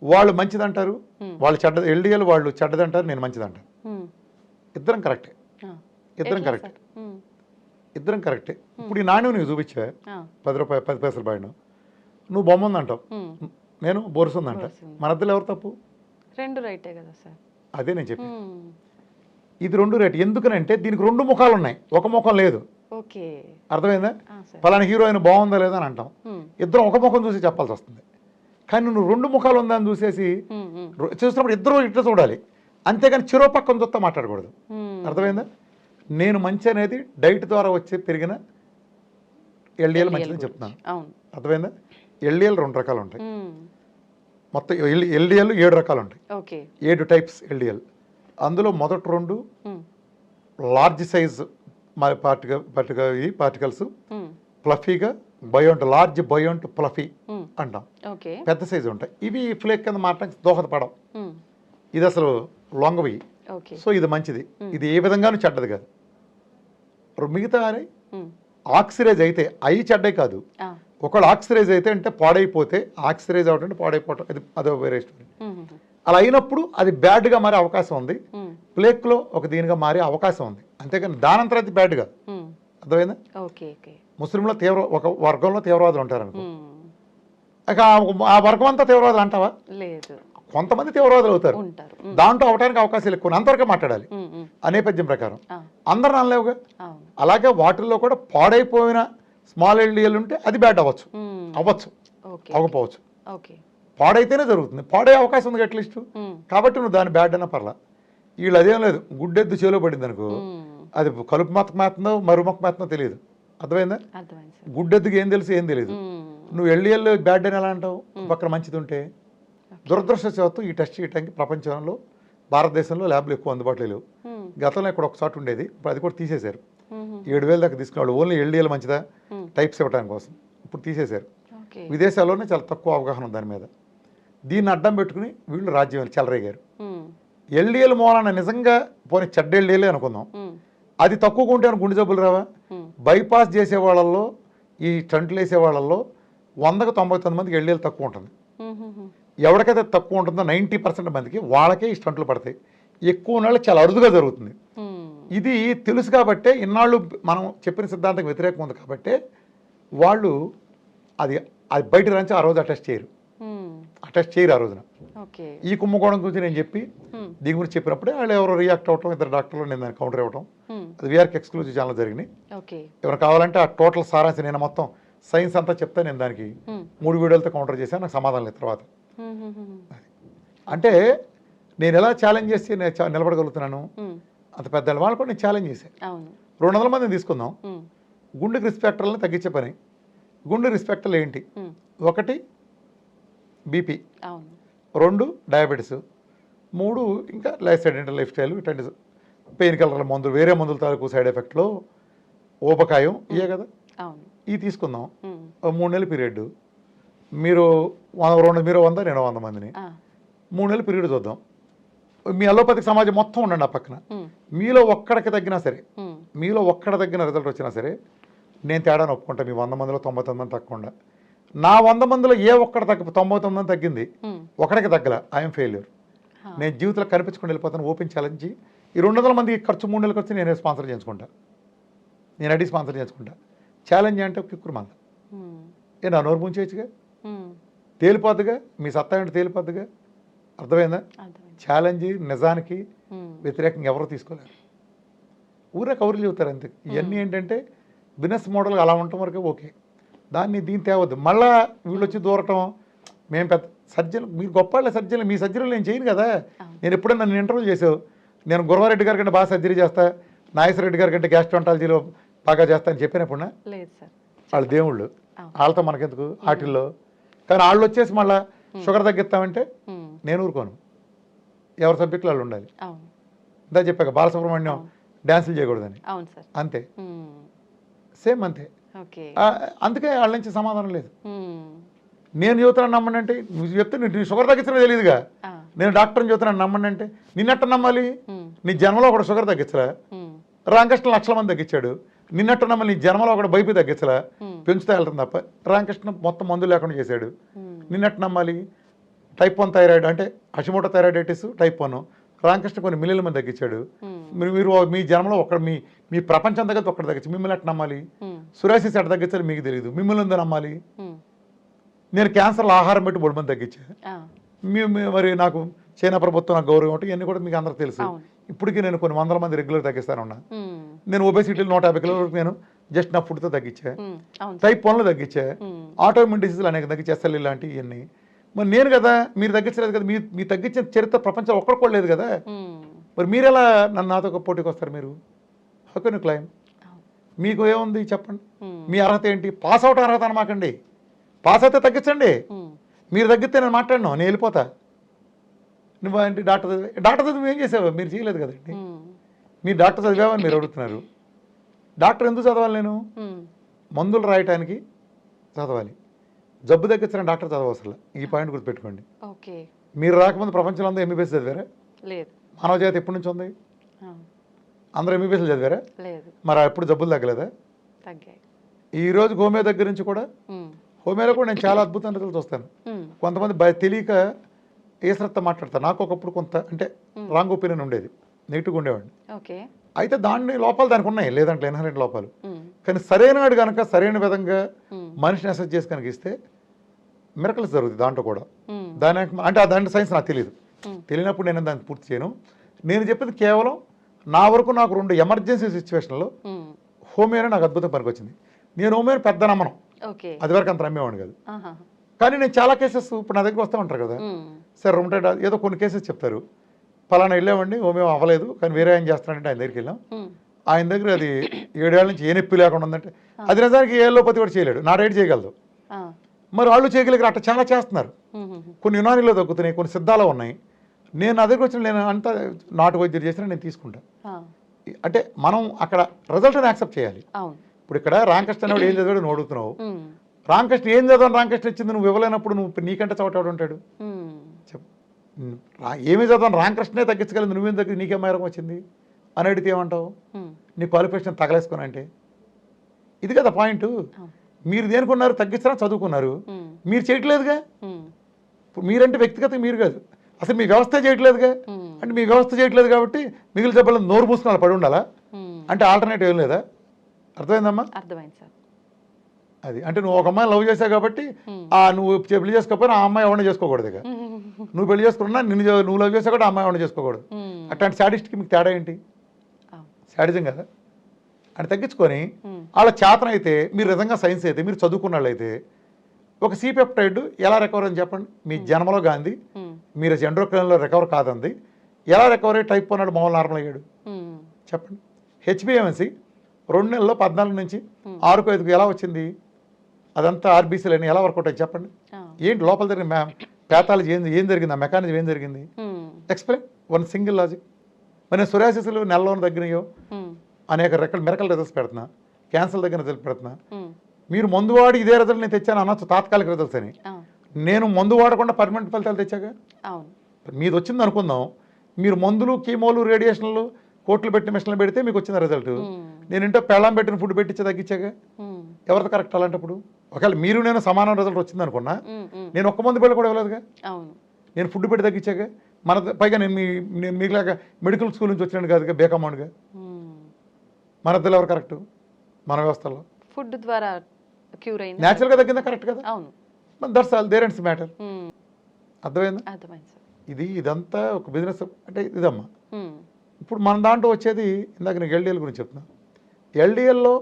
వాళ్ళు మంచిదంటారు, వాళ్ళు చెడ్డ. ఎల్డిఎల్ వాళ్ళు చెడ్డదంటారు, నేను మంచిదంటారు. ఇద్దరం కరెక్టే, ఇద్దరం కరెక్టే, ఇద్దరం కరెక్టే. ఇప్పుడు ఈ నాణ్యం నీకు చూపించా, 10 పైసలు బాడిన, నువ్వు బొమ్మ ఉందంటావు, నేను బొరుసుందంట. మన ఇద్దరు ఎవరు తప్పు? రెండు రైటే కదా సార్. అదే నేను చెప్పి, ఇది 2 రైట్. ఎందుకనంటే దీనికి 2 ముఖాలు ఉన్నాయి, ఒక ముఖం లేదు. అర్థమైందా? ఫలానా హీరోయిన్ బాగుందా లేదా అని అంటాం, ఇద్దరం ఒక ముఖం చూసి చెప్పాల్సి వస్తుంది. కానీ నువ్వు 2 ముఖాలు ఉందని చూసేసి చూసినప్పుడు ఇద్దరు ఇట్లా చూడాలి, అంతేగాని చిరో పక్కన చూస్తా మాట్లాడకూడదు. అర్థమైందా? నేను మంచి అనేది డైట్ ద్వారా వచ్చి పెరిగిన ఎల్డిఎల్ మంచిదని చెప్తున్నాను. అర్థమైందా? ఎల్డిఎల్ 2 రకాలు ఉంటాయి, మొత్తం ఎల్డిఎల్ 7 రకాలు ఉంటాయి, 7 టైప్స్ ఎల్డిఎల్. అందులో మొదటి 2 లార్జ్ సైజ్ పార్టికల్స్, ఫ్లఫీగా బయోంట్, లార్జ్ బయోంట్ ఫ్లఫీ అంటాం, పెద్ద సైజు ఉంటాయి. ఇవి ఫ్లేక్ కింద మారడానికి దోహదపడవు, ఇది అసలు లొంగవి. సో ఇది మంచిది, ఇది ఏ విధంగానూ చెడ్డది కాదు. మిగతా ఆక్సిడైజ్ అయితే అవి చెడ్డే కాదు. ఒకళ్ళు ఆక్సిడైజ్ అయితే అంటే పాడైపోతే, ఆక్సిడైజ్ అవడం అంటే పాడైపోవటం, అదో వేరే స్టోరీ. అలా అయినప్పుడు అది బ్యాడ్గా మారే అవకాశం ఉంది, ప్లేక్లో ఒక దీనిగా మారే అవకాశం ఉంది. అంతేకాని దానంతరం అది బ్యాడ్ కాదు. అర్థమైందా? ముస్లింలో ఒక వర్గంలో తీవ్రవాదులు ఉంటారనుకో, ఆ వర్గం అంతా తీవ్రవాదులు అంటావా? లేదు, కొంతమంది తీవ్రవాదులు అవుతారు, దాంట్లో అవడానికి అవకాశాలు ఎక్కువ. అంతవరకే మాట్లాడాలి ఆ నేపథ్యం ప్రకారం, అందరు అనలేవుగా. అలాగే వాటిల్లో కూడా పాడైపోయిన స్మాల్ ఎల్డిఎల్ ఉంటే అది బ్యాడ్ అవ్వచ్చు, అవ్వకపోవచ్చు. పాడైతేనే జరుగుతుంది, పాడే అవకాశం ఉంది అట్లీస్ట్. కాబట్టి నువ్వు దాన్ని బ్యాడ్ అన్నా పర్లా. వీళ్ళు అదేం లేదు, గుడ్డెద్దు చేలో పడింది అనుకో, అది కలుపు మొక్క మేతుందో మరుమొక్క మేతుందో తెలియదు. అర్థమైందా? గుడ్డెద్దుకి ఏం తెలుసు, ఏం తెలియదు. నువ్వు ఎల్డిఎల్ బ్యాడ్ అని ఎలా అంటావు పక్కన మంచిది ఉంటే? దురదృష్టవశాత్తు ఈ టెస్ట్ చేయడానికి ప్రపంచంలో, భారతదేశంలో ల్యాబ్లు ఎక్కువ అందుబాటులో లేవు. గతంలో ఇక్కడ ఒకసారి ఉండేది, ఇప్పుడు అది కూడా తీసేశారు. 7,000 దాకా తీసుకునేవాళ్ళు ఓన్లీ ఎల్డిఎల్ మంచిదా టైప్స్ ఇవ్వడానికి కోసం, ఇప్పుడు తీసేశారు. విదేశాల్లోనే చాలా తక్కువ అవగాహన ఉంది దాని మీద. దీన్ని అడ్డం పెట్టుకుని వీళ్ళు రాజ్యం చెలరేగారు. ఎల్డిఎల్ మూలాన నిజంగా పోనీ చెడ్డ ఎల్డిఎల్ అనుకుందాం, అది తక్కువగా ఉంటే గుండె జబ్బులు రావా? బైపాస్ చేసే వాళ్ళల్లో, ఈ స్టంట్లు వేసే వాళ్ళల్లో 100కి 99 మందికి ఎల్డిఎల్ తక్కువ ఉంటుంది. ఎవరికైతే తక్కువ ఉంటుందో 90% మందికి వాళ్ళకే ఈ స్టంట్లు పడతాయి. ఎక్కువ ఉన్నాళ్ళు చాలా అరుదుగా జరుగుతుంది. ఇది తెలుసు కాబట్టే ఇన్నాళ్ళు మనం చెప్పిన సిద్ధాంతం వ్యతిరేకం ఉంది కాబట్టే వాళ్ళు అది బయట నుంచి ఆ రోజు అటెస్ట్ చేయరు ఆ రోజున. ఈ కుంభకోణం గురించి నేను చెప్పి దీని గురించి చెప్పినప్పుడే వాళ్ళు ఎవరో రియాక్ట్ అవటం, ఇద్దరు డాక్టర్లు నేను దాన్ని కౌంటర్ ఇవ్వటం, అది వీఆర్కి ఎక్స్క్లూజివ్ ఛానల్ జరిగినాయి. ఎవరు కావాలంటే ఆ టోటల్ సారాంశం నేను మొత్తం సైన్స్ అంతా చెప్తే నేను దానికి 3 వీడియోలతో కౌంటర్ చేశాను. నాకు సమాధానం లేదు తర్వాత. అంటే నేను ఎలా ఛాలెంజ్ చేసి నేను నిలబడగలుగుతున్నాను, అంత పెద్ద వాళ్ళు కూడా నేను ఛాలెంజ్ చేశాను. 200 మందిని తీసుకుందాం. గుండెకి రిస్పెక్టర్లను తగ్గించే పని. గుండె రిస్పెక్టర్లు ఏంటి? 1 బీపీ, 2 డయాబెటీస్, 3 ఇంకా లైఫ్ స్టైల్, ఇట్లాంటి పెయిన్ కిల్లర్ల మందులు, వేరే మందుల తాలూకు సైడ్ ఎఫెక్ట్లో ఊబకాయం, ఇవే కదా. ఇవి తీసుకుందాం. 3 నెలల పీరియడ్, మీరు 100 నేను 100 మందిని 3 నెలల పీరియడ్ చూద్దాం. మీ అలోపతిక్ సమాజం మొత్తం ఉండండి ఆ పక్కన. మీలో ఒక్కడికి తగ్గినా సరే, మీలో ఒక్కడ తగ్గిన రిజల్ట్ వచ్చినా సరే నేను తేడాను ఒప్పుకుంటా. మీ 100 మందిలో 99 మంది తగ్గకుండా, నా 100 మందిలో ఏ ఒక్కడ 99 మంది తగ్గింది, ఒకడికి తగ్గల, ఐఎమ్ ఫెయిల్యూర్. నేను జీవితంలో కనిపించుకుని వెళ్ళిపోతాను. Open challenge. ఈ 200 మందికి ఖర్చు 3 నెలల ఖర్చు నేనే స్పాన్సర్ చేసుకుంటా, నేను అడిగి స్పాన్సర్ చేసుకుంటా. ఛాలెంజ్ అంటే కిక్కురు మంద నా నోరు ముంచేయచ్చుగా, తేలిపోద్దుగా, మీ సత్తా ఏంటి తేలిపోద్దుగా. అర్థమైందా? ఛాలెంజ్ నిజానికి వ్యతిరేకంగా ఎవరు తీసుకోలేరు. ఊరే కౌరులు చెబుతారు అంతే. ఇవన్నీ ఏంటంటే బిజినెస్ మోడల్ అలా ఉండటం వరకే ఓకే, దీన్ని తేవద్దు. మళ్ళా వీళ్ళు వచ్చి దూరటం, మేము పెద్ద సర్జన్, మీరు గొప్ప సర్జన్, మీ సర్జరీలు నేను చేయను కదా. నేను ఎప్పుడైనా నన్ను ఇంటర్వ్యూ చేసావు, నేను గురవారెడ్డి గారి కంటే బాగా సర్జరీ చేస్తా, నాగేశ్వరరెడ్డి గారి కంటే గ్యాస్ట్రాంటాలజీలో బాగా చేస్తా అని చెప్పినప్పుడు వాళ్ళు దేవుళ్ళు, వాళ్ళతో మనకెందుకు వాటిల్లో. కానీ వాళ్ళు వచ్చేసి మళ్ళీ షుగర్ తగ్గిస్తామంటే నేను ఊరుకోను. ఎవరి సబ్జెక్టులు వాళ్ళు ఉండాలి. ఇందా చెప్పాక బాలసుబ్రహ్మణ్యం డ్యాన్సులు చేయకూడదని, అంతే, సేమ్ అంతే. అందుకే వాళ్ళ నుంచి సమాధానం లేదు. నేను చెబుతున్నాను నమ్మండి అంటే, నువ్వు చెప్తే నీ షుగర్ తగ్గించడం తెలియదుగా. నేను డాక్టర్ని చెబుతున్నాను నమ్మండి అంటే నిన్నట్టు నమ్మాలి. నీ జన్మలో ఒకటి షుగర్ తగ్గించరా? రామకృష్ణ లక్షల మంది తగ్గించాడు. నిన్నట్టు నమ్మాలి. నీ జన్మలో ఒకటి బైపీ తగ్గించరా? పెంచుతా వెళ్తుంది తప్ప. రామకృష్ణ మొత్తం మందులు లేకుండా చేశాడు. నిన్నట్టు నమ్మాలి. టైప్ 1 థైరాయిడ్ అంటే హషిమోటో థైరాయిడైటిస్ టైప్ 1, రామకృష్ణ కొన్ని మిలియన్ల మంది తగ్గించాడు. మీరు మీ జన్మలో ఒకటి మీ ప్రపంచం తగ్గితే ఒక్కటి తగ్గించి మిమ్మల్ని ఎట్లా నమ్మాలి? సురాసిస్ ఎట్లా తగ్గించాలి మీకు తెలియదు, మిమ్మల్ని ఉందో నమ్మాలి. నేను క్యాన్సర్లో ఆహారం పెట్టి 3 మంది తగ్గించా. మరి నాకు చైనా ప్రభుత్వం నాకు గౌరవం ఉంటుంది, ఇవన్నీ కూడా మీకు అందరికి తెలుసు. ఇప్పటికీ నేను కొన్ని 100 మంది రెగ్యులర్ తగ్గిస్తాను ఉన్నా. నేను ఒబేసిటీలో 150 కిలోల వరకు నేను జస్ట్ నా ఫుడ్తో తగ్గించా. టైప్ 1లో తగ్గించా. ఆటోఇమ్యూన్ డిసీజులు అనేక తగ్గించా, ఎస్ఎల్ఈ లాంటివి ఇవన్నీ. మరి నేను కదా, మీరు తగ్గించలేదు కదా. మీ తగ్గించిన చరిత్ర ప్రపంచం ఒక్కడికి లేదు కదా. మరి మీరు ఎలా నాతో పోటీకి వస్తారు? మీరు హౌ కెన్ యు క్లైమ్? మీకు ఏముంది చెప్పండి? మీ అర్హత ఏంటి? పాస్ అవుట్ అర్హత అనమాకండి. పాస్ అయితే తగ్గించండి. మీరు తగ్గితే నేను మాట్లాడినా, నేను వెళ్ళిపోతా. నువ్వు ఏంటి డాక్టర్ చదివి ఏం చేసావా? మీరు చేయలేదు కదండి. మీరు డాక్టర్ చదివామని మీరు అడుగుతున్నారు. డాక్టర్ ఎందుకు చదవాలి? నేను మందులు రాయటానికి చదవాలి. జబ్బు తగ్గించిన డాక్టర్ చదవసలు. ఈ పాయింట్ గుర్తుపెట్టుకోండి. మీరు రాకముందు ప్రపంచంలో అందరూ ఎంబీబీఎస్ చదివారా? మానవ జాతి ఎప్పటి నుంచి ఉంది? అందరూ ఎంబీబీఎస్ చదివారా? మరి ఎప్పుడు జబ్బులు తగ్గలేదా? ఈరోజు హోమియో దగ్గర నుంచి కూడా, హోమియోలో కూడా నేను చాలా అద్భుతమైన రిజల్ట్స్ చూస్తాను. కొంతమంది తెలియక ఏసరత్తా మాట్లాడతారు. నాకు ఒకప్పుడు కొంత అంటే రాంగ్ ఒపీనియన్ ఉండేది, నెగిటివ్గా ఉండేవాడిని. అయితే దాని లోపాలు దానికి ఉన్నాయి, లేదంటే ఇన్హరెంట్ లోపాలు. కానీ సరైన వాడు కనుక సరైన విధంగా మనిషిని అసెస్ చేసి కనుక ఇస్తే మిరకల్స్ జరుగుతుంది దాంట్లో కూడా. దానికి అంటే దాంట్లో సైన్స్ నాకు తెలియదు. తెలియనప్పుడు నేను దాన్ని పూర్తి చేయను. నేను చెప్పింది కేవలం నా వరకు నాకు 2 ఎమర్జెన్సీ సిచ్యువేషన్లో హోమియోనే నాకు అద్భుతం పనికి వచ్చింది. నేను హోమియోని పెద్ద నమ్మను, అది వరకు అంత నమ్మేవాడిని కాదు. కానీ నేను చాలా కేసెస్ ఇప్పుడు నా దగ్గర వస్తూ ఉంటారు కదా, సార్ రొమటైడ్ ఏదో కొన్ని కేసెస్ చెప్తారు, ఫలానా వెళ్ళామండి హోమియో అవ్వలేదు కానీ వేరే ఆయన చేస్తానంటే ఆయన దగ్గరికి వెళ్ళాం. ఆయన దగ్గర అది 7 ఏళ్ళ నుంచి ఏ నొప్పి లేకుండా ఉందంటే, అది నిజానికి ఏ లోపతి కూడా చేయలేడు, నా రైట్ చేయగలదు. మరి వాళ్ళు చేయగలిగారు, అట్లా చాలా చేస్తున్నారు. కొన్ని యునానీలో తగ్గుతున్నాయి, కొన్ని సిద్ధాలు ఉన్నాయి. నేను నా దగ్గర వచ్చిన నేను అంతా నాటు వైద్యులు చేసినా నేను తీసుకుంటా. అంటే మనం అక్కడ రిజల్ట్ని యాక్సెప్ట్ చేయాలి. ఇప్పుడు ఇక్కడ రామకృష్ణ అనేవాడు ఏం చదివాడు నువ్వు అడుగుతున్నావు. రామకృష్ణ ఏం చదవని రామకృష్ణ ఇచ్చింది నువ్వు ఇవ్వలేనప్పుడు నువ్వు నీకంటే చోట ఉంటాడు చెప్పు. ఏమీ చదవను రామకృష్ణే తగ్గించగలిగింది నువ్వేం తగ్గి నీకేం మైరం వచ్చింది అని అడిగితే ఏమంటావు? నీ క్వాలిఫికేషన్ తగలేసుకుని అంటే ఇది కదా పాయింట్. మీరు దేనికున్నారు తగ్గిస్తారా చదువుకున్నారు, మీరు చేయట్లేదుగా. ఇప్పుడు మీరంటే వ్యక్తిగతంగా మీరు కాదు, అసలు మీ వ్యవస్థ చేయట్లేదుగా. అంటే మీ వ్యవస్థ చేయట్లేదు కాబట్టి మిగిలిన సభ్యులను నోరు పూసుకుని పడి ఉండాలా? అంటే ఆల్టర్నేటివ్ ఏం లేదా? అర్థమైందమ్మా? అర్థమైంది సార్. అది అంటే నువ్వు ఒక అమ్మాయిని లవ్ చేసావు కాబట్టి నువ్వు పెళ్లి చేసుకోకపోయినా ఆ అమ్మాయి ఎవరిని చేసుకోకూడదు. ఇక నువ్వు పెళ్లి చేసుకున్నా నువ్వు లవ్ చేసావు కూడా ఆ అమ్మాయి ఎవరిని చేసుకోకూడదు. అట్లాంటి శాడిస్ట్కి మీకు తేడా ఏంటి? శాడిజం కదా. అని తగ్గించుకొని వాళ్ళ చేతన అయితే మీరు నిజంగా సైన్స్ అయితే మీరు చదువుకున్న వాళ్ళైతే ఒక సిపెప్టైడ్ ఎలా రికవర్ అని చెప్పండి. మీ జన్మలో గాంధీ మీరు ఎండోక్రైన్లో రికవర్ కాదంది, ఎలా రికవర్ అయ్యి టైప్ 1 మామూలు నార్మల్ అయ్యాడు చెప్పండి. హెచ్బిఎంఎన్సి 2 నెలల్లో 14 నుంచి 6కు 5కు ఎలా వచ్చింది? అదంతా ఆర్బీసీలని ఎలా వర్కౌట్ అయ్యి చెప్పండి. ఏంటి లోపల జరిగిన ప్యాథాలజీ ఏం జరిగింది, ఆ మెకానిజం ఏం జరిగింది? Explain one single logic. మరి సొరాసిస్లు నెలలోని తగ్గినాయో అనేక మిరకల్ రిజల్ట్స్ పెడుతున్నా, క్యాన్సర్ దగ్గర రిజల్ట్ పెడుతున్నా. మీరు మందు వాడి ఇదే రిజల్ట్ నేను తెచ్చాను అనొచ్చు తాత్కాలిక రిజల్ట్స్ అని. నేను మందు వాడకుండా పర్మనెంట్ ఫలితాలు తెచ్చాగా. మీది వచ్చింది అనుకుందాం, మీరు మందులు కీమోలు రేడియేషన్లు కోట్లు పెట్టి మిషన్లు పెడితే మీకు వచ్చిన రిజల్ట్. నేను ఇంట్లో పెళ్ళం పెట్టిన ఫుడ్ పెట్టించి తగ్గించాగా. ఎవరిది కరెక్ట్ అలాంటప్పుడు? ఒకవేళ మీరు నేను సమానం రిజల్ట్ వచ్చింది అనుకున్నా, నేను ఒక్క మందు బిళ్ళ కూడా ఇవ్వలేదుగా. నేను ఫుడ్ పెట్టి తగ్గించాగా. పైగా నేను మీకులాగా మెడికల్ స్కూల్ నుంచి వచ్చినాను కాదుగా, బేకమౌండ్గా. మన ఇద్దరు ఎవరు కరెక్ట్? మన వ్యవస్థలో ఫుడ్ ద్వారా క్యూర్ అయింది, న్యాచురల్గా తగ్గిందా? కరెక్ట్ కదా. That's all there ends matter. అర్థమైందా? ఇదంతా ఒక బిజినెస్ అంటే ఇదమ్మా. ఇప్పుడు మన దాంట్లో వచ్చేది ఇందాక నేను ఎల్డిఎల్ గురించి చెప్తున్నా. ఎల్డిఎల్లో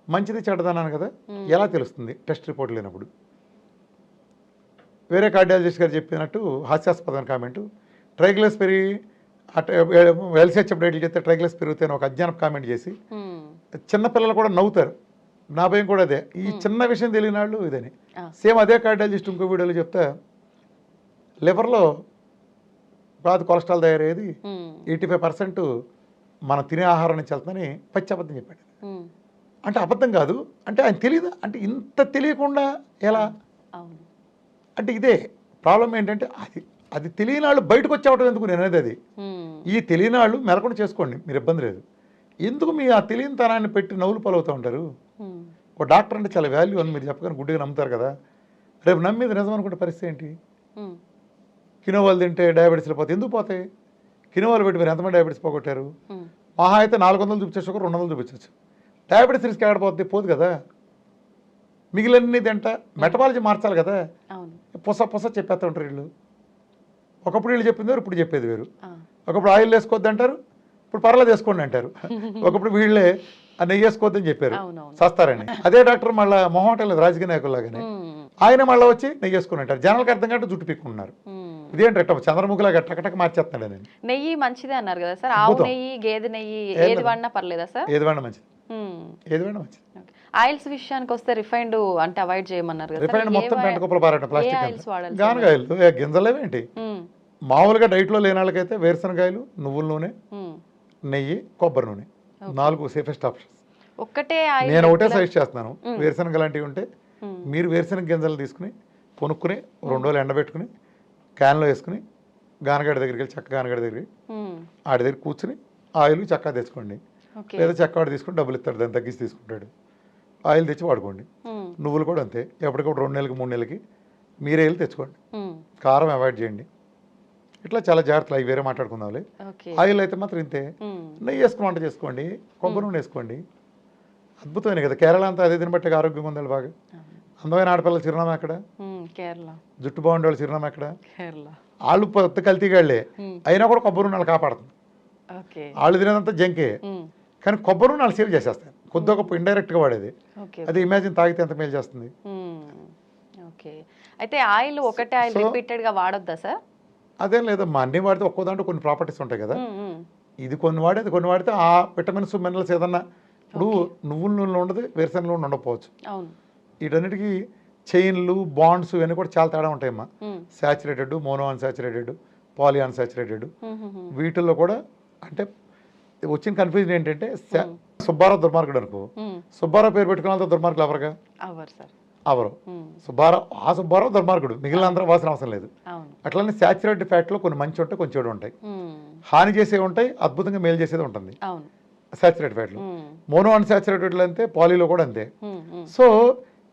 మంచిది చెడ్డదన్నాను కదా, ఎలా తెలుస్తుంది? టెస్ట్ రిపోర్ట్ లేనప్పుడు. వేరే కార్డియాలజిస్ట్ గారు చెప్పినట్టు హాస్యాస్పదమైన కామెంటు, ట్రైగ్లైస్ పెరిగి ఎల్సిహెచ్ఎఫ్ డైట్లు చెప్తే ట్రైగ్లైస్ పెరుగుతాయని ఒక అజ్ఞానం కామెంట్ చేసి చిన్నపిల్లలు కూడా నవ్వుతారు. నా భయం కూడా అదే, ఈ చిన్న విషయం తెలియని వాళ్ళు ఇదని. సేమ్ అదే కార్డియాలజిస్ట్ ఇంకో వీడియోలో చెప్తే లివర్లో బాగా కొలెస్ట్రాల్ తయారయ్యేది 85% మనం తినే ఆహారం నుంచి వెళ్తుందని పచ్చి అబద్ధం చెప్పాడు. అంటే అబద్ధం కాదు అంటే ఆయన తెలియదా? అంటే ఇంత తెలియకుండా ఎలా? అంటే ఇదే ప్రాబ్లం ఏంటంటే అది తెలియని వాళ్ళు బయటకు వచ్చేవటం ఎందుకు నేను అనేది. అది ఈ తెలియని వాళ్ళు మెలకుండా చేసుకోండి, మీరు ఇబ్బంది లేదు. ఎందుకు మీ ఆ తెలియని తనాన్ని పెట్టి నవ్వులు పాలవుతూ ఉంటారు? ఒక డాక్టర్ అంటే చాలా వాల్యూ అని మీరు చెప్పగానే గుడ్డిగా నమ్ముతారు కదా. రేపు నమ్మేది నిజం అనుకుంటే పరిస్థితి ఏంటి? కినోవాలు తింటే డయాబెటీస్లో పోతే ఎందుకు పోతాయి? కినోవాలు పెట్టి మీరు ఎంతమంది డయాబెటీస్ పోగొట్టారు? మహా అయితే 400 చూపించే షుగర్ 200 చూపించవచ్చు. డయాబెటీస్ రిస్క్ ఎక్కడిపోతుంది? పోదు కదా. మిగిలినది తింటా మెటబాలజీ మార్చాలి కదా. పొస చెప్పేస్తూ ఉంటారు వీళ్ళు. ఒకప్పుడు వీళ్ళు చెప్పింది వేరు, ఇప్పుడు చెప్పేది వేరు. ఒకప్పుడు ఆయిల్ వేసుకోవద్దు అంటారు, ఇప్పుడు పర్లేదు వేసుకోండి అంటారు. ఒకప్పుడు వీళ్ళే ఆ నెయ్యి వేసుకోవద్దని చెప్పారు సస్తారని. అదే డాక్టర్ మళ్ళీ మొహం లేదు రాజకీయ నాయకుల్లాగానే ఆయన మళ్ళీ వచ్చి నెయ్యి వేసుకుని అంటారు. జనాలకు అర్థం కంటే జుట్టు పీక్కుంటున్నారు. ఇదేంటి చంద్రముఖిలాగా టకటక మార్చేస్తున్నాడు. నేను నెయ్యి మంచిదే అన్నారు కదా సార్, ఆవు నెయ్యి గేదె నెయ్యి ఏది వాడినా పర్లేదా సార్? ఏది వాడినా మంచిది, ఏది వాడినా మంచిది. ఆయిల్స్ విషయానికి వస్తే రిఫైన్డ్ అంటే అవాయిడ్ చేయమన్నారు కదా. రిఫైన్డ్ మొత్తం పెంట కుప్పలు పారటం, ప్లాస్టిక్ గానగాయలు గింజలేవేంటి. మామూలుగా డైట్లో లేని వాళ్ళకైతే వేరుశనగాయలు, నువ్వుల నూనె, నెయ్యి, కొబ్బరి నూనె 4 సేఫెస్ట్ ఆప్షన్స్. నేను ఒకటే సజెస్ట్ చేస్తున్నాను, వేరుశనగ లాంటివి ఉంటే మీరు వేరుశనగ గింజలు తీసుకుని కొనుక్కుని 2 రోజులు ఎండబెట్టుకుని క్యాన్లో వేసుకుని గానగాడి దగ్గరికి వెళ్ళి చెక్క గానగాడి దగ్గరికి ఆడి దగ్గర కూర్చుని ఆయిల్ చక్కా తెచ్చుకోండి. లేదా చెక్క వాడు తీసుకుని డబ్బులు ఇస్తాడు, దాన్ని తగ్గించి తీసుకుంటాడు. ఆయిల్ తెచ్చి వాడుకోండి. నువ్వులు కూడా అంతే, ఎప్పటికప్పుడు 2 నెలలకి 3 నెలలకి మీరే వెళ్ళి తెచ్చుకోండి. కారం అవాయిడ్ చేయండి. ఇట్లా చాలా జాగ్రత్తలు అవి వేరే మాట్లాడుకుందాంలే. ఆయిల్ అయితే మాత్రం ఇంతే. నెయ్యి వేసుకుని వంట చేసుకోండి, కొబ్బరి నూనె వేసుకోండి. అద్భుతమైన కదా. కేరళ అంతా అదే దీన్ని బట్టి ఆరోగ్యంగా ఉండాలి. బాగా అందమైన ఆడపిల్లల చిరునామా ఎక్కడ? జుట్టు బాగుండే వాళ్ళు చిరునామా ఎక్కడ? వాళ్ళు కొత్త కల్తీగాళ్లే అయినా కూడా కొబ్బరి నూనె కాపాడుతుంది. వాళ్ళు తినేదంతా జంకే, కానీ కొబ్బరి నూనె సేవ్ చేసేస్తాయి. కొద్ది గొప్ప ఇండైరెక్ట్గా వాడేది. అది ఇమాజిన్ తాగితే ఎంత మేలు చేస్తుంది. అయితే ఆయిల్ ఒకటే ఆయిల్ రిపీటెడ్ గా వాడొద్దా సార్? అదేం లేదమ్మా, అన్ని వాడితే ఒక్కో దాంట్లో కొన్ని ప్రాపర్టీస్ ఉంటాయి కదా. ఇది కొన్ని వాడేది కొన్ని వాడితే ఆ విటమిన్స్ మినరల్స్ ఏదన్నా. ఇప్పుడు నువ్వుల నూనెలో ఉండదు, వేరుశనగ నూనె ఉండకపోవచ్చు. వీటన్నిటికీ చైన్లు, బాండ్స్ ఇవన్నీ కూడా చాలా తేడా ఉంటాయమ్మా. Saturated, mono unsaturated, poly unsaturated, వీటిల్లో కూడా అంటే వచ్చిన కన్ఫ్యూజన్ ఏంటంటే సుబ్బారావు దుర్మార్గుడు అనుకో, సుబ్బారావు పేరు పెట్టుకున్న దుర్మార్గులు ఎవరుగా? అవరు. సుబ్బారావు సుబ్బారావు దుర్మార్గుడు, మిగిలిన అందరూ వాసన అవసరం లేదు. అట్లనే సాచురేటెడ్ ఫ్యాట్లో కొన్ని మంచి ఉంటాయి, కొన్ని చెడు ఉంటాయి. హాని చేసేవి ఉంటాయి, అద్భుతంగా మేలు చేసేది ఉంటుంది సాచురేటెడ్ ఫ్యాట్లో. మోనో అన్సాచురేటెడ్లో అంతే, పాలీలో కూడా అంతే. సో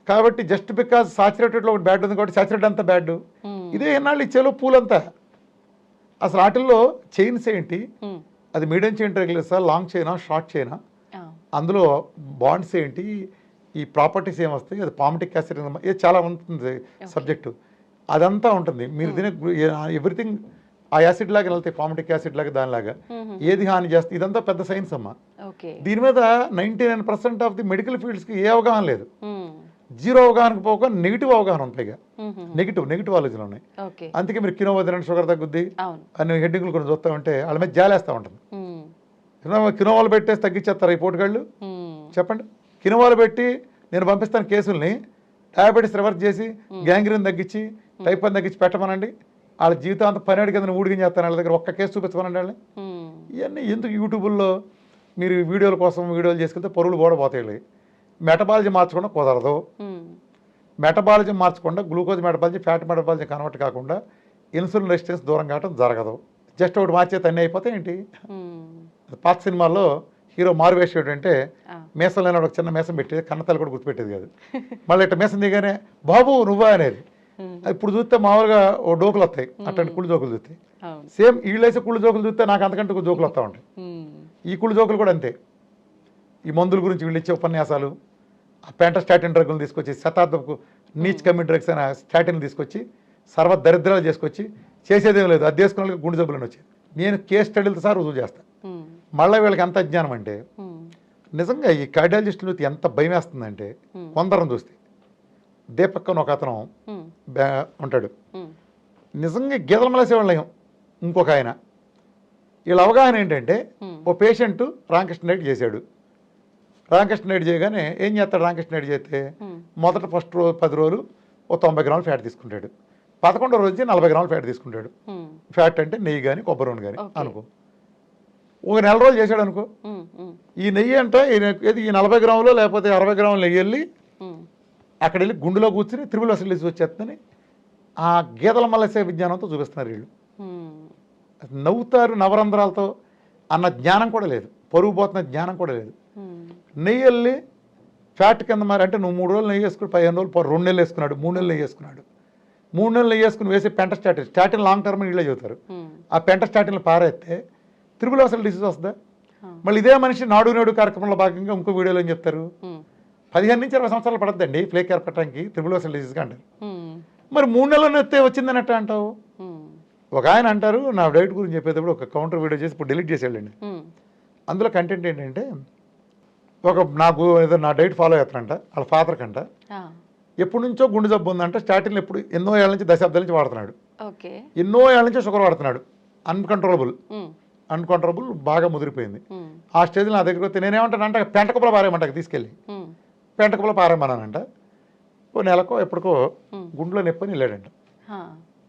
కాబట్టి జస్ట్ బికాజ్ సాచురేటెడ్లో ఒకటి బ్యాడ్ ఉంది కాబట్టి సాచురేటెడ్ అంతా బ్యాడ్. ఇదే ఎన్నాళ్ళు ఇచ్చేలో పూలంతా. అసలు వాటిల్లో చైన్స్ ఏంటి, అది మీడియం చైన్ రెగ్యులర్సా, లాంగ్ చైనా, షార్ట్ చైనా, అందులో బాండ్స్ ఏంటి, ఈ ప్రాపర్టీస్ ఏమొస్తాయి, అది పామిటిక్ యాసిడ్, ఇది చాలా ఉంటుంది సబ్జెక్టు. అదంతా ఉంటుంది. మీరు తినే ఎవ్రీథింగ్ ఆ యాసిడ్ లాగా వెళ్తాయి, పామిటిక్ యాసిడ్ లాగా, దానిలాగా ఏది హాని చేస్తుంది, ఇదంతా పెద్ద సైన్స్ అమ్మా. దీని మీద 99% ఆఫ్ ది మెడికల్ ఫీల్డ్స్కి ఏ అవగాహన లేదు. జీరో అవగాహనకు పోక నెగిటివ్ అవగాహన ఉంటాయి, నెగిటివ్ ఆలోచనలు ఉన్నాయి. అందుకే మీరు కినోవా తినండి షుగర్ తగ్గుద్ది అని హెడ్డింగ్లు కూడా చూస్తూ ఉంటే వాళ్ళ మీద జాలేస్తూ ఉంటుంది. కినోవాలు పెట్టేసి తగ్గించేస్తారు ఈ పోటుగాళ్ళు, చెప్పండి. కినోవాలు పెట్టి నేను పంపిస్తాను కేసుల్ని, డయాబెటీస్ రివర్స్ చేసి, గ్యాంగ్రీన్ తగ్గించి, టైప్ 1 తగ్గించి పెట్టమనండి. వాళ్ళ జీవితాంతం పని కింద ఊడిగిన చేస్తాను, వాళ్ళ దగ్గర ఒక్క కేసు చూపించమనండి వాళ్ళని. ఇవన్నీ ఎందుకు యూట్యూబుల్లో మీరు వీడియోల కోసం వీడియోలు చేసుకెళ్తే పరువులు కూడా పోతాయి. మెటబాలజీ మార్చకుండా కుదరదు. మెటబాలజీ మార్చకుండా గ్లూకోజ్ మెటబాలజీ, ఫ్యాట్ మెటబాలజీ కన్వర్ట్ కాకుండా ఇన్సులిన్ రెసిస్టెన్స్ దూరం కావడం జరగదు. జస్ట్ ఒకటి మార్చేది అన్నీ అయిపోతాయి ఏంటి. పాత సినిమాల్లో హీరో మారువేషం ఏంటంటే మేసం లేని ఒక చిన్న మేసం పెట్టేది, కన్నతల్లి కూడా గుర్తుపెట్టేది కాదు. మళ్ళీ ఇట్లా మేసం దిగానే బాబు నువ్వా అనేది. ఇప్పుడు చూస్తే మామూలుగా ఓ డోకులు వస్తాయి, అట్లాంటి కుళ్ళు జోకులు చూస్తాయి. సేమ్ వీళ్ళేసే కుళ్ళు జోకులు చూస్తే నాకు అంతకంటే జోకులు వస్తూ ఉంటాయి. ఈ కుళ్ళు జోకులు కూడా అంతే. ఈ మందుల గురించి వీళ్ళు ఇచ్చే ఉపన్యాసాలు, ఆ పెంటస్టాటిన్ డ్రగ్లను తీసుకొచ్చి, శతాబ్దపు నీచ్ కమ్మి డ్రగ్స్ అయిన స్టాటిన్ తీసుకొచ్చి సర్వ దరిద్రాలు చేసుకొచ్చి చేసేదేం లేదు. అది చేసుకున్న వాళ్ళకి గుండె జబ్బులను వచ్చేది. నేను కేస్ స్టడీలతో సార్ రుజువు చేస్తాను. మళ్ళీ వీళ్ళకి ఎంత అజ్ఞానం అంటే, నిజంగా ఈ కార్డియాలజిస్టులు ఎంత భయం వేస్తుందంటే, కొందరం చూస్తే దీపక్ అని ఒక అతను ఉంటాడు, నిజంగా గీతల మలేసేవాళ్ళం. ఇంకొక ఆయన, వీళ్ళ అవగాహన ఏంటంటే, ఓ పేషెంట్ రామకృష్ణ రెడ్డి చేశాడు. రామకృష్ణ రెడ్డి చేయగానే ఏం చేస్తాడు, రామకృష్ణ రెడ్డి చేస్తే మొదట ఫస్ట్ 10 రోజులు ఓ 90 గ్రాములు ఫ్యాట్ తీసుకుంటాడు, 11వ రోజు 40 గ్రాములు ఫ్యాట్ తీసుకుంటాడు. ఫ్యాట్ అంటే నెయ్యి కానీ కొబ్బరి నూనె కానీ అనుకో. ఒక నెల రోజులు చేశాడు అనుకో, ఈ నెయ్యి అంటే ఈ 40 గ్రాములు లేకపోతే 60 గ్రాములు నెయ్యి వెళ్ళి అక్కడ వెళ్ళి గుండెలో కూర్చుని త్రిబుల్ అసలు వచ్చేస్తుందని ఆ గీతల మలసే విజ్ఞానంతో చూపిస్తున్నారు వీళ్ళు. నవ్వుతారు నవరంధ్రాలతో అన్న జ్ఞానం కూడా లేదు, పరుగు పోతున్న జ్ఞానం కూడా లేదు. నెయ్యి వెళ్ళి ఫ్యాట్ కింద మరి అంటే నువ్వు 3 రోజులు నెయ్యి వేసుకుని 15 రోజులు 2 నెలలు వేసుకున్నాడు, 3 నెలలు నెయ్యి వేసుకున్నాడు. 3 నెలలు నెయ్యి వేసుకుని వేసే స్టాటిన్ లాంగ్ టర్మ్ వీళ్ళే చెబుతారు. ఆ స్టాటిన్లు పారేస్తే త్రిబుల్ అసలు డిసీజ్ వస్తుందా? మళ్ళీ ఇదే మనిషి నాడు నేడు కార్యక్రమంలో భాగంగా ఇంకో వీడియోలో ఏం చెప్తారు, 15 నుంచి 20 సంవత్సరాలు పడద్దండి ఫ్లేక్ ఏర్పడటానికి త్రిబుల్ అసలు డిసీజ్గా అంటారు. మరి 3 నెలలు ఎత్తే వచ్చిందని ఎట్లా అంటావు? ఒక ఆయన అంటారు, నా డైట్ గురించి చెప్పేటప్పుడు ఒక కౌంటర్ వీడియో చేసి ఇప్పుడు డిలీట్ చేసేళ్ళండి. అందులో కంటెంట్ ఏంటంటే, నాకు ఏదో నా డైట్ ఫాలో అవుతారంట, వాళ్ళ ఫాదర్ కంట ఎప్పటి నుంచో గుండె జబ్బు ఉందంట. స్టార్టింగ్లో ఎప్పుడు ఎన్నో ఏళ్ళ నుంచి, దశాబ్దాల నుంచి వాడుతున్నాడు. ఎన్నో ఏళ్ళ నుంచి షుగర్ వాడుతున్నాడు. అన్కంట్రోలబుల్ బాగా ముదిరిపోయింది. ఆ స్టేజ్లో నా దగ్గర వస్తే నేనేమంటానంటే పెంటకప్పులో పారేయమంట, తీసుకెళ్ళి పెంటకప్పులో పారేయమన్నానంట. ఓ నెలకో ఎప్పటికో గుండెలో నొప్పని వెళ్ళాడంట.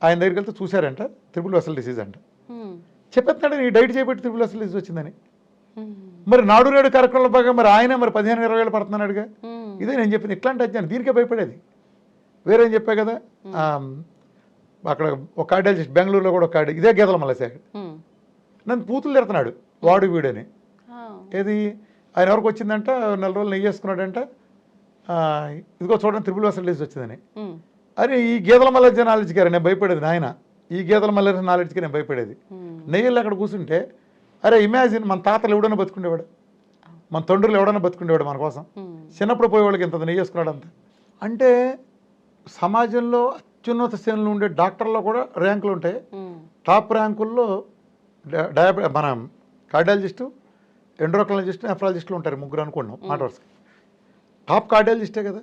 ఆయన దగ్గరికి వెళ్తే చూశారంట త్రిబుల్ అసలు డిసీజ్ అంట. చెప్పేస్తున్నాడు నీ డైట్ చేపెట్టి త్రిబుల్ అసలు డిసీజ్ వచ్చిందని. మరి నాడు నేడు కార్యక్రమంలో భాగంగా మరి ఆయన మరి 15-20 ఏళ్ళు పడుతున్నాడుగా. ఇదే నేను చెప్పింది, ఇట్లాంటి అజ్ఞానం, దీనికే భయపడేది. వేరేం చెప్పా కదా, అక్కడ ఒక కార్డియాలజిస్ట్ బెంగళూరులో కూడా ఒక ఇదే గీతల మలసాడు, నన్ను పూతులు తిడుతున్నాడు వాడు వీడని. ఏది ఆయన ఎవరికి వచ్చిందంట, 4 రోజులు నెయ్యి వేసుకున్నాడంట, ఇదిగో చూడండి త్రిబుల్ అసలు డిసీజ్ వచ్చిందని. అరే ఈ గీతల మల్లె నాలెడ్జ్కి నేను భయపడేది నాయన, ఈ గీతల మల్లె నాలెడ్జ్కి నేను భయపడేది. నెయ్యిళ్ళు అక్కడ కూర్చుంటే అరే ఇమాజిన్ మన తాతలు ఎవడన్నా బతుకుండేవాడు, మన తండ్రులు ఎవడన్నా బతుకుండేవాడు మన కోసం. చిన్నప్పుడు పోయేవాళ్ళకి ఇంత నెయ్యి వేసుకున్నాడు అంత. అంటే సమాజంలో అత్యున్నత శ్రేణులు ఉండే డాక్టర్లో కూడా ర్యాంకులు ఉంటాయి. టాప్ ర్యాంకుల్లో మన కార్డియాలజిస్టు, ఎండ్రోక్రాలజిస్టు, నెఫ్రాలజిస్టులు ఉంటారు, 3 అనుకున్నాం మాట వరుసకి. టాప్ కార్డియాలజిస్టే కదా.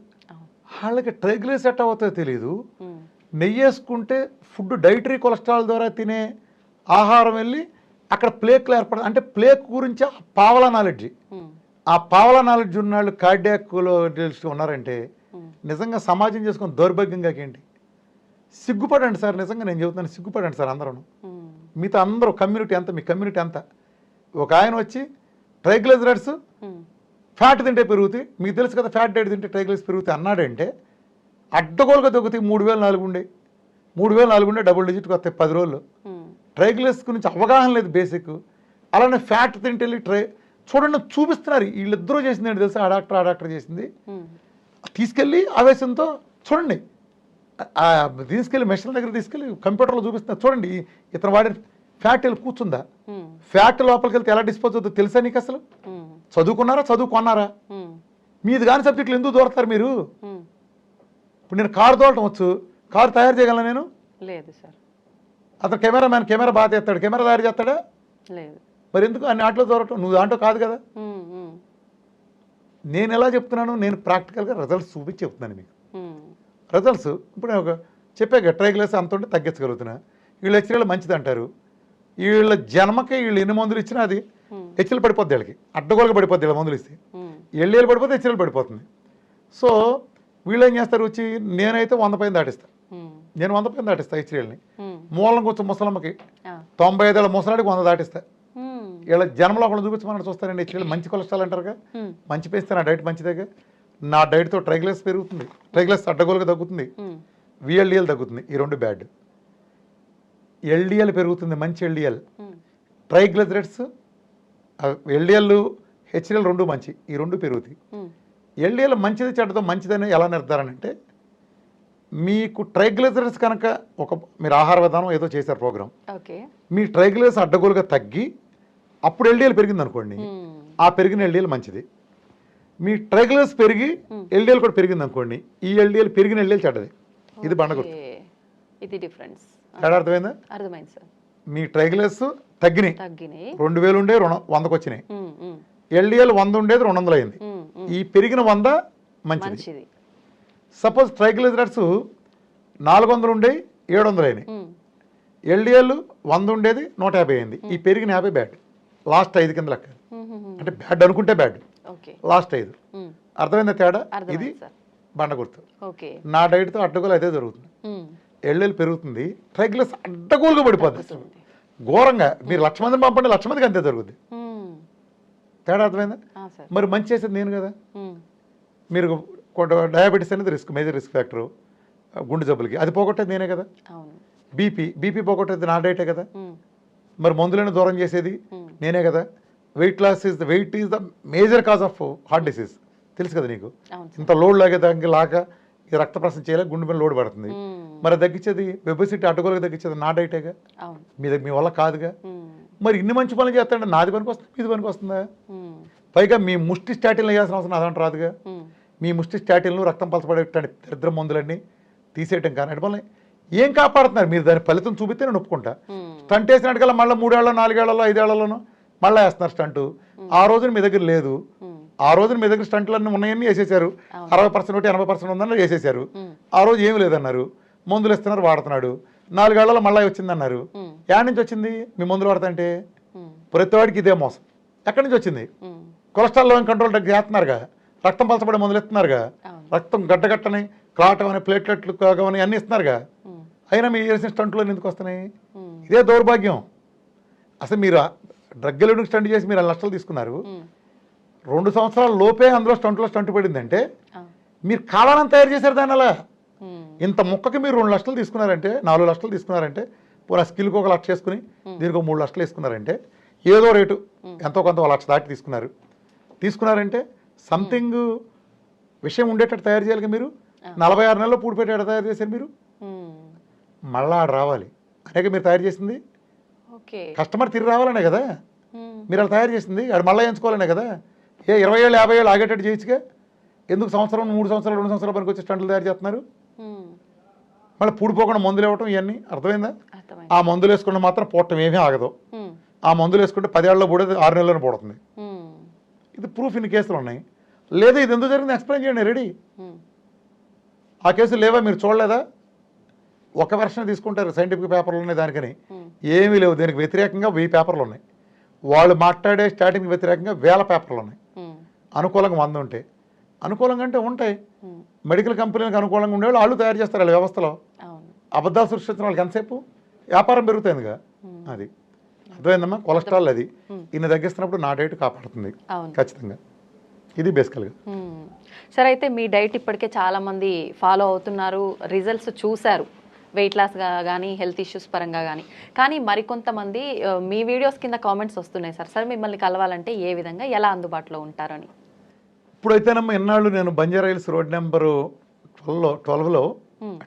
వాళ్ళకి ట్రైగ్లిసరైడ్స్ ఎట్ట అవుతాయో తెలియదు. నెయ్యి వేసుకుంటే ఫుడ్ డైటరీ కొలెస్ట్రాల్ ద్వారా తినే ఆహారం వెళ్ళి అక్కడ ప్లేక్లు ఏర్పడదు. అంటే ప్లేక్ గురించి పావలా నాలెడ్జి, ఆ పావలా నాలెడ్జ్ ఉన్న వాళ్ళు కార్డియాక్లో ఉన్నారంటే నిజంగా సమాజం చేసుకుని దౌర్భాగ్యంగా ఏంటి. సిగ్గుపడండి సార్, నిజంగా నేను చెబుతున్నాను, సిగ్గుపడండి సార్ అందరూ. మిగతా అందరూ కమ్యూనిటీ అంతా, మీ కమ్యూనిటీ అంతా. ఒక ఆయన వచ్చి ట్రైగ్లిసరైడ్స్ ఫ్యాట్ తింటే పెరుగుతాయి, మీకు తెలుసు కదా ఫ్యాట్ డైట్ తింటే ట్రైగ్లిసరైడ్స్ పెరుగుతాయి అన్నాడంటే అడ్డగోలుగా తగ్గుతాయి. 3000-4000 ఉండే 3000-4000 ఉండే డబుల్ డిజిట్కి వస్తాయి 10 రోజులు. ట్రైగ్లిసరైడ్స్ గురించి అవగాహన లేదు బేసిక్. అలానే ఫ్యాట్ తింటే చూడండి చూపిస్తున్నారు. వీళ్ళిద్దరూ చేసింది ఏంటి తెలుసా, ఆ డాక్టర్ చేసింది. తీసుకెళ్ళి ఆవేశంతో చూడండి, తీసుకెళ్ళి మెషిన్ దగ్గర తీసుకెళ్ళి కంప్యూటర్లో చూపిస్తున్నారు. చూడండి ఇతను వాడిన ఫ్యాట్ వెళ్ళి కూర్చుందా, ఫ్యాట్ లోపలికి వెళ్తే ఎలా డిస్పోజ్ అవుతుందో తెలుసా నీకు? అసలు చదువుకున్నారా? మీది కాని సబ్జెక్టులు ఎందుకు దూరతారు మీరు? ఇప్పుడు నేను కారు తోలటం వచ్చు, కారు తయారు చేయగలను నేను? లేదు సార్. అతను కెమెరా బాగా చేస్తాడు, కెమెరా తయారు చేస్తాడా? లేదు. మరి ఎందుకు అన్ని ఆటలో దూరటం? నువ్వు దాంట్లో కాదు కదా. నేను ఎలా చెప్తున్నాను, నేను ప్రాక్టికల్గా రిజల్ట్స్ చూపించి చెప్తున్నాను మీకు. రిజల్ట్స్ ఇప్పుడు నేను చెప్పాక ట్రైగ్లిసరైడ్స్ అంత ఉంటే తగ్గించగలుగుతున్నా. వీళ్ళు హెచ్ఎల్ మంచిది అంటారు. వీళ్ళ జన్మకి వీళ్ళు ఎన్ని మందులు ఇచ్చినా అది హెచ్ఎల్ పడిపోద్ది, వీళ్ళకి అడ్డగోలుగా పడిపోద్ది. వీళ్ళ మందులు ఇస్తే ఎల్ఏలు పడిపోతే హెచ్ఎల్ పడిపోతుంది. సో వీళ్ళు ఏం చేస్తారు, వచ్చి నేనైతే 100 పైన దాటిస్తాను. నేను 100 పైన దాటిస్తాను హెచ్ఎల్ని. మూలం కూర్చొని ముసలమ్మకి 95 ఏళ్ళ ముసలాడికి 100 దాటిస్తా. వీళ్ళ జన్మలో ఒకళ్ళు చూపించమని చూస్తానండి. హెచ్ఎల్ మంచి కొలెస్ట్రాల్ అంటారుగా, మంచి పెంచితే నా డైట్ మంచిదేగా. నా డైట్తో ట్రైగ్లిసరైడ్స్ పెరుగుతుంది, ట్రైగ్లిసరైడ్స్ అడ్డగోలుగా తగ్గుతుంది, విఎల్డిఎల్ తగ్గుతుంది. ఈ రెండు బ్యాడ్. ఎల్డిఎల్ పెరుగుతుంది, మంచి ఎల్డిఎల్. ట్రైగ్లిసరైడ్స్ ఎల్డిఎల్ హెచ్డిఎల్ రెండు మంచి, ఈ రెండు పెరుగుతాయి. ఎల్డిఎల్ మంచిది చెడ్డతో మంచిదని ఎలా నిర్ధారణ అంటే, మీకు ట్రైగ్లిసరైడ్స్ కనుక మీరు ఆహార విధానం ఏదో చేశారు ప్రోగ్రామ్, మీ ట్రైగ్లిసరైడ్స్ అడ్డగోలుగా తగ్గి అప్పుడు ఎల్డిఎల్ పెరిగింది అనుకోండి, ఆ పెరిగిన ఎల్డిఎల్ మంచిది. మీ ట్రైగ్లిసరైడ్స్ పెరిగి ఎల్డిఎల్ కూడా పెరిగింది అనుకోండి, ఈ ఎల్డిఎల్ పెరిగిన ఎల్డిఎల్ చెడ్డది. ఇది బండగుర్తు. ఇది డిఫరెన్స్. అర్థమైందా? అర్థమైంది సార్. మీ ట్రైగ్లిసరైడ్స్ తగ్గినాయి, 2000 ఉండే 100కి వచ్చినాయి. ఎల్డిఎల్ 100 ఉండేది 200 అయింది. ఈ పెరిగిన 100 మంచిది. సపోజ్ ట్రైగ్లిసరైడ్స్ 400 ఉండే 700 అయినాయి. ఎల్డిఎల్ 100 ఉండేది 150 అయింది. ఈ పెరిగిన 50 బ్యాడ్. లాస్ట్ 5 కింద లెక్క. అంటే బ్యాడ్ అనుకుంటే బ్యాడ్, లాస్ట్ 5. అర్థమైందా తేడా? ఇది బండ గుర్తు. నా డైట్తో అడ్డగోలు అదే జరుగుతుంది. ఎల్డిఎల్ పెరుగుతుంది, ట్రైగ్లిసరైడ్స్ అడ్డగోలుగా పడిపోతుంది ఘోరంగా. మీరు 1,00,000 మందిని పంపండి, 1,00,000 మందికి అంతే జరుగుతుంది. తేడా అర్థమైందా? మరి మంచి చేసేది నేను కదా. మీరు డయాబెటీస్ అనేది మేజర్ రిస్క్ ఫ్యాక్టర్ గుండె జబ్బులకి, అది పోగొట్టేది నేనే కదా. బీపీ పోగొట్టేది నా డైటే కదా. మరి మందులను దూరం చేసేది నేనే కదా. Weight is the major cause of heart disease, తెలుసు కదా నీకు. ఇంత లోడ్ లాగేదానికి ఈ రక్త ప్రసరణ చేయలేక గుండె మీద లోడ్ పడుతుంది. మరి తగ్గించేది ఒబెసిటీ అడ్డగోలుగా తగ్గించేది నా డైటేగా, మీ వల్ల కాదుగా. మరి ఇన్ని మంచి పనులు చేస్తాంటే నాది పనికి వస్తుంది, మీది పనికి వస్తుందా? పైగా మీ ముష్టి స్టాటిన్లు వేయాల్సిన అవసరం అదంటే రాదుగా. మీ ముష్టి స్టాటిన్లు రక్తం పలచబడేటండి దరిద్ర మందులన్నీ తీసేయటం కానీ అటువల్ల ఏం కాపాడుతున్నారు మీరు? దాని ఫలితం చూపిస్తే నేను ఒప్పుకుంటా. స్టంట్ వేసినట్టుకల్లా మళ్ళీ 3 ఏళ్ళలో 4 ఏళ్లలో 5 ఏళ్లలోనూ మళ్ళీ వేస్తున్నారు స్టంటు. ఆ రోజున మీ దగ్గర లేదు, ఆ రోజున మీ దగ్గర స్టంట్లన్నీ ఉన్నాయని వేసేసారు. 60% 80% ఉందని వేసేసారు. ఆ రోజు ఏమి లేదన్నారు, మందులు ఇస్తున్నారు, వాడుతున్నాడు. 4 ఏళ్లలో మళ్ళీ వచ్చిందన్నారు. యాడ్ నుంచి వచ్చింది మీ మందులు వాడతంటే? ప్రతివాడికి ఇదే మోసం. ఎక్కడి నుంచి వచ్చింది? కొలెస్ట్రాల్ లెవెల్ కంట్రోల్ చేస్తున్నారుగా, రక్తం పలచబడే మందులు ఇస్తున్నారుగా, రక్తం గడ్డగట్టని క్లాట్ అని ప్లేట్లెట్లు కావని అన్నీ ఇస్తున్నారుగా. అయినా మీరు చేసిన స్టంట్లో ఎందుకు వస్తున్నాయి? ఇదే దౌర్భాగ్యం. అసలు మీరు డ్రగ్ ఎలివెంట్ స్టంట్ చేసి మీరు 1 లక్షలు తీసుకున్నారు, 2 సంవత్సరాల లోపే అందులో స్టంట్ పడిందంటే మీరు కాలాలను తయారు చేశారు దాని. అలా ఇంత మొక్కకి మీరు 2 లక్షలు తీసుకున్నారంటే, 4 లక్షలు తీసుకున్నారంటే, పోనీ స్కిల్కి 1 లక్ష వేసుకుని దీనికి 3 లక్షలు వేసుకున్నారంటే, ఏదో రేటు ఎంతో కొంత 1 లక్ష దాటి తీసుకున్నారంటే సంథింగ్ విషయం ఉండేటట్టు తయారు చేయాలి. మీరు 46 నెలల్లో పూడిపెట్టేట తయారు చేశారు మీరు. మళ్ళా ఆడ రావాలి అనేక మీరు తయారు చేసింది. కస్టమర్ తిరిగి రావాలనే కదా మీరు అలా తయారు చేసింది. ఆడు మళ్ళీ ఎంచుకోవాలనే కదా. 20 ఏళ్ళు 50 ఏళ్ళు ఆగేటట్టు చేయొచ్చుగా. ఎందుకు 1 సంవత్సరం 3 సంవత్సరాలు 2 సంవత్సరాల పనికి వచ్చి స్టంట్లు తయారు చేస్తున్నారు? మళ్ళీ పూడిపోకుండా మందులు ఇవ్వటం ఇవన్నీ అర్థమైందా? ఆ మందులు వేసుకుంటే మాత్రం పోవటం ఏమీ ఆగదు. ఆ మందులు వేసుకుంటే 10 ఏళ్ళలో పోడేది 6 నెలల్లో పోతుంది. ఇది ప్రూఫ్ ఇన్ని కేసులు ఉన్నాయి. లేదా ఇది ఎందుకు జరిగింది ఎక్స్ప్లెయిన్ చేయండి, రెడీ. ఆ కేసులు లేవా మీరు చూడలేదా? ఒక వెర్షన్ తీసుకుంటారు సైంటిఫిక్ పేపర్లు ఉన్నాయి దానికని, ఏమీ లేవు. దీనికి వ్యతిరేకంగా 1000 పేపర్లు ఉన్నాయి. వాళ్ళు మాట్లాడే స్టార్టింగ్ వ్యతిరేకంగా 1000 పేపర్లు ఉన్నాయి. అనుకూలంగా 100 ఉంటాయి. అనుకూలంగా అంటే ఉంటాయి. మెడికల్ కంపెనీలకు అనుకూలంగా ఉండేవాళ్ళు వాళ్ళు తయారు చేస్తారు వాళ్ళ వ్యవస్థలో. అబద్ధాలు సృష్టించిన వాళ్ళకి ఎంతసేపు వ్యాపారం పెరుగుతుందిగా. అది అర్థమైందమ్మా. కొలెస్ట్రాల్ అది ఇన్ని తగ్గిస్తున్నప్పుడు నా డైట్ కాపాడుతుంది ఖచ్చితంగా. ఇది బేసికల్గా. సరే, అయితే మీ డైట్ ఇప్పటికే చాలామంది ఫాలో అవుతున్నారు, రిజల్ట్స్ చూశారు, వెయిట్ లాస్ కానీ హెల్త్ ఇష్యూస్ పరంగా కానీ మరికొంతమంది మీ వీడియోస్ కింద కామెంట్స్ వస్తున్నాయి సార్ మిమ్మల్ని కలవాలంటే ఏ విధంగా ఎలా అందుబాటులో ఉంటారని. ఇప్పుడైతేనమ్మా ఎన్నాళ్ళు నేను బంజారా హిల్స్ రోడ్ నెంబరు 12లో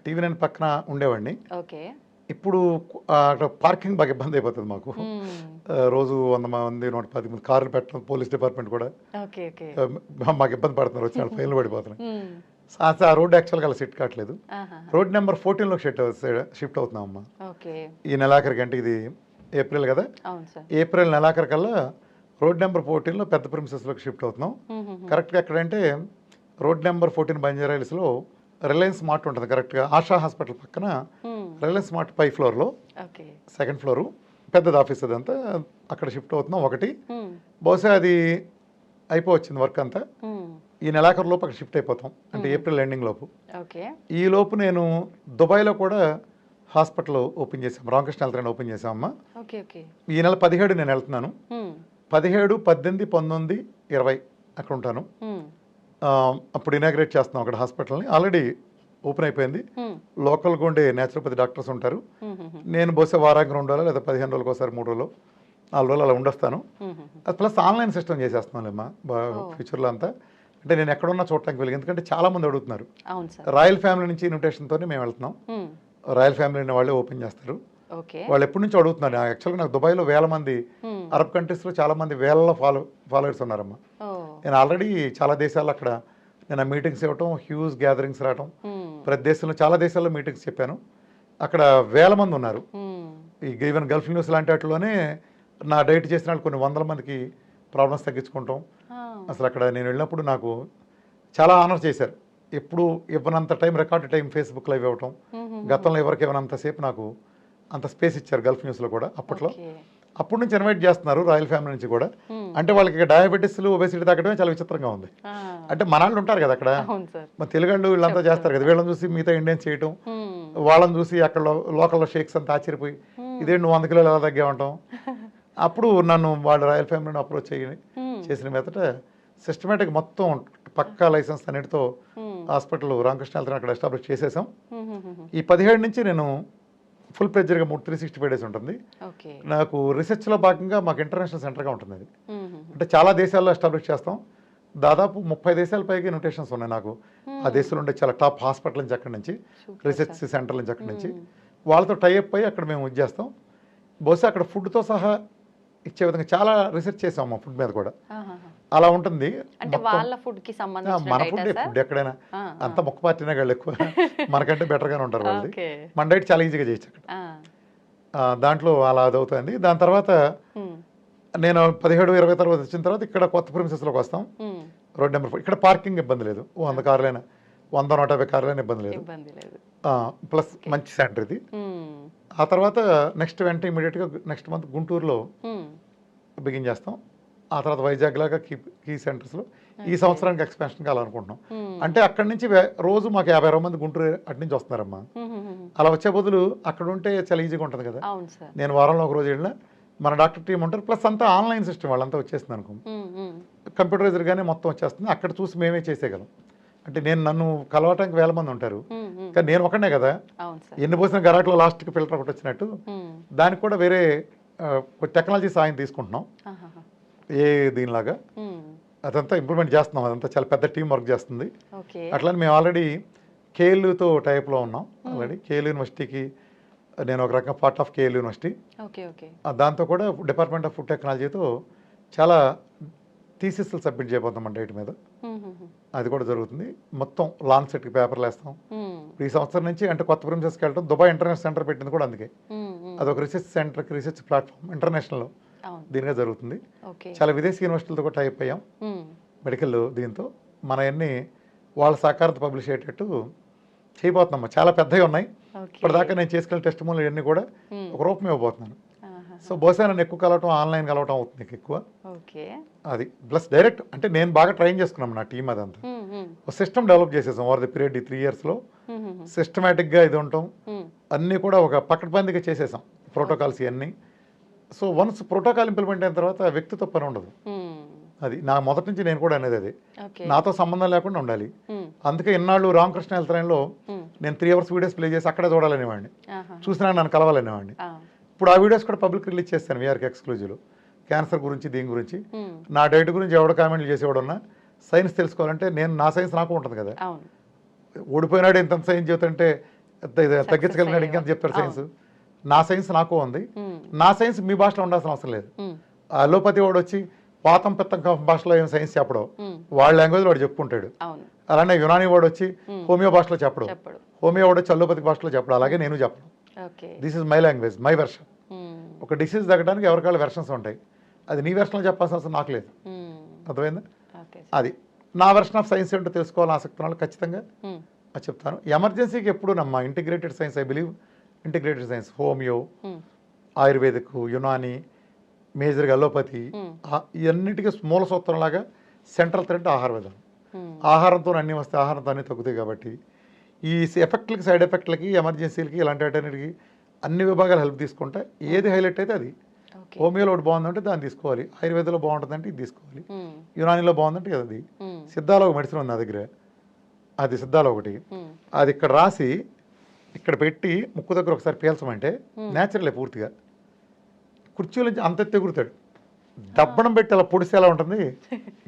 TV9 పక్కన ఉండేవాడిని. ఓకే. ఇప్పుడు అక్కడ పార్కింగ్ బాగా ఇబ్బంది అయిపోతుంది మాకు. రోజు 100 మంది 110 మంది కార్లు పెట్టడం, పోలీస్ డిపార్ట్మెంట్ కూడా మాకు ఇబ్బంది పడుతున్నారు, వచ్చి వాళ్ళు ఫైన్లు పడిపోతున్నాయి. ఆ రోడ్ యాక్చువల్గా అలా సెట్ కావట్లేదు. రోడ్ నెంబర్ 14లో షిఫ్ట్ అవుతున్నాం అమ్మా. ఈ నెలాఖరికి, అంటే ఇది ఏప్రిల్ కదా, ఏప్రిల్ నెలాఖరి కల్లా రోడ్ నెంబర్ 14లో పెద్ద ప్రిమిసెస్లోకి షిఫ్ట్ అవుతున్నాం. కరెక్ట్గా ఎక్కడంటే రోడ్ నెంబర్ 14 బంజారా హిల్స్లో రిలయన్స్ మార్ట్ ఉంటుంది కరెక్ట్గా, ఆశా హాస్పిటల్ పక్కన రిలయన్స్ మార్ట్ 5th ఫ్లోర్లో, 2nd ఫ్లోరు పెద్దది ఆఫీస్ అదంతా, అక్కడ షిఫ్ట్ అవుతున్నాం. ఒకటి బహుశా అది అయిపోవచ్చింది వర్క్ అంతా, ఈ నెలాఖరు లోపు అక్కడ షిఫ్ట్ అయిపోతాం, అంటే ఏప్రిల్ ఎండింగ్ లోపు. ఈ లోపు నేను దుబాయ్లో కూడా హాస్పిటల్ ఓపెన్ చేసాం, రామకృష్ణ హెల్త్ ఓపెన్ చేసామమ్మా. ఈ నెల 17 నేను వెళ్తున్నాను. 17, 18, 19, 20 అక్కడ ఉంటాను. అప్పుడు ఇనాగ్రేట్ చేస్తున్నాం అక్కడ హాస్పిటల్ని. ఆల్రెడీ ఓపెన్ అయిపోయింది. లోకల్గా ఉండే న్యాచురోపతి డాక్టర్స్ ఉంటారు. నేను బహుశా వారానికి 2 రోజులు లేదా 15 రోజులకు ఒకసారి 3 రోజులు 4 రోజులు అలా ఉండొస్తాను. అది ప్లస్ ఆన్లైన్ సిస్టమ్ చేసేస్తున్నాలేమ్మా ఫ్యూచర్లో అంతా. అంటే నేను ఎక్కడున్నా చూడటానికి వెళ్ళి, ఎందుకంటే చాలా మంది అడుగుతున్నారు. రాయల్ ఫ్యామిలీ నుంచి ఇన్విటేషన్తోనే మేము వెళ్తున్నాం. రాయల్ ఫ్యామిలీ వాళ్ళే ఓపెన్ చేస్తారు. వాళ్ళు ఎప్పటి నుంచో అడుగుతున్నారు. యాక్చువల్గా నాకు దుబాయ్లో వేల మంది, అరబ్ కంట్రీస్లో చాలా మంది వేల ఫాలోవర్స్ ఉన్నారమ్మా. నేను ఆల్రెడీ చాలా దేశాల్లో అక్కడ నేను మీటింగ్స్ ఇవ్వటం, హ్యూజ్ గ్యాదరింగ్స్ రావటం, ప్రతి దేశంలో చాలా దేశాల్లో మీటింగ్స్ చెప్పాను. అక్కడ వేల మంది ఉన్నారు. ఈ ఈవెన్ గల్ఫ్ న్యూస్ లాంటి వాటిలోనే నా డైట్ చేసిన వాళ్ళు కొన్ని 100 మందికి ప్రాబ్లమ్స్ తగ్గించుకుంటాం. అసలు అక్కడ నేను వెళ్ళినప్పుడు నాకు చాలా ఆనర్ చేశారు. ఎప్పుడు ఇవ్వనంత time, record time Facebook live ఇవ్వటం, గతంలో ఎవరికి ఇవ్వనంతసేపు నాకు అంత స్పేస్ ఇచ్చారు గల్ఫ్ న్యూస్లో కూడా అప్పట్లో. అప్పటి నుంచి ఇన్వైట్ చేస్తున్నారు రాయల్ ఫ్యామిలీ నుంచి కూడా. అంటే వాళ్ళకి డయాబెటీస్, ఒబేసిటీ తగ్గడమే చాలా విచిత్రంగా ఉంది. అంటే మన వాళ్ళు ఉంటారు కదా అక్కడ, మన తెలుగు వీళ్ళంతా చేస్తారు కదా, వీళ్ళని చూసి మిగతా ఇండియన్స్ చేయటం, వాళ్ళని చూసి అక్కడ లోకల్లో షేక్స్ అంతా ఆశ్చర్యపోయి ఇదే నువ్వు 100 కిలోలు ఎలా తగ్గా ఉంటాం. అప్పుడు నన్ను వాళ్ళు రాయల్ ఫ్యామిలీని అప్రోచ్ చేసిన మీదట సిస్టమేటిక్ మొత్తం పక్కా లైసెన్స్ అన్నిటితో హాస్పిటల్ రామకృష్ణ హెల్త్ అక్కడ ఎస్టాబ్లిష్ చేసేసాం. ఈ 17 నుంచి నేను ఫుల్ ప్రెజర్గా 365 డేస్ ఉంటుంది. నాకు రీసెర్చ్లో భాగంగా మాకు ఇంటర్నేషనల్ సెంటర్గా ఉంటుంది అది. అంటే చాలా దేశాల్లో ఎస్టాబ్లిష్ చేస్తాం. దాదాపు 30 దేశాల పైగా ఇన్విటేషన్స్ ఉన్నాయి నాకు. ఆ దేశంలో ఉండే చాలా టాప్ హాస్పిటల్ నుంచి, అక్కడి నుంచి రీసెర్చ్ సెంటర్ నుంచి, అక్కడి నుంచి వాళ్ళతో టైఅప్ అయ్యి అక్కడ మేము ఇది చేస్తాం. బహుశా అక్కడ ఫుడ్తో సహా ఇచ్చే విధంగా చాలా రీసెర్చ్ చేసాం మా ఫుడ్ మీద కూడా. అలా ఉంటుంది. మన ఫుడ్ ఎక్కడైనా అంత మొక్క పార్టీనే వాళ్ళు ఎక్కువ మనకంటే బెటర్గానే ఉంటారు వాళ్ళు. మన డైట్ చాలా ఈజీగా చేయొచ్చు అక్కడ. దాంట్లో అలా అదవుతుంది. దాని తర్వాత నేను 17, 20 తర్వాత వచ్చిన తర్వాత ఇక్కడ కొత్త ప్రిమిసెస్లోకి వస్తాం. రోడ్ నెంబర్ 4 ఇక్కడ పార్కింగ్ ఇబ్బంది లేదు. 100 కార్లైనా 100-150 కార్లైనా ఇబ్బంది లేదు. ప్లస్ మంచి సెంటర్ ఇది. ఆ తర్వాత నెక్స్ట్ వెంటనే ఇమీడియట్గా నెక్స్ట్ మంత్ గుంటూరులో బిగిన్ చేస్తాం. ఆ తర్వాత వైజాగ్ లాగా కీ సెంటర్స్లో ఈ సంవత్సరానికి ఎక్స్పాన్షన్ కావాలనుకుంటున్నాం. అంటే అక్కడి నుంచి రోజు మాకు 50-60 మంది గుంటూరు అటు నుంచి వస్తున్నారమ్మా. అలా వచ్చే బదులు అక్కడ ఉంటే చాలా ఈజీగా ఉంటుంది కదా. నేను వారంలో ఒక రోజు వెళ్ళినా మన డాక్టర్ టీం ఉంటారు, ప్లస్ అంతా ఆన్లైన్ సిస్టమ్ వాళ్ళంతా వచ్చేస్తుంది అనుకో, కంప్యూటరైజర్గానే మొత్తం వచ్చేస్తుంది. అక్కడ చూసి మేమే చేసేయగలం. అంటే నన్ను కలవటానికి వేల మంది ఉంటారు, కానీ నేను ఒకనే కదా. ఎన్ని పోసిన గరాట్లో లాస్ట్కి ఫిల్టర్ ఒకటి వచ్చినట్టు దానికి కూడా వేరే టెక్నాలజీ సాయం తీసుకుంటున్నాం. దీనిలాగా అదంతా ఇంప్రూవ్మెంట్ చేస్తున్నాం. అదంతా చాలా పెద్ద టీం వర్క్ చేస్తుంది. అట్లని మేము ఆల్రెడీ కేఎల్యూతో టైప్లో ఉన్నాం. ఆల్రెడీ కేఎల్ యూనివర్సిటీకి నేను ఒక రకంగా పార్ట్ ఆఫ్ కేఎల్ యూనివర్సిటీ. దాంతో కూడా డిపార్ట్మెంట్ ఆఫ్ ఫుడ్ టెక్నాలజీతో చాలా థీసిస్లు సబ్మిట్ చేయబోతాం మన డైట్ మీద. అది కూడా జరుగుతుంది. మొత్తం లాన్సెట్కి పేపర్లు వేస్తాం. ఈ సంవత్సరం నుంచి అంటే కొత్త ప్రిమిసెస్కి వెళ్ళడం, దుబాయ్ ఇంటర్నేషనల్ సెంటర్ పెట్టింది కూడా అందుకే. అదొక రీసెర్చ్ సెంటర్కి, రీసెర్చ్ ప్లాట్ఫామ్ ఇంటర్నేషనల్లో దీనిగా జరుగుతుంది. చాలా విదేశీ యూనివర్సిటీలతో కూడా టైప్ అయ్యాం మెడికల్. దీంతో మన అన్ని వాళ్ళ సహకారంతో పబ్లిష్ అయ్యేటట్టు చేయబోతున్నాం. చాలా పెద్దవి ఉన్నాయి. ఇప్పటిదాకా నేను చేసుకెళ్ళిన టెస్ట్ మూలు ఇవన్నీ కూడా ఒక రూపం ఇవ్వబోతున్నాను. సో బహుశా నన్ను ఎక్కువ కలవటం, ఆన్లైన్ కలవటం అవుతుంది ఎక్కువ. అది ప్లస్ డైరెక్ట్ అంటే నేను బాగా ట్రైన్ చేసుకున్నాను నా టీం. అదంతా ఒక సిస్టమ్ డెవలప్ చేసేసాం ఓవర్ ది పీరియడ్. ఈ 3 ఇయర్స్లో సిస్టమేటిక్గా ఇది ఉండటం అన్నీ కూడా ఒక పకడ్బందీగా చేసేసాం, ప్రోటోకాల్స్ ఇవన్నీ. సో వన్స్ ప్రోటోకాల్ ఇంప్లిమెంట్ అయిన తర్వాత వ్యక్తితో పని ఉండదు. అది నా మొదటి నుంచి నేను కూడా అనేది అది ఓకే నాతో సంబంధం లేకుండా ఉండాలి. అందుకే ఇన్నాళ్ళు రామకృష్ణ హెల్త్ లైన్లో నేను 3 hours వీడియోస్ ప్లే చేసి అక్కడే చూడాలనేవాడిని, చూసినా నన్ను కలవాలనేవాడిని. ఇప్పుడు ఆ వీడియోస్ కూడా పబ్లిక్ రిలీజ్ చేస్తాను వీఆర్కి ఎక్స్క్లూజివ్లో. క్యాన్సర్ గురించి, దీని గురించి, నా డైట్ గురించి ఎవడ కామెంట్లు చేసేవాడున్నా సైన్స్ తెలుసుకోవాలంటే నేను నా సైన్స్ నాకు ఉంటుంది కదా. ఓడిపోయినాడు ఇంత సైన్స్ చెబుతుంటే తగ్గించగలిగినాడు ఇంకెంత చెప్తారు సైన్స్. నా సైన్స్ నాకు ఉంది. నా సైన్స్ మీ భాషలో ఉండాల్సిన అవసరం లేదు. అలోపతి వాడు వచ్చి పాతం పిత్తం భాషలో ఏం సైన్స్ చెప్పడం, వాళ్ళ లాంగ్వేజ్ వాడు చెప్పుకుంటాడు. అలానే యునాని వాడు వచ్చి హోమియో భాషలో చెప్పడం, హోమియో వాడు వచ్చి అలోపతి భాషలో చెప్పడం. అలాగే నేను చెప్పడం. This is my language, my version. ఒక డిసీజ్ తగ్గడానికి ఎవరికాళ్ళ వెర్షన్స్ ఉంటాయి. అది నీ వెర్షన్లో చెప్పాల్సిన అవసరం నాకు లేదు. అర్థమైందా? అది నా వెర్షన్ ఆఫ్ సైన్స్ ఏంటో తెలుసుకోవాలని ఆసక్తి వాళ్ళు ఖచ్చితంగా అది చెప్తాను. ఎమర్జెన్సీకి ఎప్పుడు నమ్మ integrated science, I believe integrated science, homeo, ayurvedic, Unani, మేజర్గా అలోపతి, ఇవన్నిటికీ మూల సూత్రంలాగా సెంట్రల్ థ్రెడ్ ఆహార విధానం. ఆహారంతో అన్నీ వస్తే ఆహారంతో అన్నీ తగ్గుతాయి. కాబట్టి ఈ ఎఫెక్ట్లకి, సైడ్ ఎఫెక్ట్లకి, ఎమర్జెన్సీలకి, ఇలాంటి వాటన్నిటికి అన్ని విభాగాలు హెల్ప్ తీసుకుంటే ఏది హైలైట్ అయితే అది. హోమియోలో ఒకటి బాగుందంటే దాన్ని తీసుకోవాలి, ఆయుర్వేదంలో బాగుంటుందంటే ఇది తీసుకోవాలి, యునానిలో బాగుందంటే అది. సిద్ధాలో ఒక మెడిసిన్ ఉంది నా దగ్గర, అది సిద్ధాలో ఒకటి. అది ఇక్కడ రాసి ఇక్కడ పెట్టి ముక్కు దగ్గర ఒకసారి పీల్చమంటే న్యాచురలే పూర్తిగా. కుర్చీల నుంచి అంత ఎగురుతాడు. దబ్బడం పెట్టి అలా పొడిస్తే ఎలా ఉంటుంది,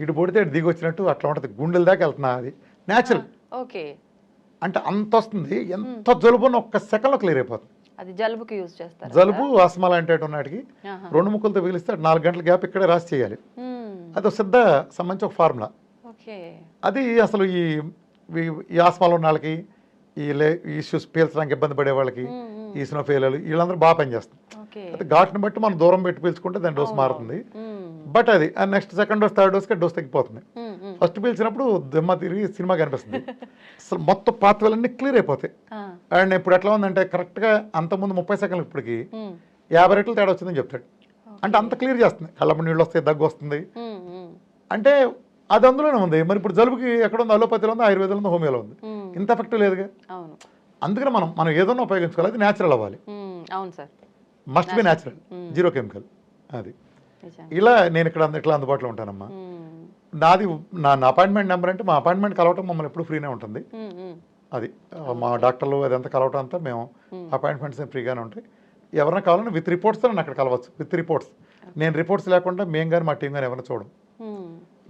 ఇటు పొడితే దిగి వచ్చినట్టు అట్లా ఉంటుంది. గుండెల దాకా వెళ్తున్నా. అది న్యాచురల్. ఓకే, అంటే అంత వస్తుంది. ఎంత జలుబున్న ఒక్క సెకండ్లో క్లియర్ అయిపోతుంది. అది జలుబుకి యూజ్ చేస్తారు. జలుబు, ఆస్మా లాంటి వాటికి 2 ముక్కలతో పిలిస్తే 4 గంటల గ్యాప్ ఇక్కడే రాసి చేయాలి. అది ఒక సిద్ధ సంబంధించి ఒక ఫార్ములా. అది అసలు ఈ ఆస్మాలో ఉన్న వాళ్ళకి, ఈ ఇష్యూస్ పీల్చడానికి ఇబ్బంది పడే వాళ్ళకి, ఈ స్నోఫేలలు, వీళ్ళందరూ బాగా పనిచేస్తుంది. అయితే ఘాటుని బట్టి మనం దూరం పెట్టి పీల్చుకుంటే దాని డోస్ మారుతుంది. బట్ అది నెక్స్ట్ సెకండ్ డోస్, థర్డ్ డోస్కి డోస్ తగ్గిపోతుంది. ఫస్ట్ పీల్చినప్పుడు దిమ్మ తిరిగి సినిమా కనిపిస్తుంది. అసలు మొత్తం పాత్రలన్నీ క్లియర్ అయిపోతాయి. అండ్ ఇప్పుడు ఎట్లా ఉందంటే కరెక్ట్గా అంతకుముందు 30 సెకండ్లు ఇప్పటికి 50 రెట్లు తేడా వచ్చిందని చెప్తాడు. అంటే అంత క్లియర్ చేస్తుంది. కళ్ళప్పుడు నీళ్ళు వస్తాయి, దగ్గు వస్తుంది. అంటే అది అందులోనే ఉంది. మరి ఇప్పుడు జలుబుకి ఎక్కడ ఉంది? అలోపతిలో ఉంది, ఆయుర్వేదంలో ఉంది, హోమియోలో ఉంది. ఇంత ఎఫెక్టివ్ లేదుగా. అందుకని మనం ఏదన్నా ఉపయోగించుకోవాలి. అది న్యాచురల్ అవ్వాలి. అవును sir, must be natural, zero chemical. అది ఇలా నేను ఇక్కడ ఇట్లా అందుబాటులో ఉంటానమ్మా. నాది నా అపాయింట్మెంట్ నెంబర్ అంటే మా అపాయింట్మెంట్ కలవటం మమ్మల్ని ఎప్పుడు ఫ్రీనే ఉంటుంది. అది మా డాక్టర్లు అదంతా కలవటం అంతా మేము అపాయింట్మెంట్స్ ఫ్రీగానే ఉంటాయి. ఎవరైనా కావాలన్నా విత్ రిపోర్ట్స్తో నన్ను అక్కడ కలవచ్చు. With reports. నేను రిపోర్ట్స్ లేకుండా మేము కానీ మా టీం కానీ ఎవరైనా చూడం.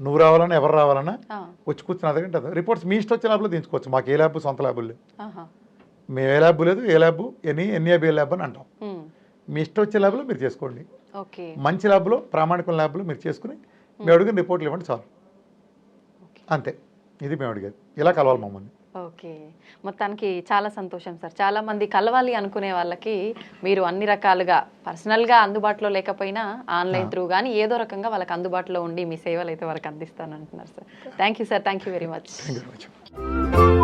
నువ్వు రావాలన్నా ఎవరు రావాలన్నా వచ్చి కూర్చుని అదగంటే రిపోర్ట్స్ మీ ఇష్టం వచ్చిన ల్యాబ్లో తీసుకోవచ్చు. మాకు ఏ ల్యాబ్ సొంత ల్యాబులు లేవు. మేము ఏ ల్యాబ్ లేదు, ఏ ల్యాబ్ ఎన్ఏబిఎల్ ల్యాబ్ అని అంటాం. మీ ఇష్టం వచ్చే ల్యాబ్లో మీరు చేసుకోండి. మంచి ల్యాబ్లో, ప్రామాణికం ల్యాబ్లో మీరు చేసుకుని మేము అడిగిన రిపోర్ట్లు ఇవ్వండి చాలు. అంతే, ఇది మేము అడిగేది. ఇలా కలవాలి మమ్మల్ని. ఓకే, మొత్తానికి చాలా సంతోషం సార్. చాలా మంది కలవాలి అనుకునే వాళ్ళకి మీరు అన్ని రకాలుగా పర్సనల్గా అందుబాటులో లేకపోయినా ఆన్లైన్ త్రూ కానీ ఏదో రకంగా వాళ్ళకి అందుబాటులో ఉండి మీ సేవలు అయితే వాళ్ళకి అందిస్తాను అంటున్నారు sir. Thank you sir, thank you very much.